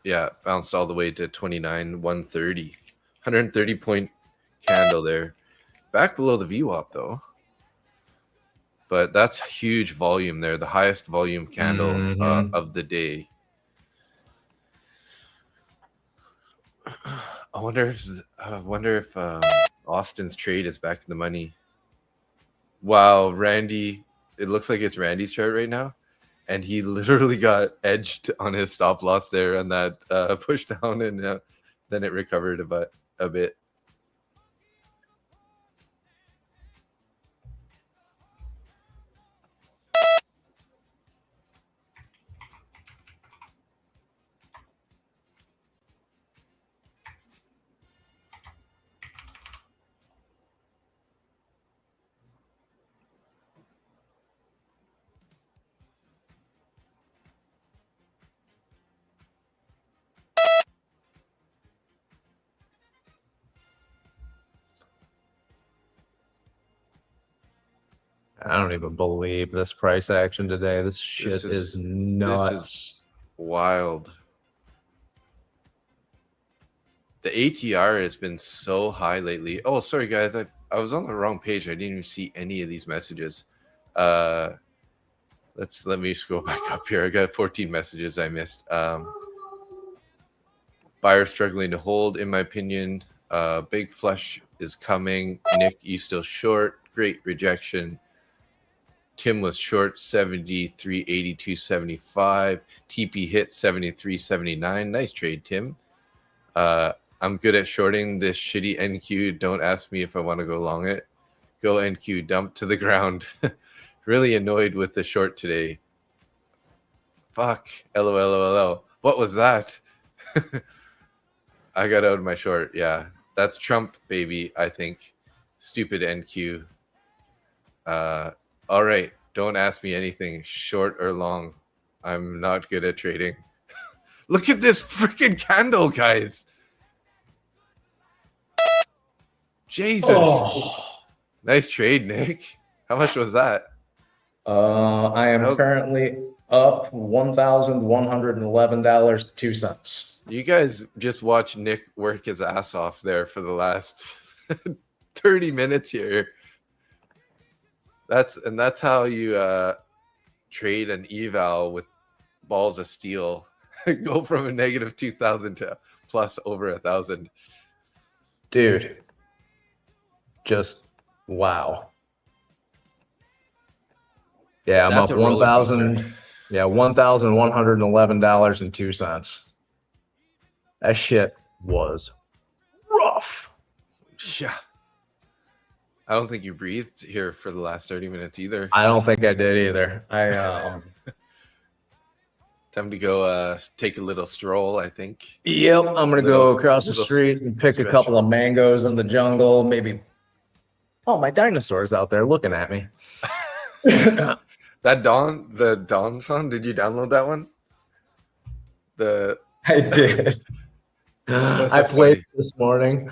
Yeah, bounced all the way to 29,130. 130 point candle there. Back below the VWAP though. but that's huge volume there. The highest volume candle of the day. I wonder if Austin's trade is back in the money. Wow, Randy, it looks like it's Randy's chart right now, and he literally got edged on his stop loss there on that push down, and then it recovered a bit. I don't even believe this price action today. This shit is nuts. This is wild. The ATR has been so high lately. Oh, sorry guys, I was on the wrong page. I didn't even see any of these messages. Let me scroll back up here. I got 14 messages I missed. Buyer struggling to hold, in my opinion. Big flush is coming. Nick, you still short. Great rejection. Tim was short 73, 82, 75. TP hit 73, 79. Nice trade, Tim. I'm good at shorting this shitty NQ. Don't ask me if I want to go long it. Go NQ, dump to the ground. Really annoyed with the short today. Fuck. LOL. What was that? I got out of my short. Yeah. That's Trump, baby, I think. Stupid NQ. All right. Don't ask me anything, short or long. I'm not good at trading. Look at this freaking candle, guys. Jesus. Oh. Nice trade, Nick. How much was that? I am currently up $1,111.02. You guys just watch Nick work his ass off there for the last 30 minutes here. That's how you trade an eval with balls of steel. Go from a negative 2,000 to plus over 1,000. Dude, just wow. Yeah, I'm up $1,111.02. That shit was rough. Yeah. I don't think you breathed here for the last 30 minutes either. I don't think I did either. Time to go take a little stroll, I think. Yep, I'm going to go across the street and pick a couple of mangoes in the jungle. Maybe. Oh, my dinosaur's out there looking at me. The Dawn song, did you download that one? I did. I played it this morning.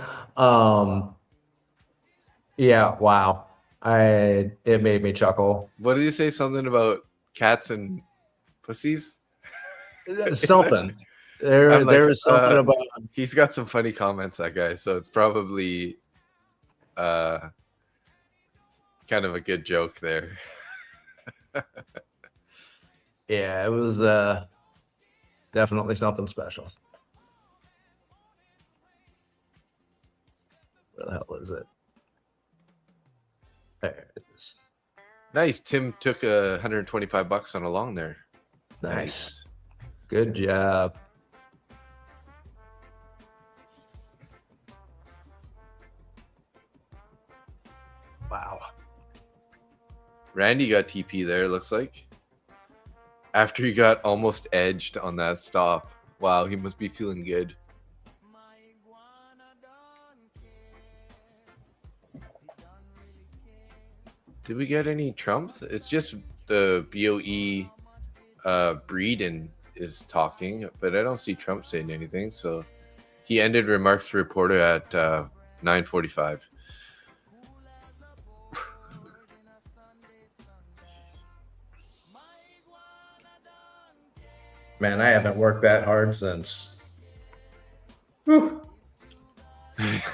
Yeah, wow. It made me chuckle. What did you say? Something about cats and pussies? Something. There is something about. He's got some funny comments, that guy. So it's probably kind of a good joke there. Yeah, it was definitely something special. Where the hell is it? There it is. Nice. Tim took $125 on a long there. Nice. Good job. Wow. Randy got TP there, looks like. After he got almost edged on that stop. Wow, he must be feeling good. Did we get any Trump? It's just the BOE Breeden is talking, but I don't see Trump saying anything. So he ended remarks to reporter at 9:45. Man, I haven't worked that hard since. Whew.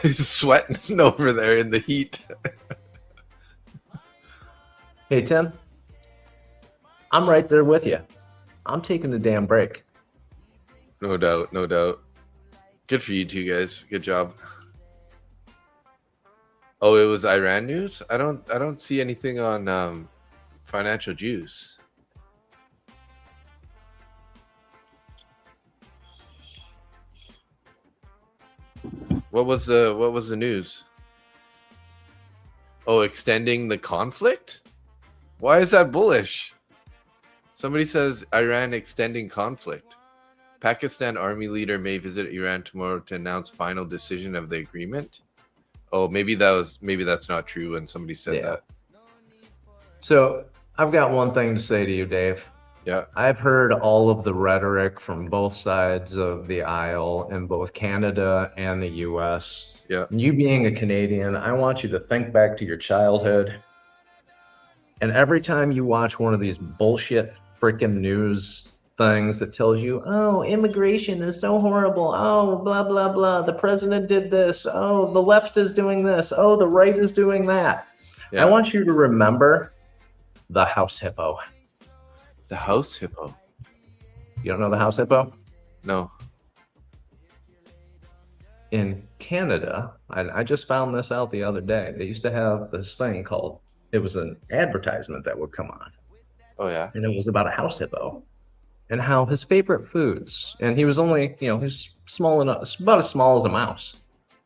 He's sweating over there in the heat. Hey, Tim, I'm right there with you. I'm taking a damn break. No doubt, no doubt. Good for you two guys. Good job. Oh, it was Iran news? I don't see anything on Financial Juice. What was the news? Oh, extending the conflict? Why is that bullish? Somebody says Iran extending conflict. Pakistan army leader may visit Iran tomorrow to announce final decision of the agreement. Oh, maybe that's not true when somebody said that. So I've got one thing to say to you, Dave. Yeah. I've heard all of the rhetoric from both sides of the aisle in both Canada and the US. Yeah. You being a Canadian, I want you to think back to your childhood. And every time you watch one of these bullshit freaking news things that tells you, oh, immigration is so horrible. Oh, blah, blah, blah. The president did this. Oh, the left is doing this. Oh, the right is doing that. Yeah. I want you to remember the house hippo. The house hippo? You don't know the house hippo? No. In Canada, I just found this out the other day. They used to have this thing called, it was an advertisement that would come on. Oh, yeah. And it was about a house hippo and how his favorite foods, and he was only, he's small enough, about as small as a mouse,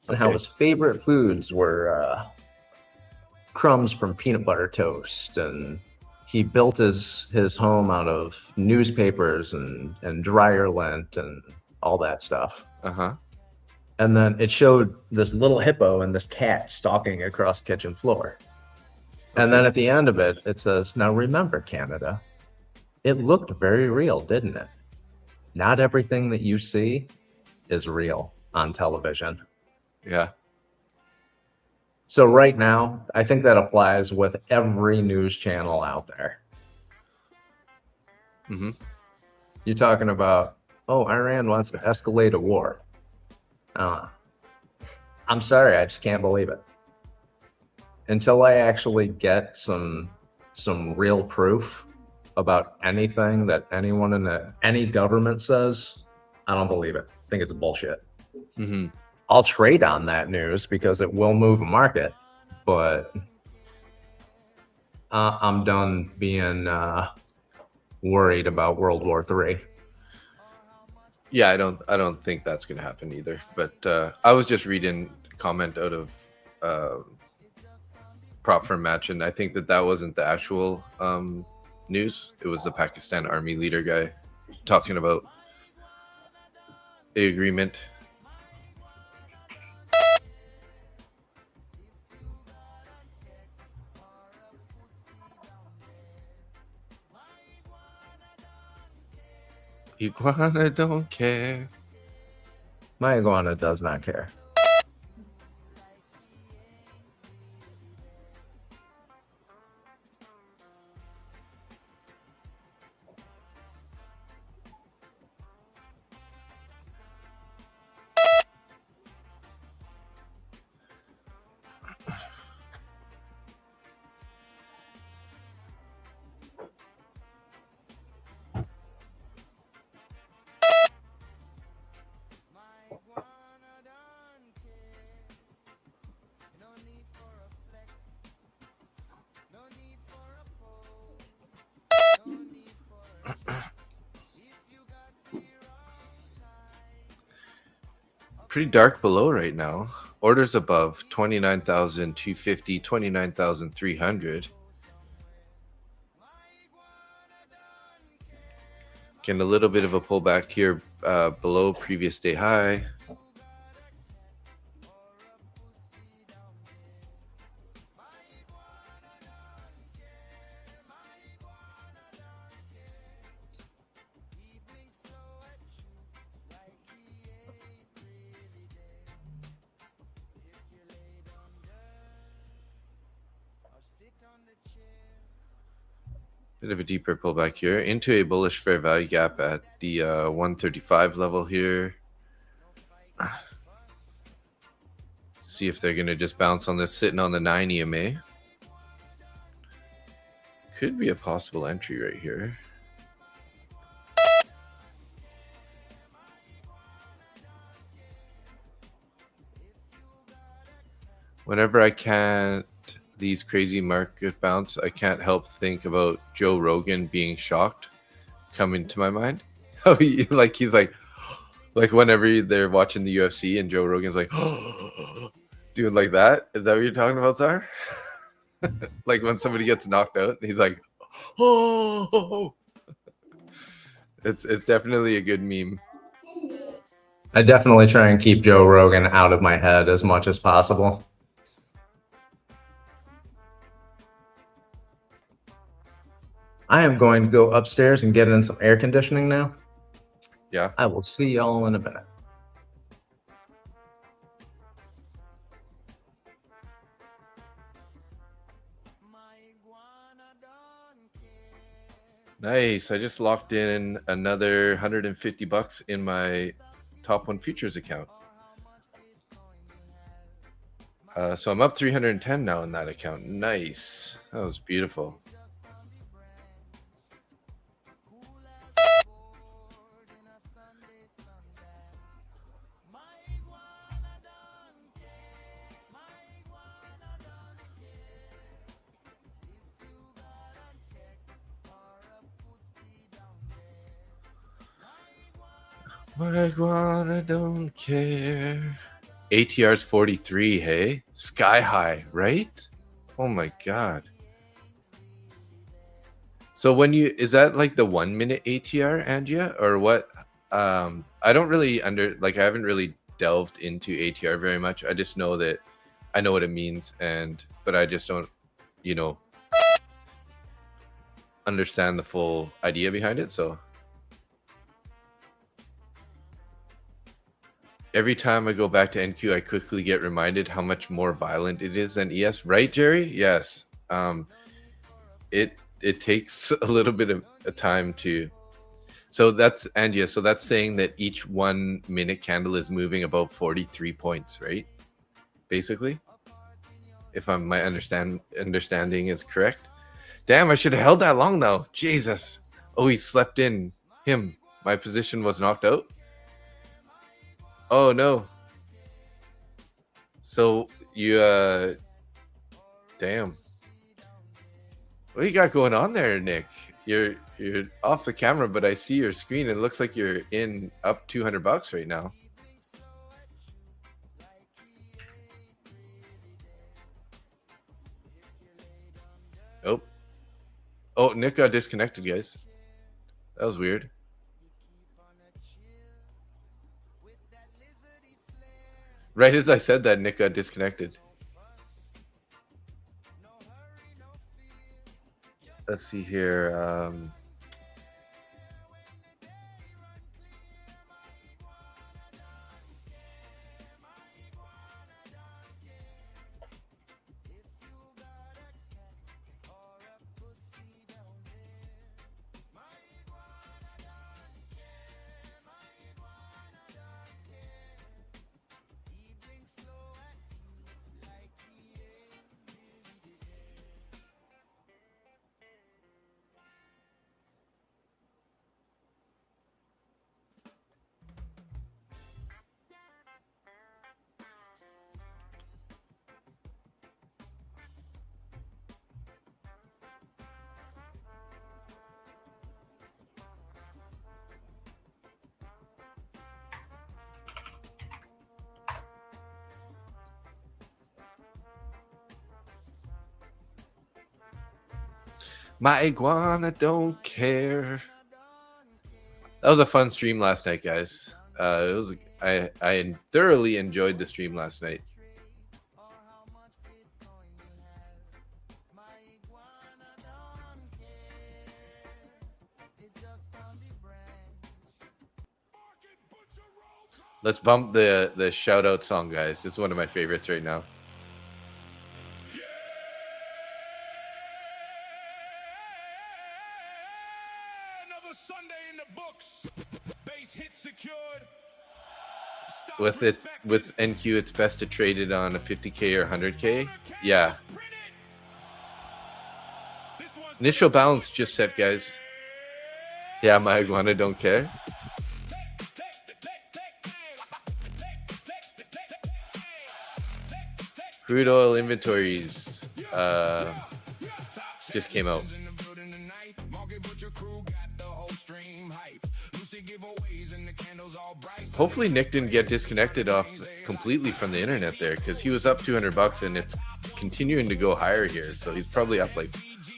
and how his favorite foods were crumbs from peanut butter toast, and he built his home out of newspapers and dryer lint and all that stuff. Uh-huh. And then it showed this little hippo and this cat stalking across the kitchen floor. And then at the end of it, it says, now remember, Canada, it looked very real, didn't it? Not everything that you see is real on television. Yeah. So right now, I think that applies with every news channel out there. Mm-hmm. You're talking about, oh, Iran wants to escalate a war. I'm sorry, I just can't believe it. Until I actually get some real proof about anything that anyone in any government says, I don't believe it. I think it's bullshit. Mm-hmm. I'll trade on that news because it will move a market, but I'm done being worried about World War III. Yeah, I don't think that's gonna happen either. But I was just reading comment out of prop firm match, and I think that wasn't the actual news. It was the Pakistan army leader guy talking about the agreement. Iguana don't care. My iguana does not care. Pretty dark below right now. Orders above 29,250, 29,300. Getting a little bit of a pullback here below previous day high. Bit of a deeper pullback here into a bullish fair value gap at the 135 level here. See if they're going to just bounce on this, sitting on the 9 EMA. could be a possible entry right here. Whenever I can't, these crazy market bounce, I can't help think about Joe Rogan being shocked come into my mind. Oh, he's like whenever they're watching the UFC and Joe Rogan's like doing like that. Is that what you're talking about, Sar? Like when somebody gets knocked out, he's like, oh. It's definitely a good meme. I definitely try and keep Joe Rogan out of my head as much as possible. I am going to go upstairs and get in some air conditioning now. Yeah. I will see y'all in a minute. Nice. I just locked in another $150 in my top 1 futures account. So I'm up 310 now in that account. Nice. That was beautiful. My iguana don't care. ATR's 43, hey? Sky high, right? Oh my god. So when is that like the 1 minute ATR, Angia, or what? I don't really I haven't really delved into ATR very much. I just know that I know what it means, but I just don't, understand the full idea behind it. So every time I go back to NQ, I quickly get reminded how much more violent it is than ES. Right, Jerry? Yes. It takes a little bit of a time to. So that's Angia. So that's saying that each 1 minute candle is moving about 43 points, right? Basically, if my understanding is correct. Damn, I should have held that long though. Jesus. Oh, he slept in. My position was knocked out. Oh no. So you damn. What do you got going on there, Nick? You're off the camera, but I see your screen. It looks like you're up $200 right now. Oh, Nick got disconnected, guys. That was weird. Right as I said that, Nick got disconnected. Let's see here. My iguana don't care. That was a fun stream last night, guys. I thoroughly enjoyed the stream last night. Let's bump the shout out song, guys. It's one of my favorites right now. With NQ, it's best to trade it on a 50K or 100K. Yeah. Initial balance just set, guys. Yeah, my iguana don't care. Crude oil inventories just came out. Hopefully Nick didn't get disconnected off completely from the internet there, because he was up $200 and it's continuing to go higher here. So he's probably up like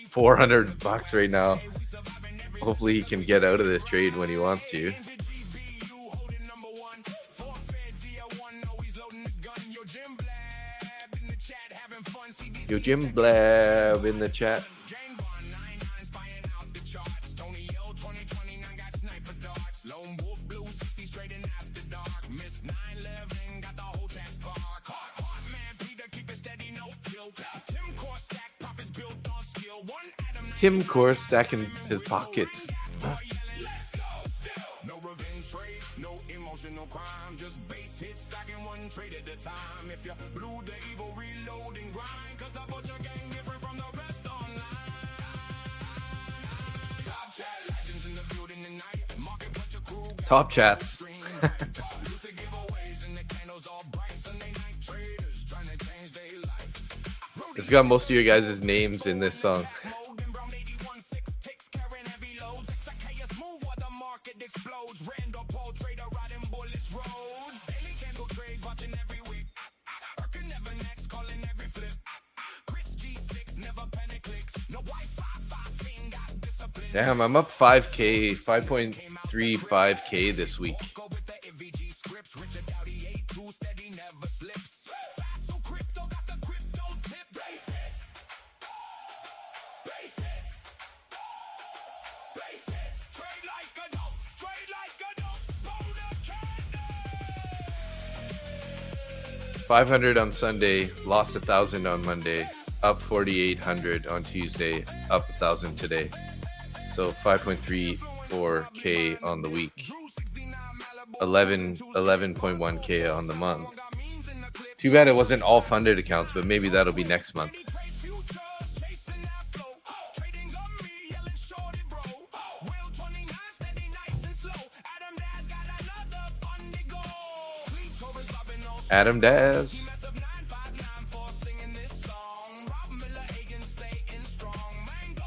$400 right now. Hopefully he can get out of this trade when he wants to. Yo, Jim Blab in the chat. Tim Core stacking his pockets. No revenge trade, no emotional crime, just base hit stacking one trade at a time. If you blew the evil, reload and grind, cause the butcher gang different from the rest online. Top chat legends in the building tonight. Market butcher crew. Top chats. It's got most of your guys' names in this song. Damn, I'm up 5K, 5.35K this week. $500 on Sunday, lost 1,000 on Monday, up 4,800 on Tuesday, up 1,000 today. So 5.34K on the week, 11.1K on the month. Too bad it wasn't all funded accounts, but maybe that'll be next month. Adam Daz.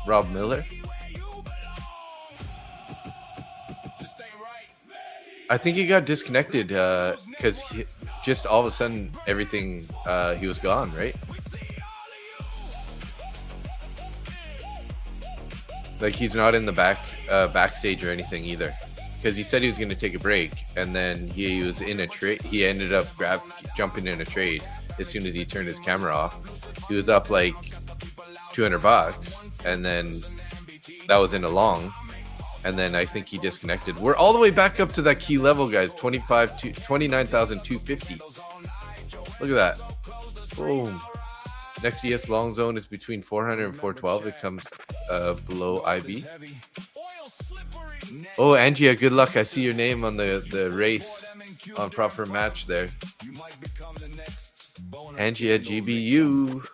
Rob Miller. I think he got disconnected because just all of a sudden everything he was gone, right? Like he's not in the backstage or anything either, because he said he was going to take a break and then he was in a trade. He ended up jumping in a trade as soon as he turned his camera off. He was up like $200 and then that was in a long. And then I think he disconnected. We're all the way back up to that key level, guys. 29,250. Look at that. Boom. Next ES long zone is between 400 and 412. It comes below IB. Oh, Angia, good luck. I see your name on the race on proper match there. Angia GBU.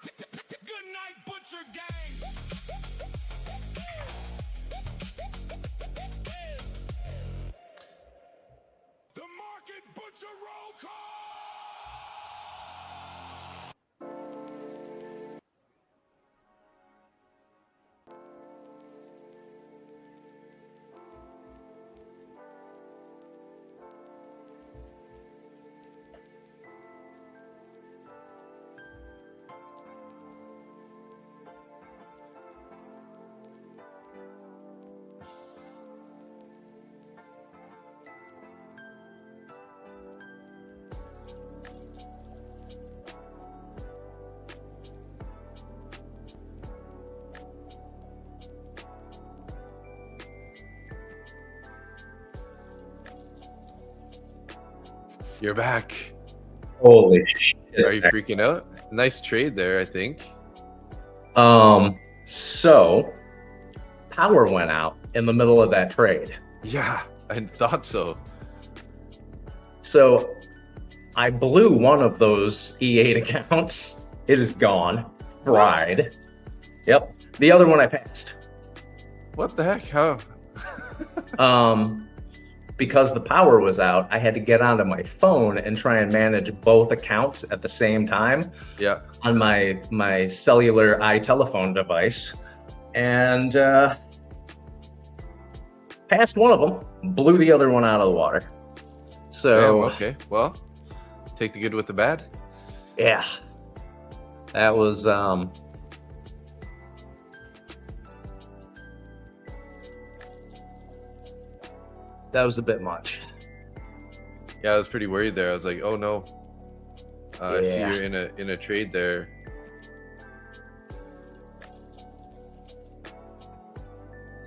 You're back. Holy shit. Are you freaking out? Nice trade there, I think. So power went out in the middle of that trade. Yeah, I thought so. So I blew one of those E8 accounts. It is gone. Fried. Yep. The other one I passed. What the heck? How? Because the power was out, I had to get onto my phone and try and manage both accounts at the same time. Yeah. On my cellular iTelephone device, and passed one of them, blew the other one out of the water. So damn, okay, well, take the good with the bad. Yeah, that was a bit much. Yeah, I was pretty worried there. I was like, oh no. I see Yeah. you're in a trade there.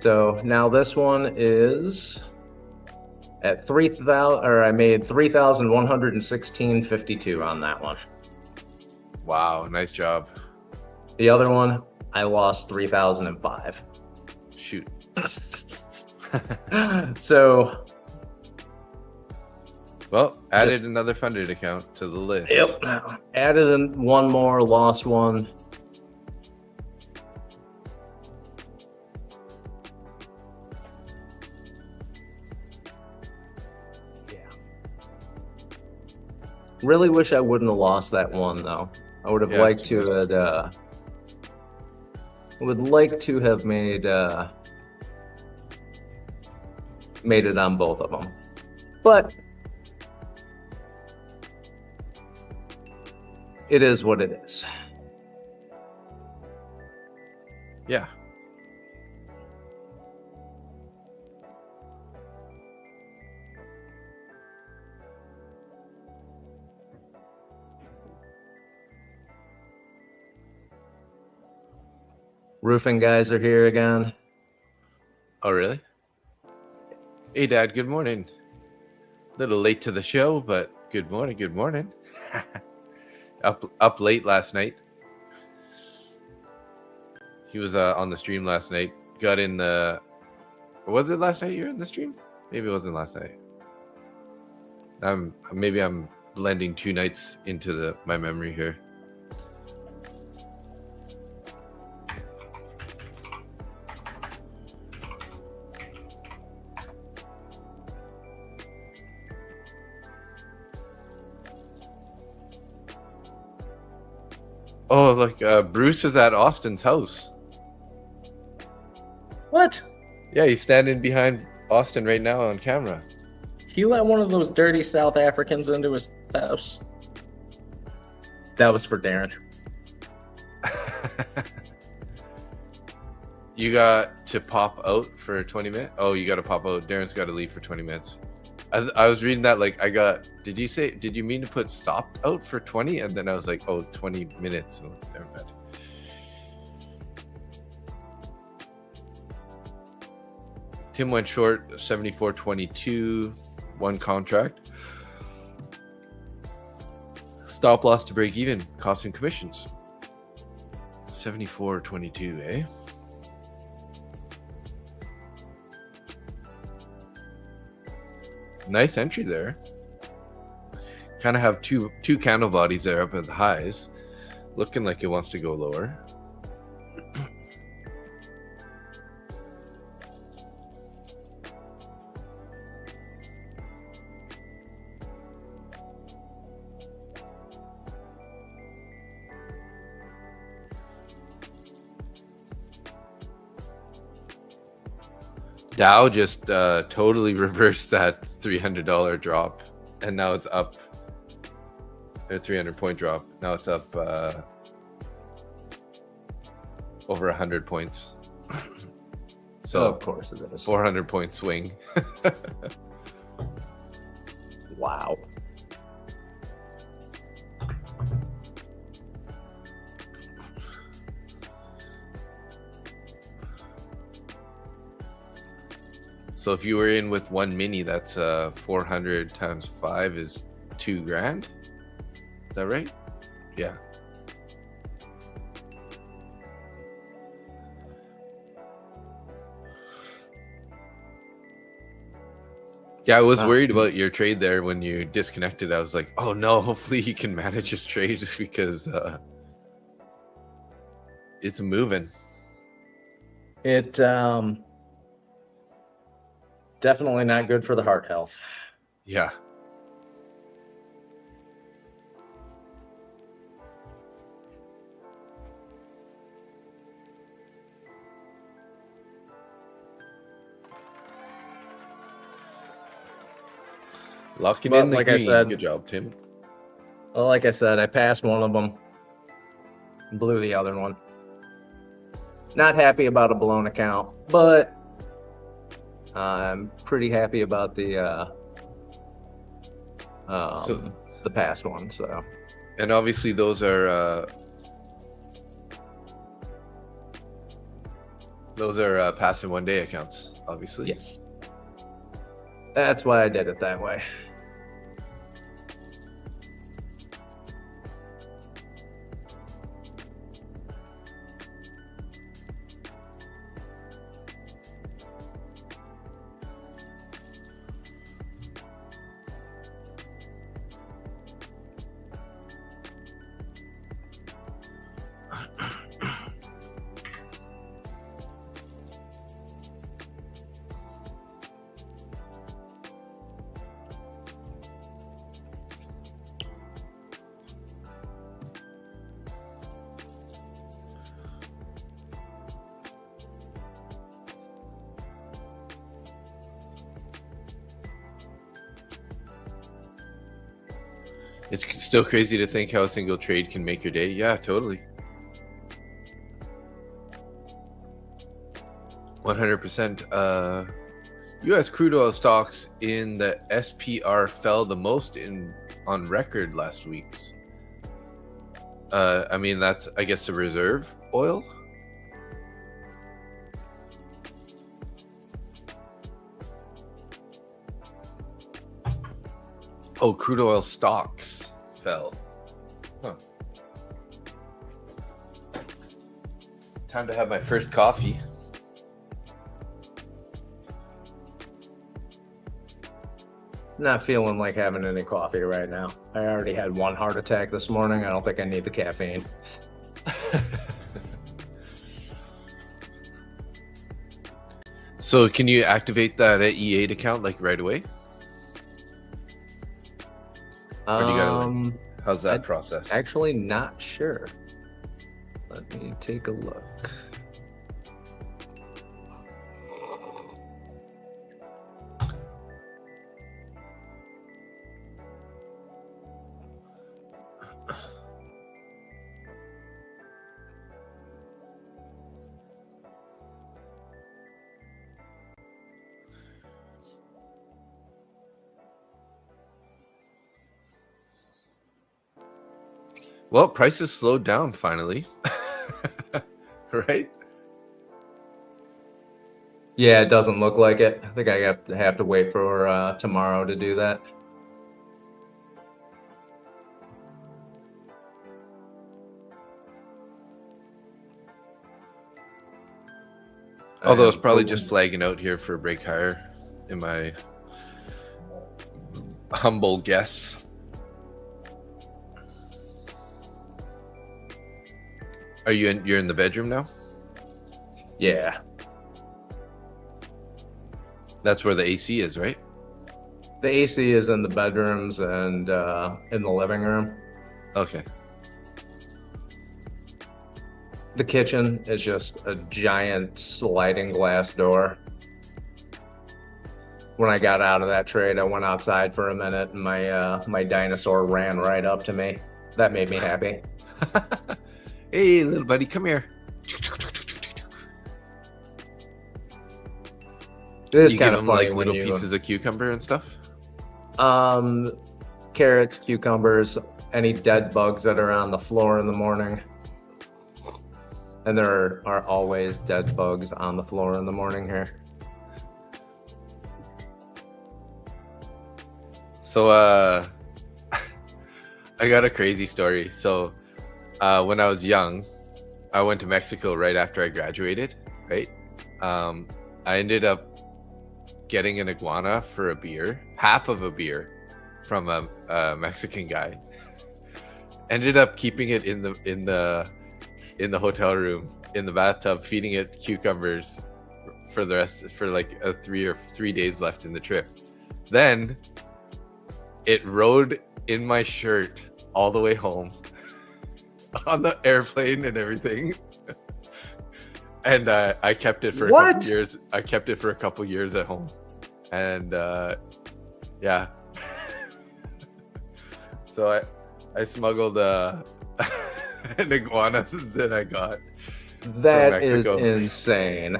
So now this one is at 3,000, or I made 3,116.52 on that one. Wow, nice job. The other one, I lost 3,005. Shoot. So, well, added another funded account to the list. Yep. Added in one more, lost one. Yeah. Really wish I wouldn't have lost that one though. I would have liked to have would like to have made it on both of them. But it is what it is. Yeah. Roofing guys are here again. Oh, really? Hey, Dad, good morning. A little late to the show, but good morning, good morning. Up late last night. He was on the stream last night. Got in the... Was it last night you were in the stream? Maybe it wasn't last night. Maybe I'm blending two nights into my memory here. Oh, look, Bruce is at Austin's house. What? Yeah, he's standing behind Austin right now on camera. He let one of those dirty South Africans into his house. That was for Darren. You got to pop out for 20 minutes? Oh, you got to pop out. Darren's got to leave for 20 minutes. I was reading that like did you mean to put stop out for 20? And then I was like, oh, 20 minutes. Oh, never mind. Tim went short 74.22, one contract. Stop loss to break even, costs and commissions. 74.22, eh? Nice entry there. Kind of have two candle bodies there up at the highs. Looking like it wants to go lower. Dow just totally reversed that $300 drop, and now it's up. A 300-point drop. Now it's up over 100 points. So of course it is. 400-point swing. Wow. So if you were in with one mini, that's 400 times 5 is $2,000. Is that right? Yeah. Yeah, I was worried about your trade there when you disconnected. I was like, oh no, hopefully he can manage his trade because it's moving. It Definitely not good for the heart health. Yeah. Locking But in the like I green. said- Good job, Tim. Well, like I said, I passed one of them, blew the other one. Not happy about a blown account, but I'm pretty happy about the past one. So, And obviously those are pass in 1 day accounts, obviously. yes, that's why I did it that way. It's still crazy to think how a single trade can make your day. Yeah, totally. 100%. U.S. crude oil stocks in the SPR fell the most on record last week's. I mean, that's, I guess, the reserve oil. Oh, crude oil stocks fell. Huh. Time to have my first coffee. Not feeling like having any coffee right now. I already had one heart attack this morning. I don't think I need the caffeine. So can you activate that E8 account like right away? Or do you gotta, how's that process? Actually not sure. Let me take a look. Well, prices slowed down finally. Right? Yeah, it doesn't look like it. I think I have to wait for tomorrow to do that. Although it's probably just flagging out here for a break higher, in my humble guess. Are you're in the bedroom now? Yeah. That's where the AC is, right? The AC is in the bedrooms and in the living room. Okay. The kitchen is just a giant sliding glass door. When I got out of that trade, I went outside for a minute and my dinosaur ran right up to me. That made me happy. Hey, little buddy, come here. It is You kind give of him funny like when little you pieces of cucumber and stuff? carrots, cucumbers, any dead bugs that are on the floor in the morning. And there are always dead bugs on the floor in the morning here. So I got a crazy story. So when I was young, I went to Mexico right after I graduated, right? I ended up getting an iguana for a beer, half of a beer from a Mexican guy. Ended up keeping it in the hotel room, in the bathtub, feeding it cucumbers for the rest for like 3 days left in the trip. Then it rode in my shirt all the way home on the airplane and everything. And I kept it for a couple years. I kept it for a couple years at home. And yeah. So I smuggled an iguana that I got. That is insane.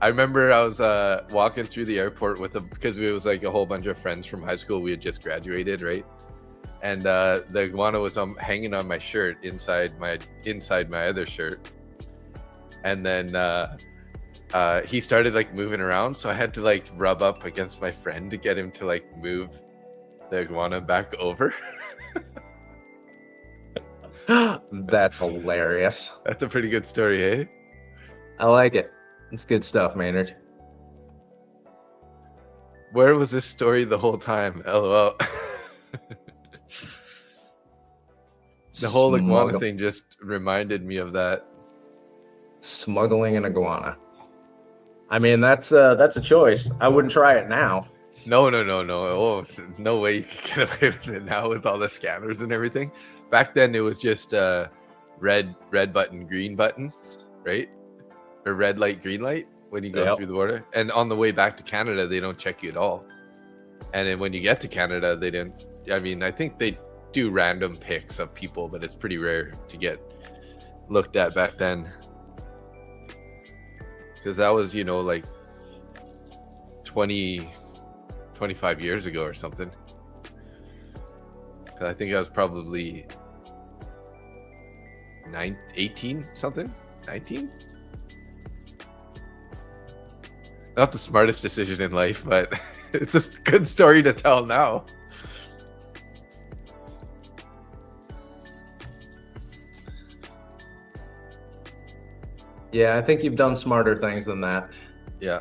I remember I was walking through the airport with because it was like a whole bunch of friends from high school. We had just graduated, right? And the iguana was hanging on my shirt inside my other shirt. And then he started like moving around, so I had to like rub up against my friend to get him to like move the iguana back over. That's hilarious. That's a pretty good story, hey? I like it. It's good stuff, Maynard. Where was this story the whole time? LOL. The whole iguana thing just reminded me of that. Smuggling an iguana. I mean, that's a choice. I wouldn't try it now. No. Oh, no way you can get away with it now with all the scanners and everything. Back then, it was just red button, green button, right? Or red light, green light when you go through the border. And on the way back to Canada, they don't check you at all. And then when you get to Canada, they didn't. I mean, I think they do random picks of people, but it's pretty rare to get looked at back then. Because that was, like 25 years ago or something. I think I was probably 18 something, 19. Not the smartest decision in life, but it's a good story to tell now. Yeah, I think you've done smarter things than that. Yeah.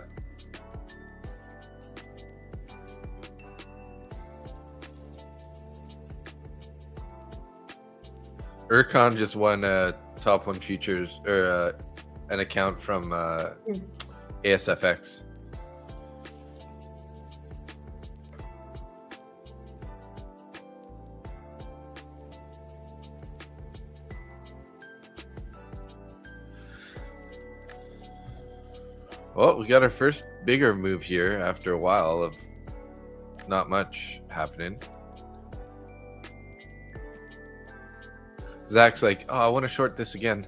Urcon just won Top 1 Futures, or an account from ASFX. Well, we got our first bigger move here after a while of not much happening. Zach's like, oh, I want to short this again.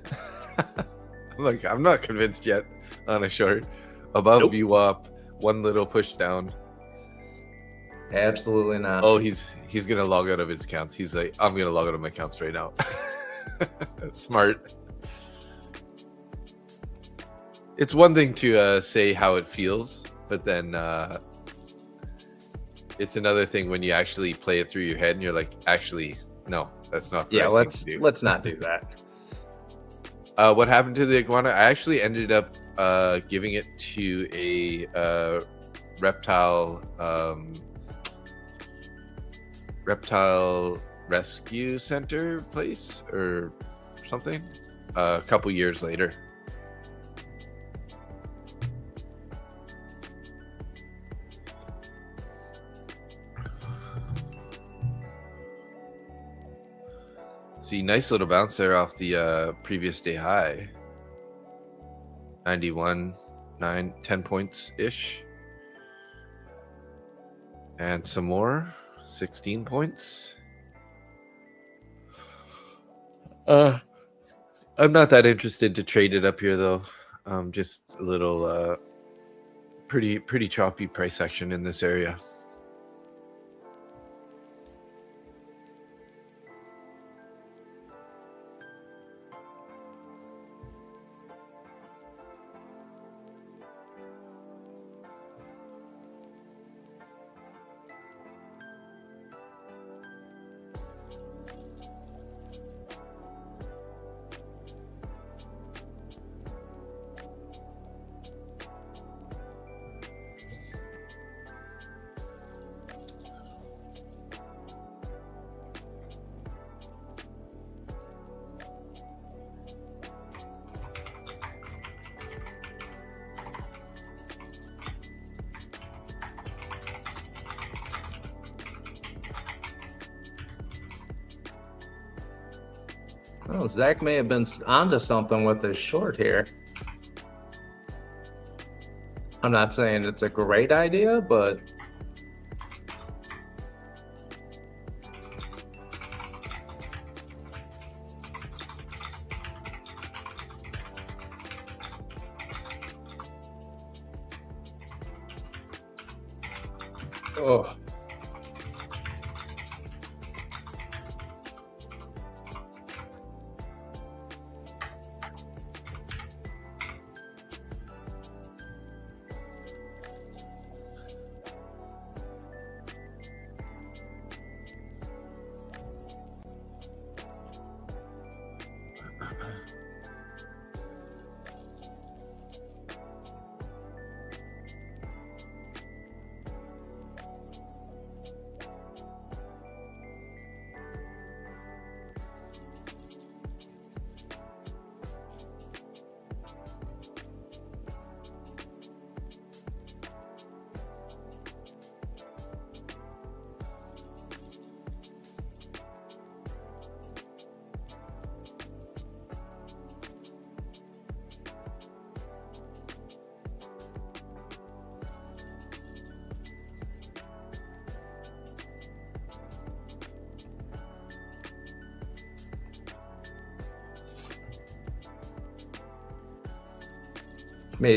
I'm like, I'm not convinced yet on a short. Above VWAP, one little push down. Absolutely not. Oh, he's gonna log out of his accounts. He's like, I'm gonna log out of my accounts right now. Smart. It's one thing to say how it feels, but then it's another thing when you actually play it through your head and you're like, actually, no, that's not the right thing to do. Let's not do that. What happened to the iguana? I actually ended up giving it to a reptile rescue center place or something a couple years later. See, nice little bounce there off the previous day high. 91, 10 points ish. And some more, 16 points. I'm not that interested to trade it up here though. Just a little pretty choppy price action in this area. Well, Zach may have been onto something with his short here. I'm not saying it's a great idea, but oh.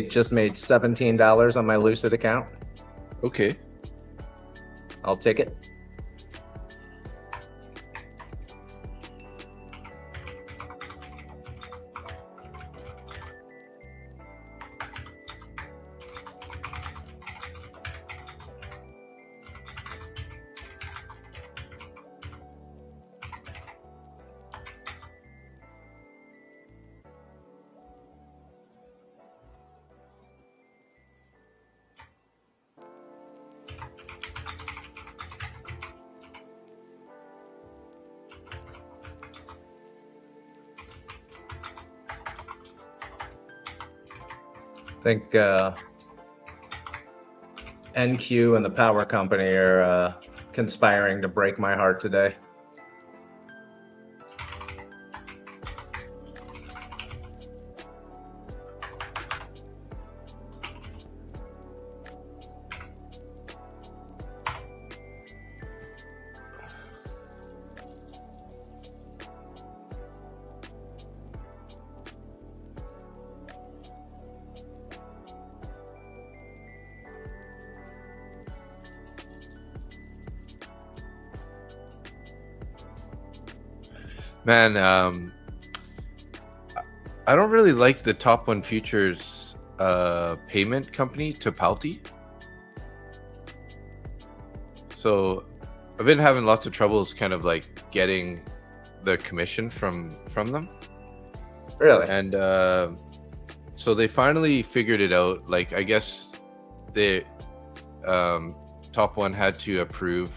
Just made $17 on my Lucid account. Okay. I'll take it. I think NQ and the power company are conspiring to break my heart today. Man, I don't really like the top one futures payment company, Tipalti. So I've been having lots of troubles kind of like getting the commission from them. Really? And so they finally figured it out. Like, I guess the top one had to approve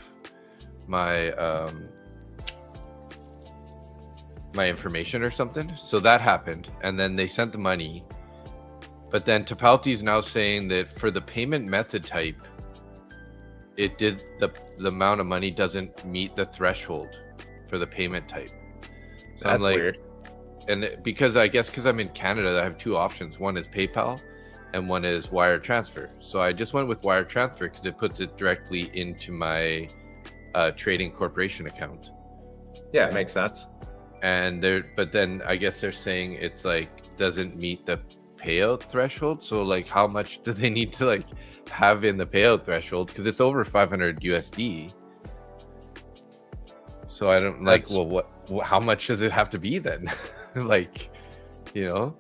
my my information or something. So that happened, and then they sent the money. But then Tipalti is now saying that for the payment method type, it did the amount of money doesn't meet the threshold for the payment type. So That's I'm like, weird. And because I guess because I'm in Canada, I have two options. One is PayPal and one is wire transfer. So I just went with wire transfer because it puts it directly into my trading corporation account. Yeah, it makes sense. And but then I guess they're saying it's like doesn't meet the payout threshold. So like, how much do they need to like have in the payout threshold? Because it's over 500 USD. So I don't like. Well, how much does it have to be then? Like, you know?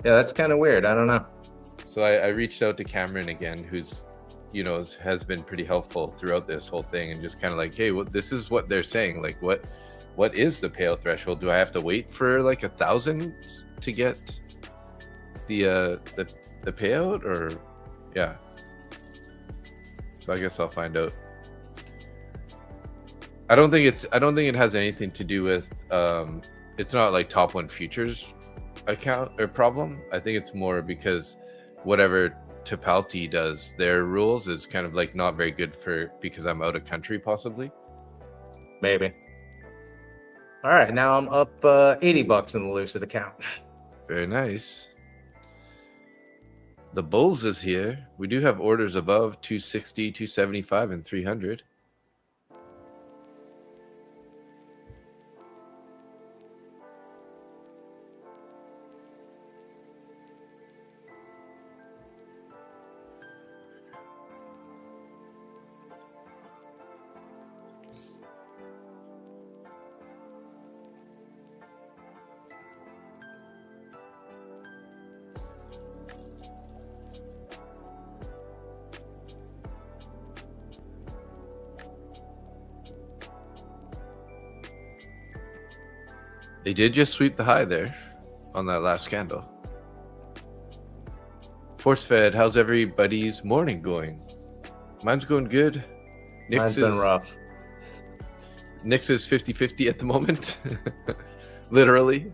Yeah, that's kind of weird. I don't know. So I reached out to Cameron again, who's, you know, has been pretty helpful throughout this whole thing, and just kind of like, hey, this is what they're saying. Like, what is the payout threshold? Do I have to wait for like 1,000 to get the payout, or yeah? So I guess I'll find out. I don't think it has anything to do with it's not like top one futures account or problem. I think it's more because whatever Tipalti does, their rules is kind of like not very good for, because I'm out of country possibly. Maybe. All right, now I'm up $80 in the Lucid account. Very nice. The Bulls is here. We do have orders above 260, 275, and 300. They did just sweep the high there on that last candle. Force Fed, how's everybody's morning going? Mine's going good. Mine's been rough. Nick's is 50-50 at the moment. Literally.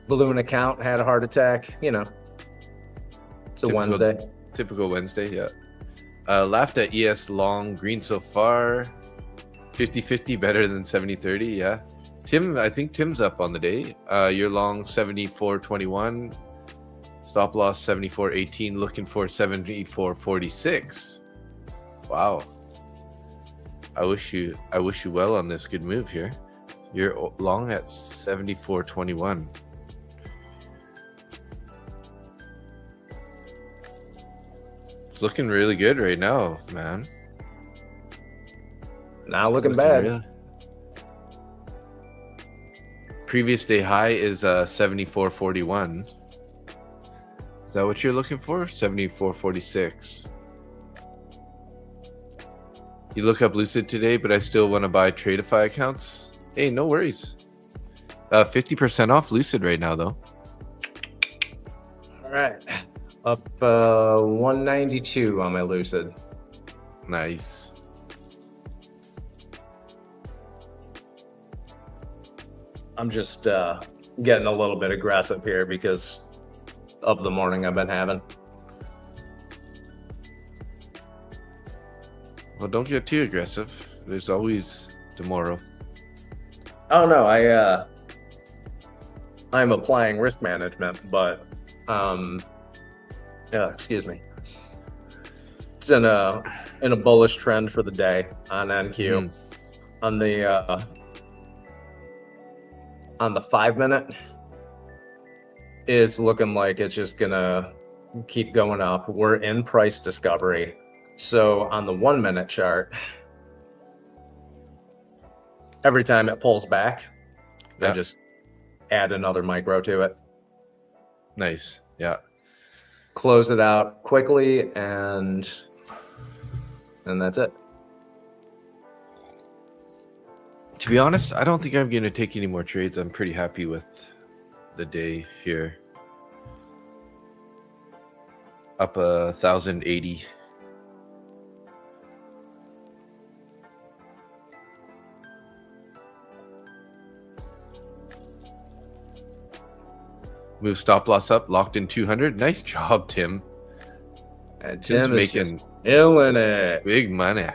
Balloon account had a heart attack. You know, it's a Wednesday. Typical Wednesday, yeah. Laughed at ES long, green so far. 50-50 better than 70-30, yeah. Tim, I think Tim's up on the day. You're long 74.21. Stop loss 74.18. Looking for 74.46. Wow. I wish you well on this good move here. You're long at 74.21. It's looking really good right now, man. Not looking bad. Real. Previous day high is 74.41. Is that what you're looking for? 74.46. You look up Lucid today, but I still want to buy Tradeify accounts. Hey, no worries. 50% off Lucid right now, though. All right. Up 192 on my Lucid. Nice. I'm just getting a little bit aggressive here because of the morning I've been having. Well, don't get too aggressive. There's always tomorrow. Oh no, I'm applying risk management, but excuse me. It's in a bullish trend for the day on NQ. On the 5-minute, it's looking like it's just gonna keep going up. We're in price discovery. So on the 1-minute chart, every time it pulls back, I just add another micro to it. Nice. Yeah. Close it out quickly, and that's it. To be honest, I don't think I'm going to take any more trades. I'm pretty happy with the day here. Up 1,080. Move stop loss up, locked in 200. Nice job, Tim. And Tim's Tim making killing it. Big money.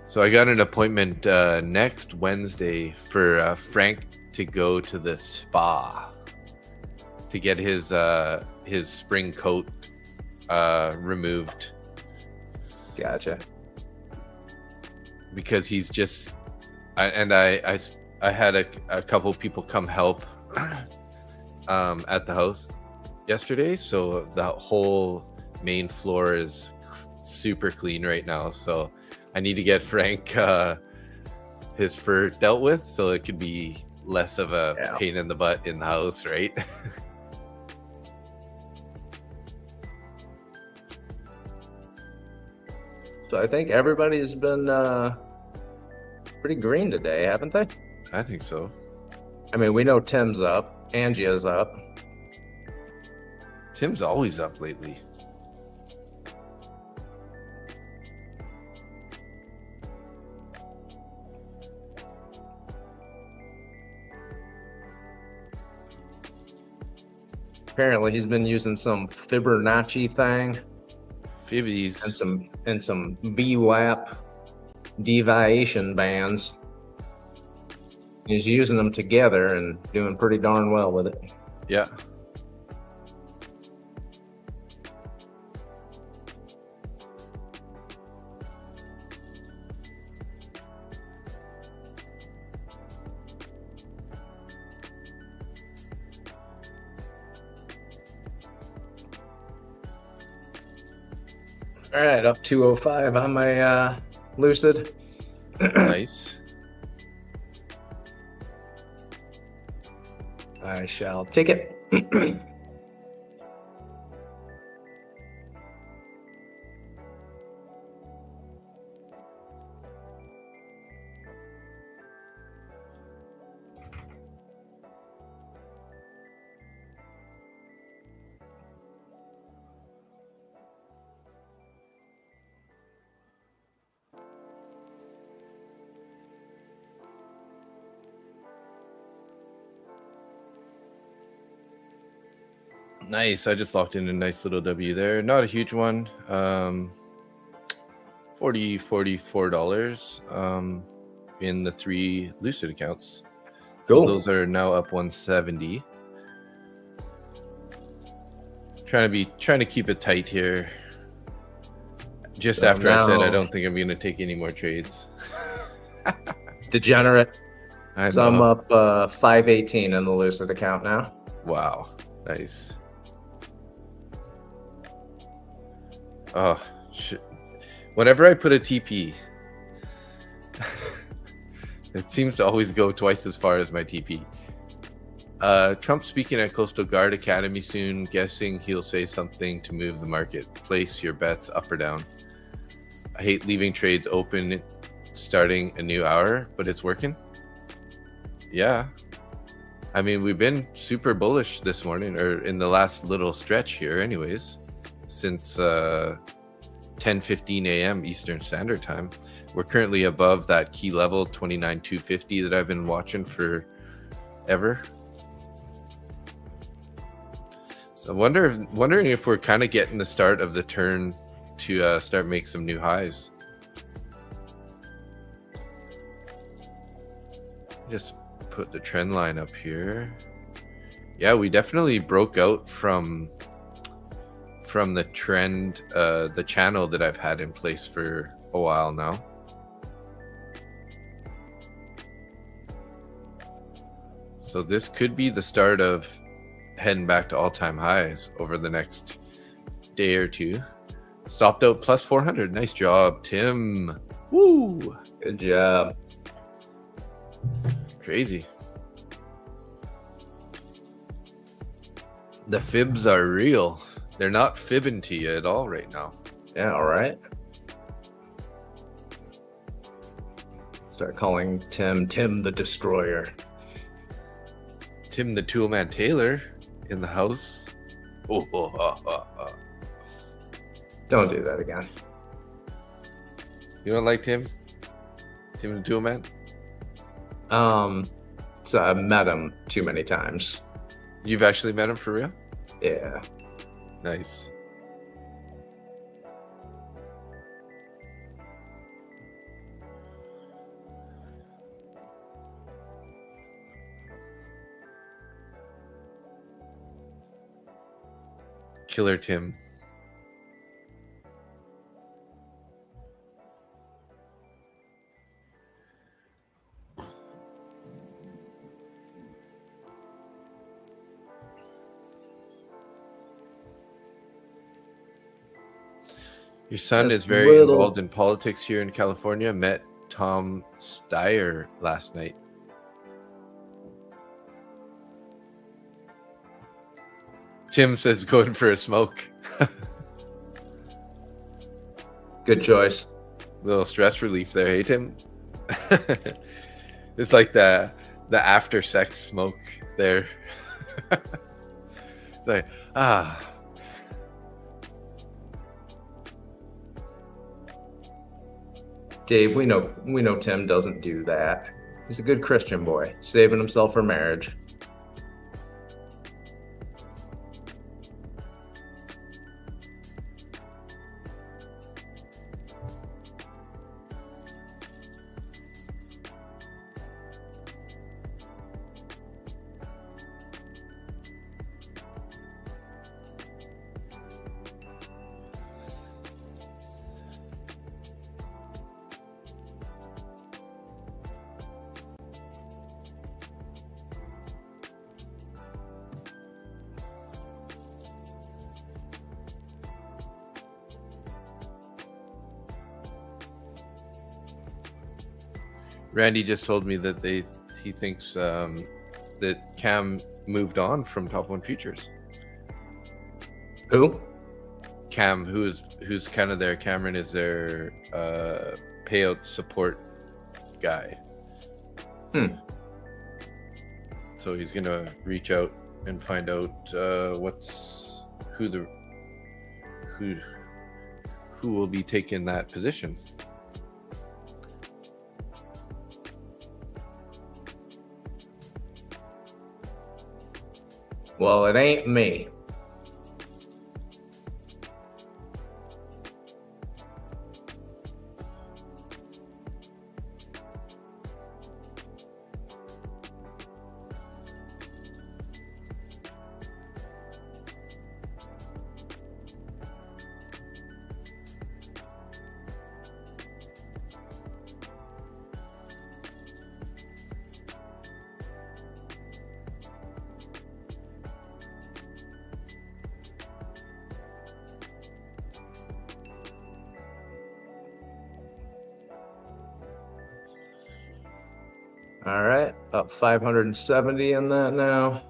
So I got an appointment next Wednesday for Frank to go to the spa to get his spring coat removed. Gotcha. Because he's just, I had a couple people come help at the house yesterday, so the whole main floor is super clean right now. So I need to get Frank his fur dealt with, so it could be less of a pain in the butt in the house, right? So I think everybody's been pretty green today, haven't they? I think so. I mean, we know Tim's up, Angie is up. Tim's always up lately. Apparently, he's been using some Fibonacci thing Fibbies. and some VWAP deviation bands. He's using them together and doing pretty darn well with it. Yeah. All right, up 205 on my Lucid. Nice. I shall take it. Nice. I just locked in a nice little W there. Not a huge one. $44 in the 3 Lucid accounts. Cool. So those are now up 170. Trying to keep it tight here. Just So after I said I now- don't think I'm going to take any more trades. Degenerate. I So I'm know. up 518 in the Lucid account now. Wow. Nice. Oh, shit. Whenever I put a TP, it seems to always go twice as far as my TP. Trump speaking at Coastal Guard Academy soon. Guessing he'll say something to move the market. Place your bets up or down. I hate leaving trades open, starting a new hour, but it's working. Yeah. I mean, we've been super bullish this morning, or in the last little stretch here anyways, since 10:15 a.m. Eastern Standard Time. We're currently above that key level, 29,250, that I've been watching forever. So wondering if we're kind of getting the start of the turn to start make some new highs. Just put the trend line up here. Yeah, we definitely broke out from the trend, the channel that I've had in place for a while now. So this could be the start of heading back to all-time highs over the next day or two. Stopped out plus 400. Nice job, Tim. Woo! Good job. Crazy. The fibs are real. They're not fibbing to you at all right now. Yeah, all right. Start calling Tim the Destroyer. Tim the Toolman Taylor in the house. Oh, Don't do that again. You don't like Tim? Tim the Toolman? So I've met him too many times. You've actually met him for real? Yeah. Nice. Killer Tim. Your son That's is very little. involved in politics here in California. Met Tom Steyer last night. Tim says going for a smoke. Good choice. Little stress relief there, hey Tim? It's like the after sex smoke there. Like, Dave, we know Tim doesn't do that. He's a good Christian boy, saving himself for marriage. Randy just told me that he thinks that Cam moved on from Top One Futures. Who? Cam, who's kind of their Cameron is their payout support guy. So he's gonna reach out and find out who will be taking that position. Well, it ain't me. All right, up 570 in that now.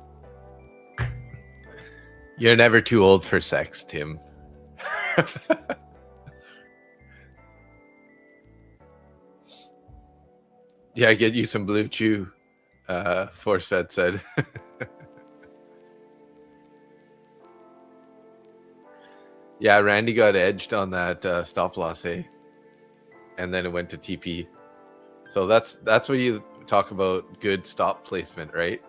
You're never too old for sex, Tim. Yeah, get you some Blue Chew, Force Fed said. Yeah, Randy got edged on that stop loss, eh? And then it went to TP. So that's what you talk about good stop placement, right?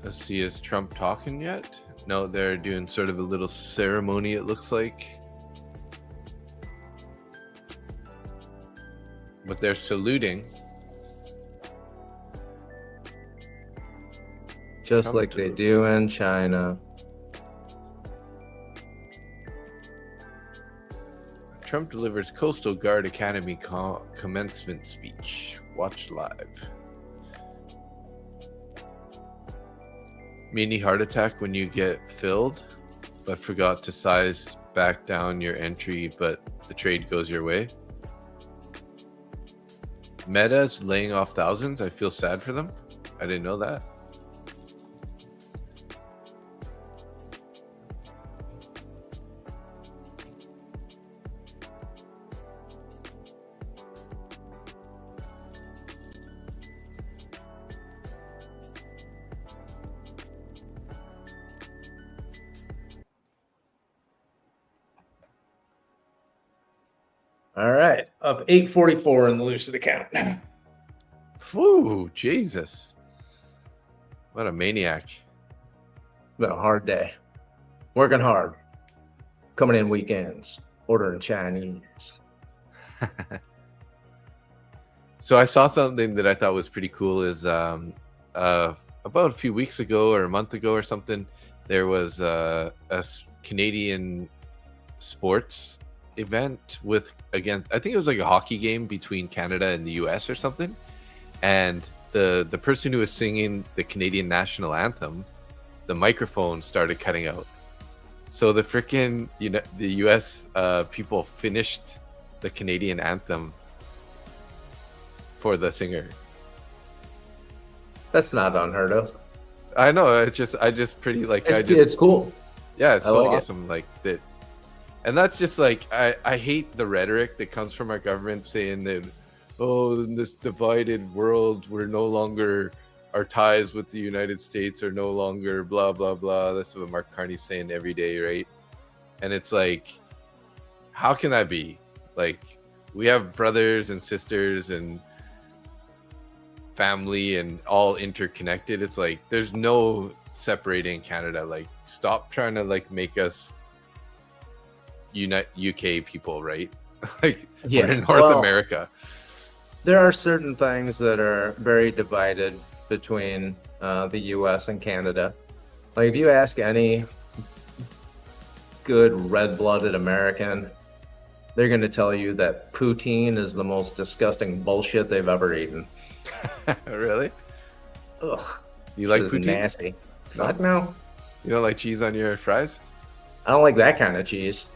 Let's see, is Trump talking yet? No, they're doing sort of a little ceremony, it looks like. But they're saluting. Just Trump like they do in China. Trump delivers Coastal Guard Academy commencement speech. Watch live. Mini heart attack when you get filled, but forgot to size back down your entry, but the trade goes your way. Meta's laying off thousands. I feel sad for them. I didn't know that. All right, up 844 in the lucid account. Whew, Jesus. What a maniac. Been a hard day. Working hard. Coming in weekends. Ordering Chinese. So I saw something that I thought was pretty cool is about a few weeks ago or a month ago or something, there was a Canadian sports event with, again, I think it was like a hockey game between Canada and the US or something. And the person who was singing the Canadian national anthem, the microphone started cutting out. So the freaking, the US people finished the Canadian anthem for the singer. That's not unheard of. I know. I just pretty like, It's cool. Yeah, it's so like awesome. Like that And that's just like, I hate the rhetoric that comes from our government saying that, oh, in this divided world, we're no longer, our ties with the United States are no longer blah, blah, blah. That's what Mark Carney's saying every day, right? And it's like, how can that be? Like, we have brothers and sisters and family and all interconnected. It's like, there's no separating Canada. Like, stop trying to like make us UK people, right? Like, we're in North America. There are certain things that are very divided between the US and Canada. Like, if you ask any good red-blooded American, they're going to tell you that poutine is the most disgusting bullshit they've ever eaten. Really? Ugh. You like poutine? Nasty. Fuck no. You don't like cheese on your fries? I don't like that kind of cheese.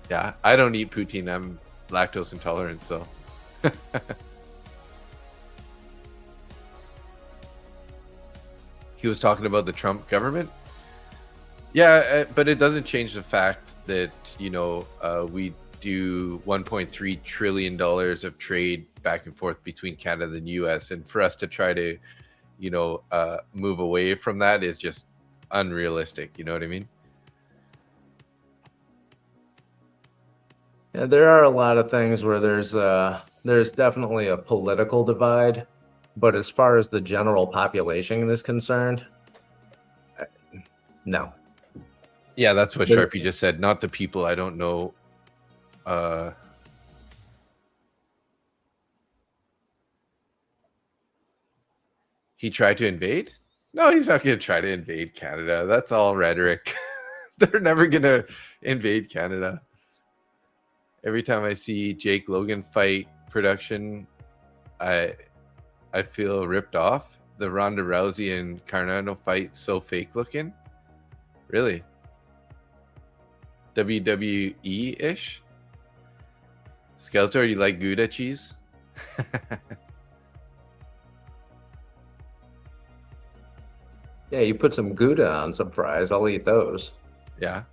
Yeah, I don't eat poutine. I'm lactose intolerant, so. He was talking about the Trump government. Yeah, but it doesn't change the fact that, you know, we do $1.3 trillion of trade back and forth between Canada and the US. And for us to try to, you know, move away from that is just unrealistic. You know what I mean? Yeah, there are a lot of things where there's definitely a political divide, but as far as the general population is concerned, no. Yeah, that's what Sharpie just said. Not the people. I don't know. He tried to invade? No, he's not going to try to invade Canada. That's all rhetoric. They're never going to invade Canada. Every time I see Jake Logan fight production, I feel ripped off. The Ronda Rousey and Cardano fight, so fake looking. Really? WWE-ish? Skeletor, you like Gouda cheese? Yeah, you put some Gouda on some fries, I'll eat those. Yeah.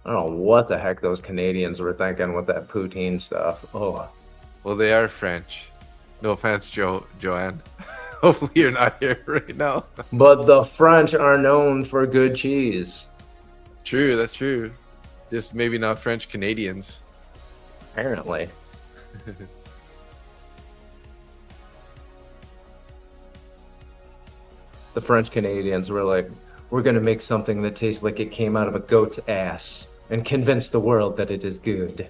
I don't know what the heck those Canadians were thinking with that poutine stuff. Oh. Well, they are French. No offense, Joanne. Hopefully you're not here right now. But the French are known for good cheese. True, that's true. Just maybe not French Canadians. Apparently. The French Canadians were like, we're going to make something that tastes like it came out of a goat's ass and convince the world that it is good.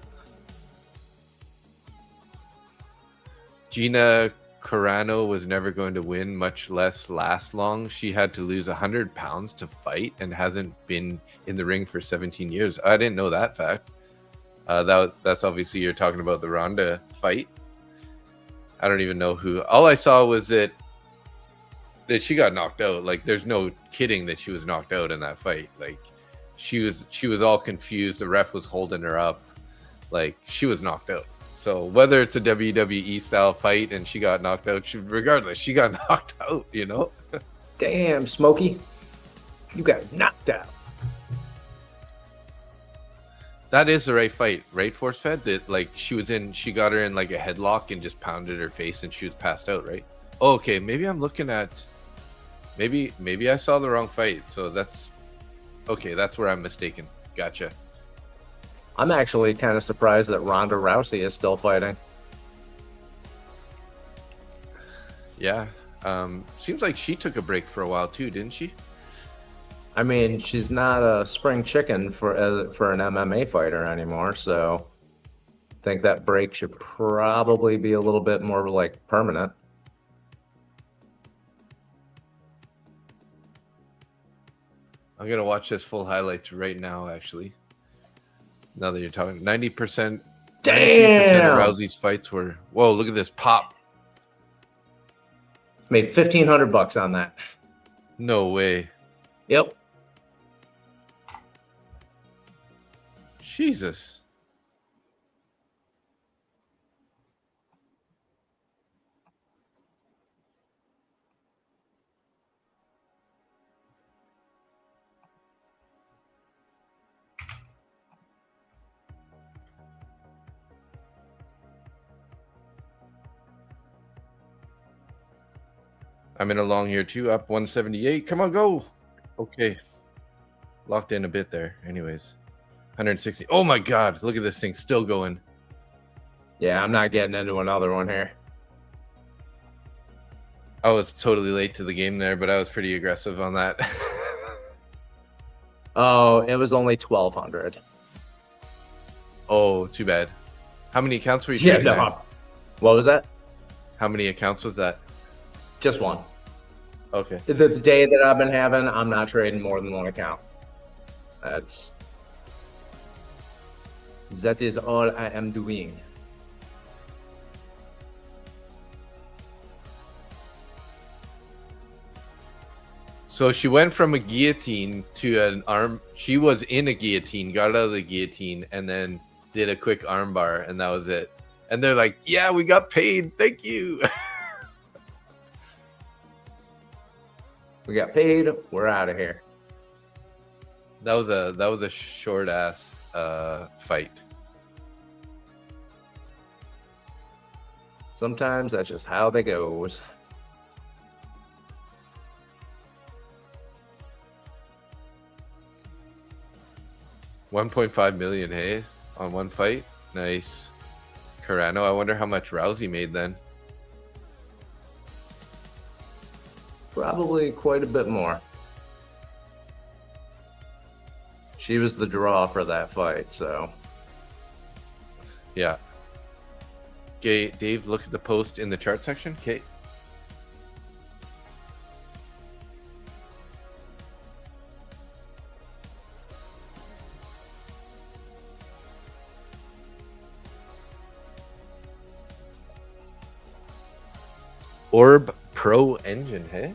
Gina Carano was never going to win, much less last long. She had to lose 100 pounds to fight and hasn't been in the ring for 17 years. I didn't know that fact. That's obviously, you're talking about the Ronda fight. I don't even know who. All I saw was that she got knocked out. Like, there's no kidding that she was knocked out in that fight. Like, she was all confused. The ref was holding her up. Like, she was knocked out. So whether it's a WWE style fight and she got knocked out, regardless, she got knocked out, you know? Damn, Smokey. You got knocked out. That is the right fight, right, Force Fed? That, like, she got her in like a headlock and just pounded her face and she was passed out, right? Oh, okay, maybe I'm looking at, maybe I saw the wrong fight. So that's where I'm mistaken. Gotcha. I'm actually kind of surprised that Ronda Rousey is still fighting. Yeah. Seems like she took a break for a while too, didn't she? I mean, she's not a spring chicken for an MMA fighter anymore, so I think that break should probably be a little bit more like permanent. I'm gonna watch this full highlights right now, actually. Now that you're talking, 90%, 93% of Rousey's fights were. Whoa! Look at this pop. Made $1,500 on that. No way. Yep. Jesus. I'm in a long here too, up 178. Come on, go. Okay. Locked in a bit there. Anyways, 160. Oh my God. Look at this thing still going. Yeah, I'm not getting into another one here. I was totally late to the game there, but I was pretty aggressive on that. Oh, it was only 1,200. Oh, too bad. How many accounts were you Yeah, trading no. there? What was that? How many accounts was that? Just one. Okay. The day that I've been having, I'm not trading more than one account. That is all I am doing. So she went from a guillotine to an arm. She was in a guillotine, got out of the guillotine, and then did a quick arm bar, and that was it. And they're like, "Yeah, we got paid. Thank you." We got paid. We're out of here. That was a short ass fight. Sometimes that's just how they goes. $1.5 million, hey, on one fight. Nice. Carano. I wonder how much Rousey made then. Probably quite a bit more. She was the draw for that fight, so. Yeah. Okay, Dave, look at the post in the chart section. Okay. Orb Pro engine, hey?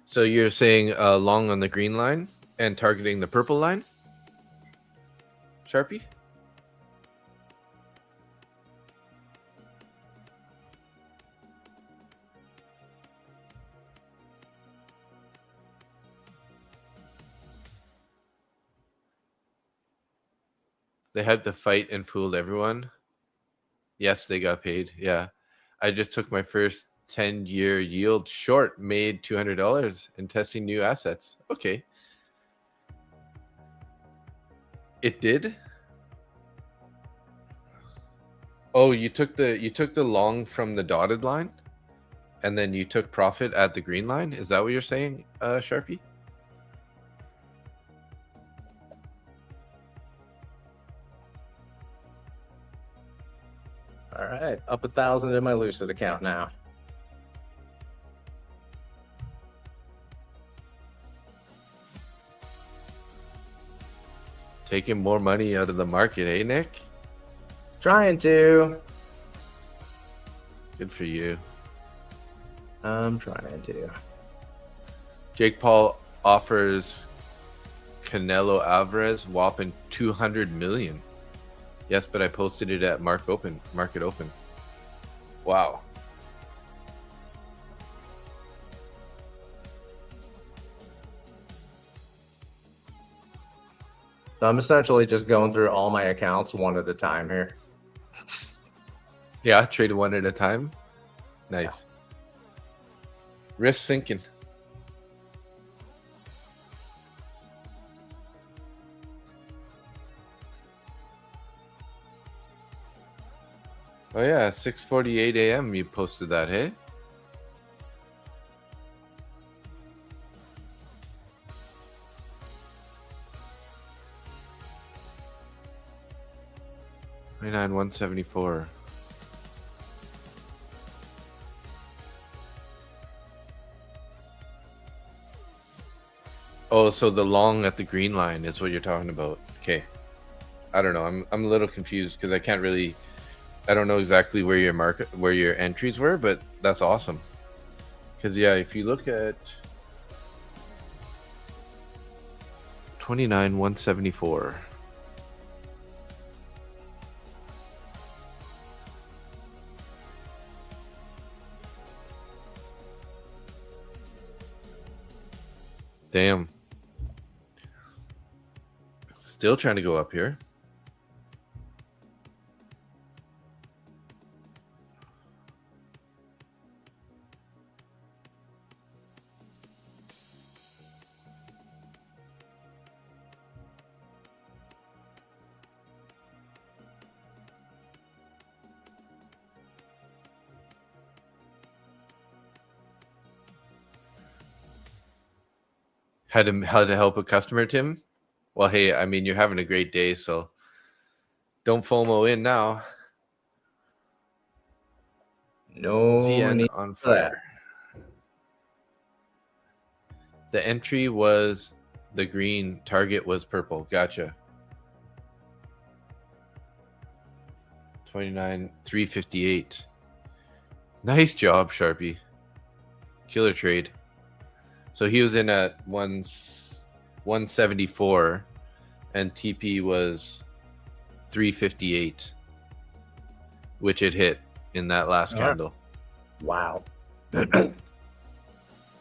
So you're saying long on the green line and targeting the purple line? Sharpie? They had to fight and fooled everyone. Yes, they got paid. Yeah. I just took my first 10-year yield short, made $200 in testing new assets. Okay. It did? Oh, you took the long from the dotted line and then you took profit at the green line? Is that what you're saying, Sharpie? All right, up 1,000 in my Lucid account now. Taking more money out of the market, eh, Nick? Trying to. Good for you. I'm trying to. Jake Paul offers Canelo Alvarez whopping 200 million. Yes, but I posted it at market open. Wow. So I'm essentially just going through all my accounts one at a time here. Yeah, trade one at a time. Nice. Yeah. Risk sinking. Oh yeah, 6:48 a.m. you posted that, hey? $29,174. Oh, so the long at the green line is what you're talking about. Okay. I don't know. I'm a little confused because I don't know exactly where your entries were, but that's awesome. Because yeah, if you look at 29,174. Damn. Still trying to go up here. How to help a customer, Tim? Well, hey, I mean, you're having a great day, so don't FOMO in now. No ZN need on for that. fire. The entry was the green, target was purple. Gotcha. 29,358. Nice job, Sharpie. Killer trade. So he was in at 174 and TP was 358, which it hit in that last candle. Wow. Wow.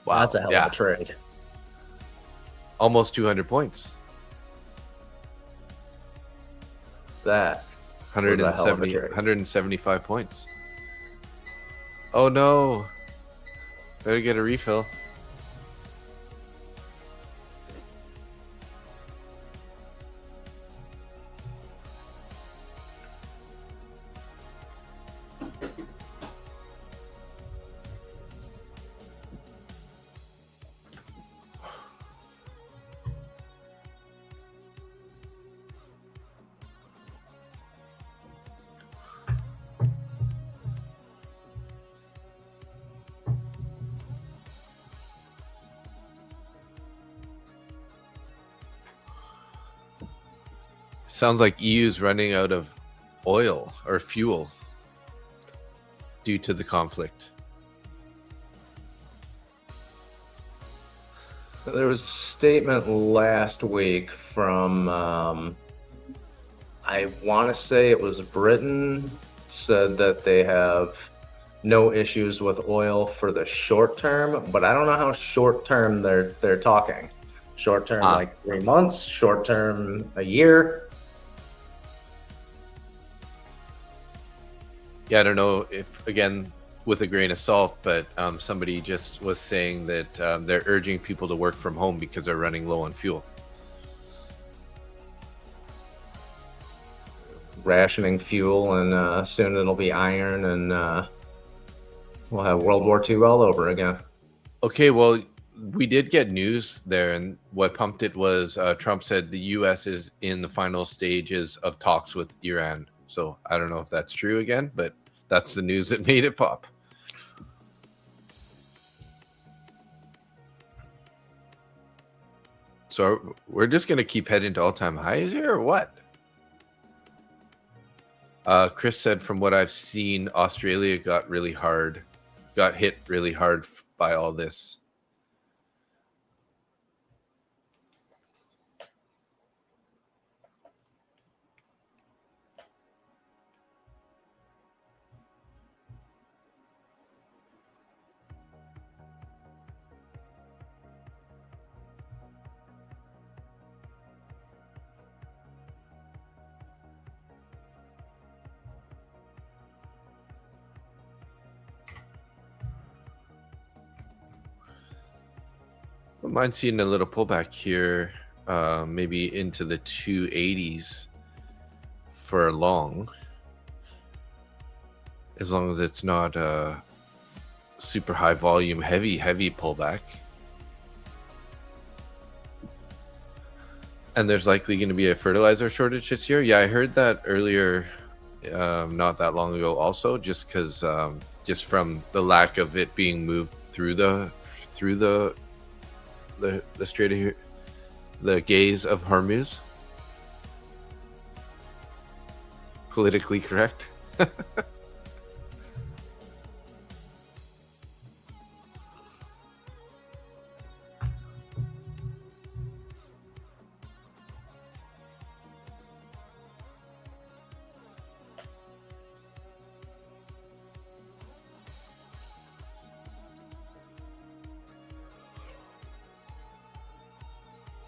That's a hell of a trade. Almost 200 points. That 170, 175 points. Oh no. Better get a refill. Sounds like EU's running out of oil or fuel due to the conflict. There was a statement last week from, I want to say it was Britain, said that they have no issues with oil for the short term, but I don't know how short term they're talking. Short term, like 3 months, short term, a year. Yeah, I don't know if, again, with a grain of salt, but somebody just was saying that they're urging people to work from home because they're running low on fuel. Rationing fuel, and soon it'll be iron, and we'll have World War II all over again. Okay, well, we did get news there, and what pumped it was Trump said the U.S. is in the final stages of talks with Iran. So I don't know if that's true again, but that's the news that made it pop. So we're just going to keep heading to all-time highs here, or what? Chris said, from what I've seen, Australia got hit really hard by all this. Don't mind seeing a little pullback here, maybe into the 280s for long, as long as it's not a super high volume, heavy pullback. And there's likely going to be a fertilizer shortage this year. Yeah, I heard that earlier, not that long ago also, just because just from the lack of it being moved through the Strait of the gaze of Hormuz. Politically correct.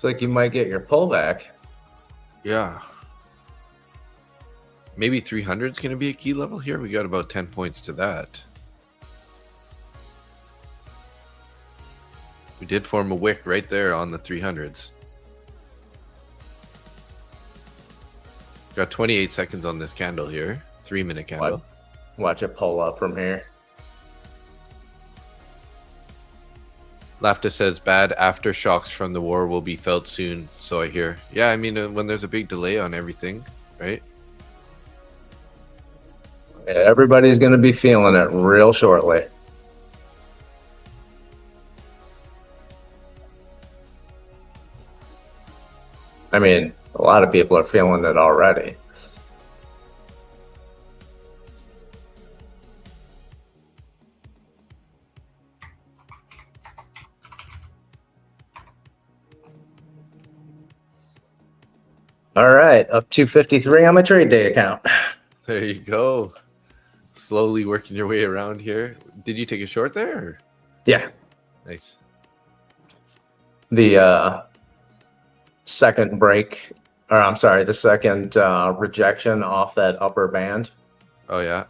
It's like you might get your pullback. Yeah. Maybe 300 is going to be a key level here. We got about 10 points to that. We did form a wick right there on the 300s. Got 28 seconds on this candle here. 3-minute candle. Watch it pull up from here. Lafta says bad aftershocks from the war will be felt soon. So I hear. Yeah, I mean, when there's a big delay on everything, right? Yeah, everybody's going to be feeling it real shortly. I mean, a lot of people are feeling it already. All right, up 253 on my trade day account. There you go. Slowly working your way around here. Did you take a short there? Or? Yeah. Nice. The second break, or I'm sorry, the second rejection off that upper band. Oh, yeah.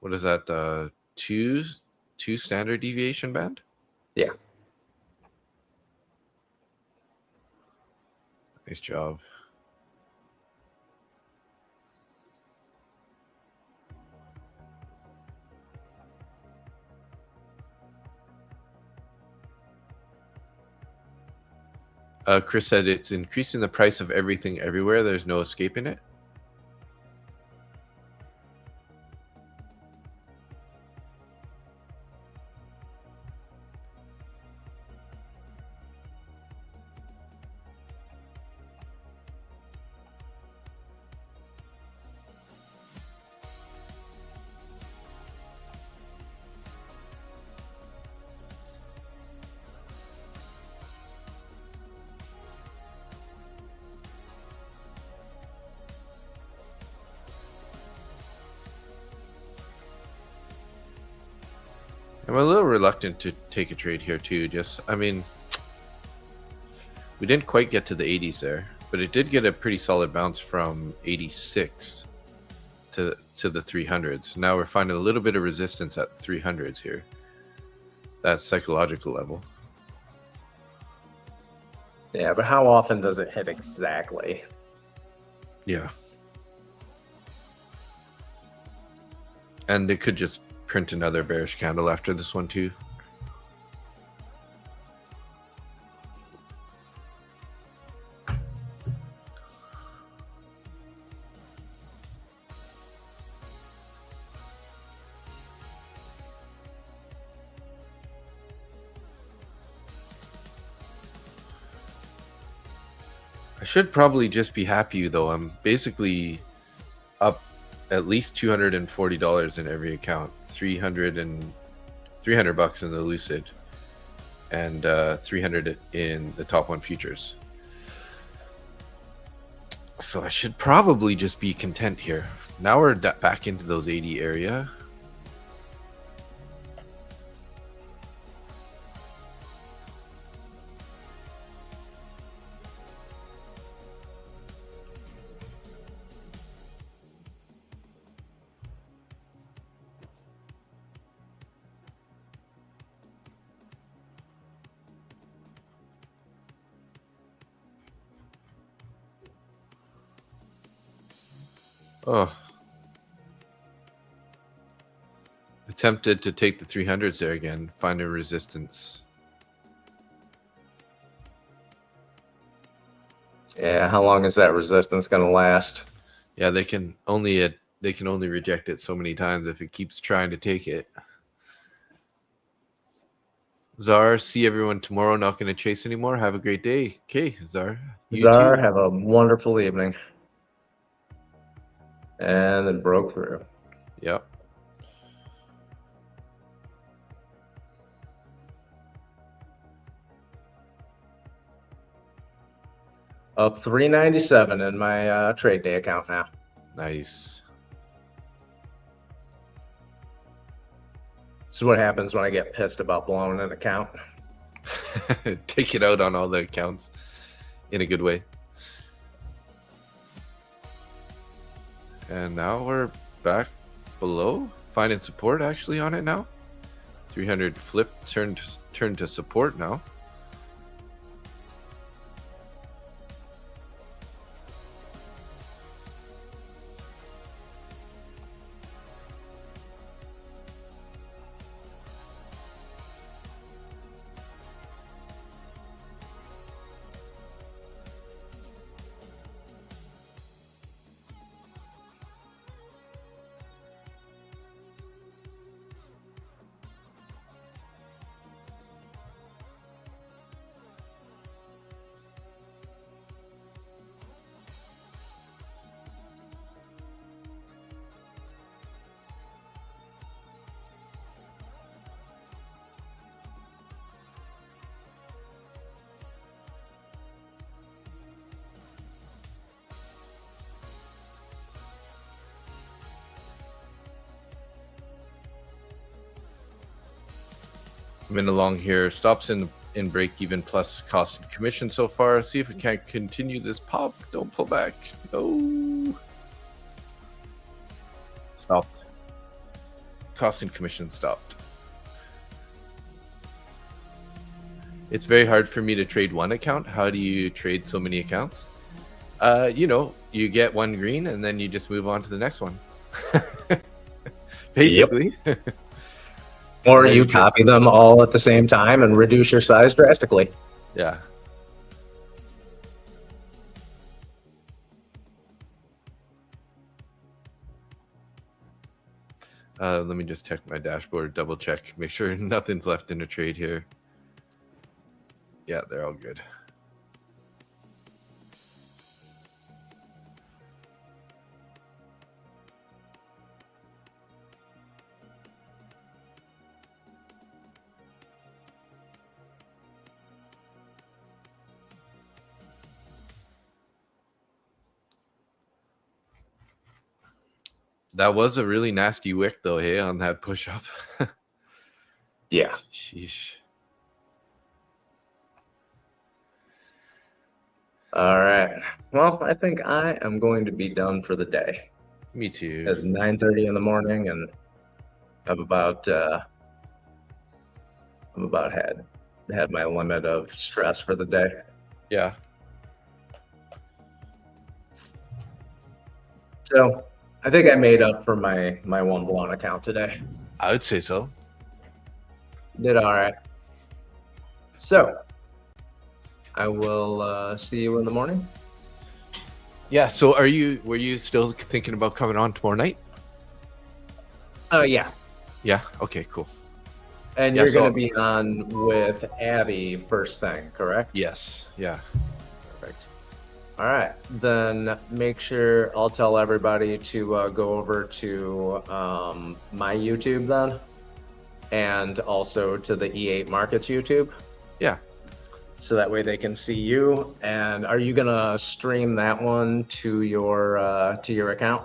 What is that? Two standard deviation band? Yeah. Nice job. Chris said it's increasing the price of everything everywhere. There's no escaping it. I'm a little reluctant to take a trade here too. I mean, we didn't quite get to the 80s there, but it did get a pretty solid bounce from 86 to the 300s. Now we're finding a little bit of resistance at 300s here. That psychological level. Yeah, but how often does it hit exactly? Yeah. And they could just print another bearish candle after this one too. I should probably just be happy though. I'm basically up at least $240 in every account. 300 bucks in the Lucid and 300 in the top one futures. So I should probably just be content here. Now we're back into those 80 area. Oh. Attempted to take the 300s there again, find a resistance. Yeah, how long is that resistance going to last? Yeah, they can only reject it so many times if it keeps trying to take it. Czar, see everyone tomorrow. Not going to chase anymore. Have a great day. Okay, Czar. Czar, have a wonderful evening. And it broke through. Yep. Up 397 in my trade day account now. Nice. This is what happens when I get pissed about blowing an account. take it out on all the accounts in a good way. And now we're back below. Finding support actually on it now. 300 flip turned to support now. I'm in along here. Stops in break even plus cost and commission so far. See if it can continue this pop. Don't pull back. No. Stopped. Cost and commission stopped. It's very hard for me to trade one account. How do you trade so many accounts? You get one green and then you just move on to the next one. Basically. Yep. Or you copy them all at the same time and reduce your size drastically. Yeah. Let me just check my dashboard, double check, make sure nothing's left in a trade here. Yeah, they're all good. That was a really nasty wick, though, hey, on that push-up. Yeah. Sheesh. All right. Well, I think I am going to be done for the day. Me too. It's 9:30 in the morning, and I've about had my limit of stress for the day. Yeah. So I think I made up for my one blown account today. I would say so. Did all right. So I will see you in the morning. Yeah. So were you still thinking about coming on tomorrow night? Yeah. Yeah. Okay. Cool. And you're going to be on with Abby first thing, correct? Yes. Yeah. Perfect. All right. Then make sure I'll tell everybody to go over to my YouTube then, and also to the E8 Markets YouTube. Yeah. So that way they can see you. And are you going to stream that one to your account?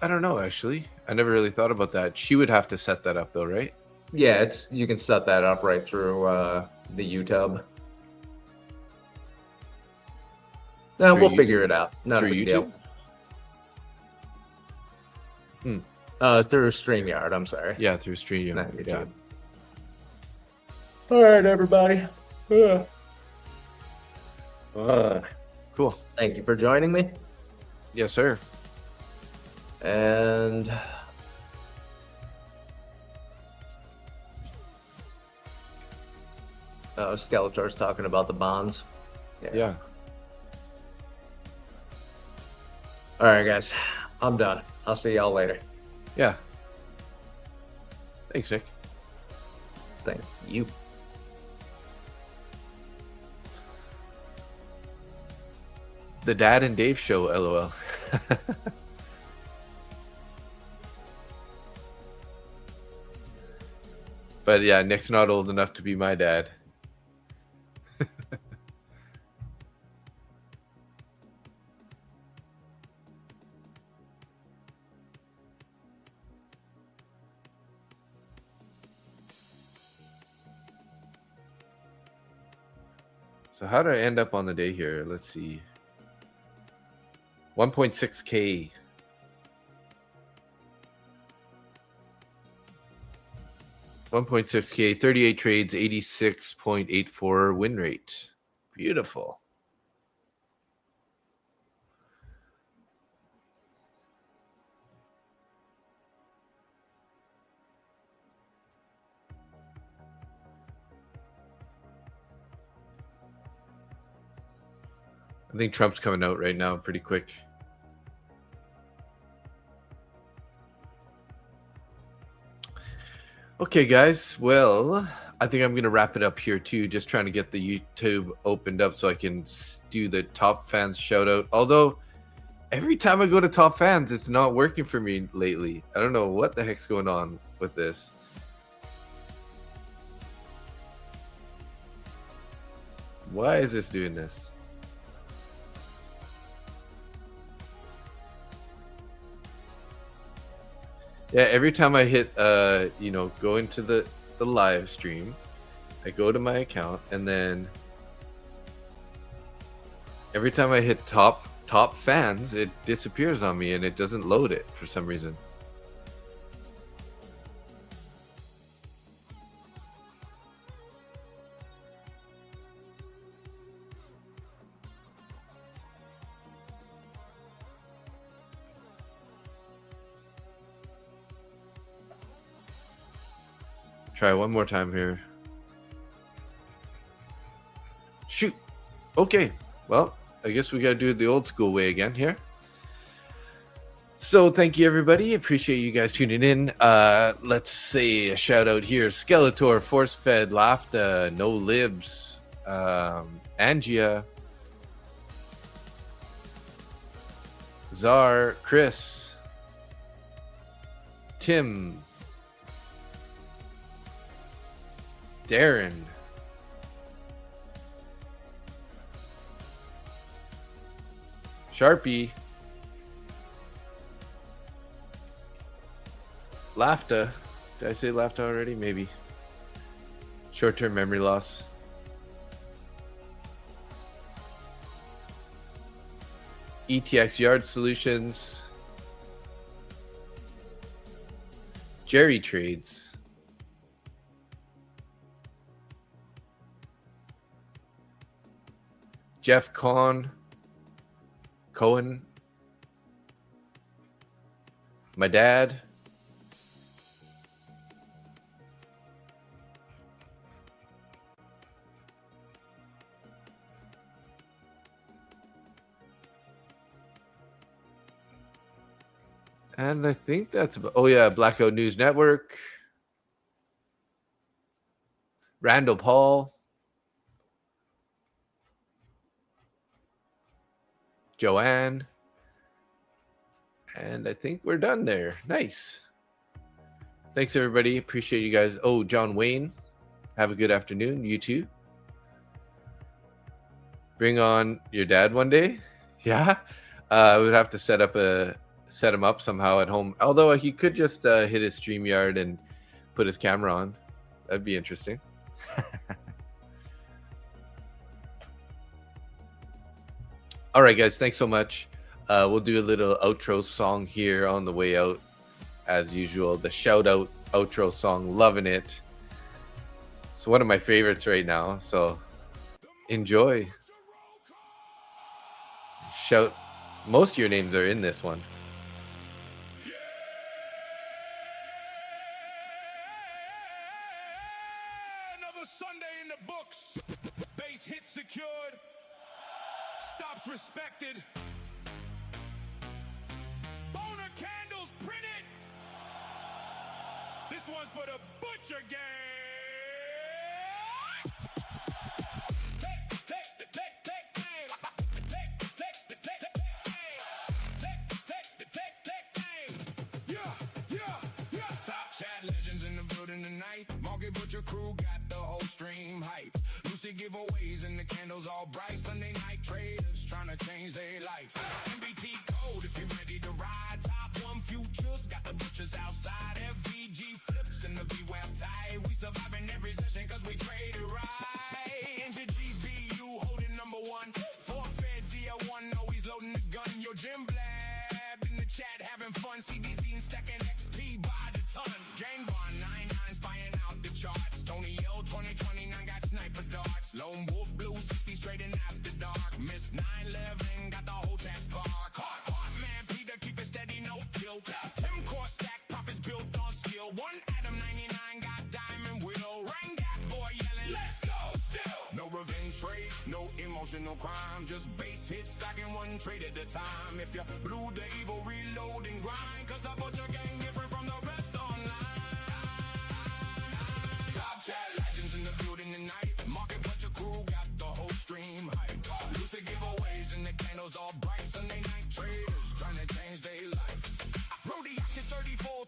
I don't know, actually. I never really thought about that. She would have to set that up, though, right? Yeah, you can set that up right through the YouTube. No, we'll figure it out. Not a big deal. Through StreamYard, I'm sorry. Yeah, through StreamYard. Not YouTube. Yeah. All right, everybody. Cool. Thank you for joining me. Yes, sir. And Skeletor's talking about the bonds. Yeah. All right, guys. I'm done. I'll see y'all later. Yeah. Thanks, Nick. Thank you. The Dad and Dave show, LOL. But yeah, Nick's not old enough to be my dad. So how did I end up on the day here? Let's see. 1.6K. $1.6K, 38 trades, 86.84 win rate. Beautiful. I think Trump's coming out right now pretty quick. Okay, guys. Well, I think I'm going to wrap it up here, too. Just trying to get the YouTube opened up so I can do the top fans shout out. Although, every time I go to top fans, it's not working for me lately. I don't know what the heck's going on with this. Why is this doing this? Yeah, every time I hit, go into the live stream, I go to my account, and then every time I hit top fans, it disappears on me, and it doesn't load it for some reason. Try one more time here. Shoot. Okay. Well, I guess we got to do it the old school way again here. So thank you, everybody. Appreciate you guys tuning in. Let's say a shout out here. Skeletor, Force Fed, Lafta, No Libs, Angia, Czar, Chris, Tim, Darren, Sharpie, Lafta. Did I say Lafta already? Maybe. Short-term memory loss. ETX Yard Solutions. Jerry Trades. Jeff Cohen, my dad, and I think that's about, oh yeah, Blackout News Network, Randall Paul, Joanne, and I think we're done there. Nice. Thanks, everybody. Appreciate you guys. Oh, John Wayne, have a good afternoon. You too. Bring on your dad one day. Yeah, I would have to set him up somehow at home. Although he could just hit his StreamYard and put his camera on. That'd be interesting. All right, guys. Thanks so much. We'll do a little outro song here on the way out, as usual. The shout out outro song, loving it. It's one of my favorites right now, so enjoy. Shout. Most of your names are in this one. Another Sunday in the books. Base hit secured. Stops respected. Boner candles printed. This one's for the Butcher Gang. Top chat legends in the building tonight. Market Butcher crew got the whole stream hype. Lucy giveaways and the candles all bright. Sunday night traders trying to change their life. MBT code if you're ready to ride. Top 1 futures got the butchers outside. FVG flips and the VWAP tight. We surviving every session cause we trade it right. And your GBU hold having fun. CBZ and stacking XP by the ton. Jane Bond 99 spying out the charts. Tony L 2029 got sniper darts. Lone Wolf Blue 60 straight in after dark. Miss 911 got the whole chance spark. Hot man Peter keep it steady, no tilt. Tim Core stack profits built on skill. One Adam 99 got diamond will. Rang that boy yelling, let's go still. No revenge trade, no emotional crime. Just base hits stacking one trade at a time. If you blue the evil, reload and grind. Cause the butcher gang different from the rest online. Top chat legends in the building tonight. Market butcher crew got the whole stream hype. Lucid giveaways and the candles all bright. Sunday night traders trying to change their life. Brody active 34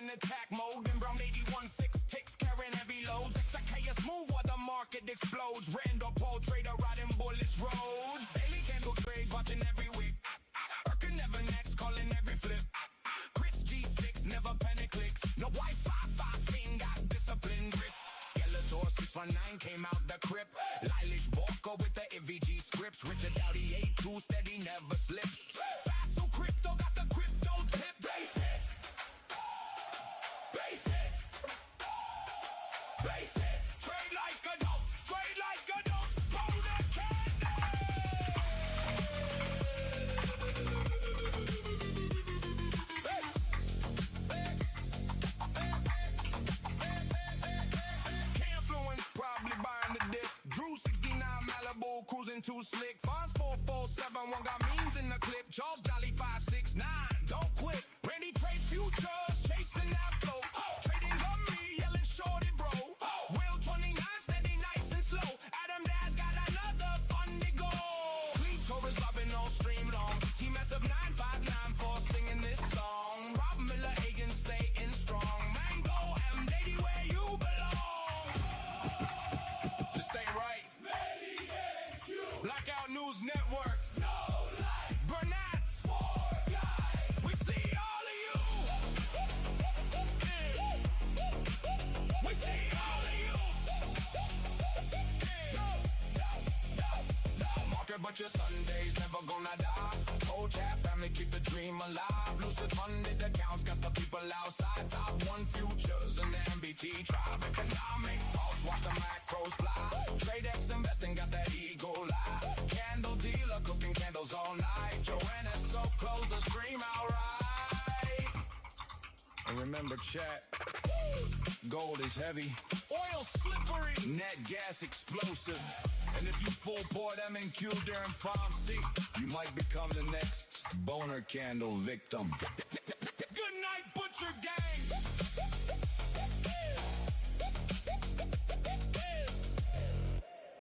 in attack mode. And Brown 81.6 ticks carrying heavy loads. XIKS move while the market explodes. Randall Paul trader riding bullets roads. Daily candle trades watching every week. Erkin never next calling every flip. Chris G6 never panic clicks. No Wi-Fi 5 fiend got disciplined wrist. Skeletor 619 came out the crypt. Lilash Walker with the MVG scripts. Richard Dowdy 82 steady never slips. Fast so crypto got the crypto tip. Base hits. Base hits. Base hits. Trade like adults. Trade like adults. Hold the Confluence probably buying the dip. Drew 69 Malibu cruising too slick. Fonz 4471 got memes in the clip. Charles Jolly 569. Don't quit. Randy trade futures chasing that flow. Trading on me yelling shorty bro. Will 29 steady nice and slow. Adam Dash got another fun to go. Clean Taurus loving all stream long. T-Mess of 959 for singing this song. Rob Miller Hagen staying strong. Mango M80 where you belong. Just stay right. Blackout News Network. Bernat's. We see all of you. We see all of you. Market but your Sundays never gonna die. Whole chat family keep the dream alive. Lucid funded accounts got the people outside. Top 1 futures and the MBT tribe. Economic pulse, watch the macros fly. TradeX investing got that ego live. Candle dealer cooking candles all night. Joanna's so close to scream outright. And remember chat, gold is heavy, oil slippery, net gas explosive. And if you full pour MNQ during Farm C, you might become the next boner candle victim. Good night, Butcher Gang.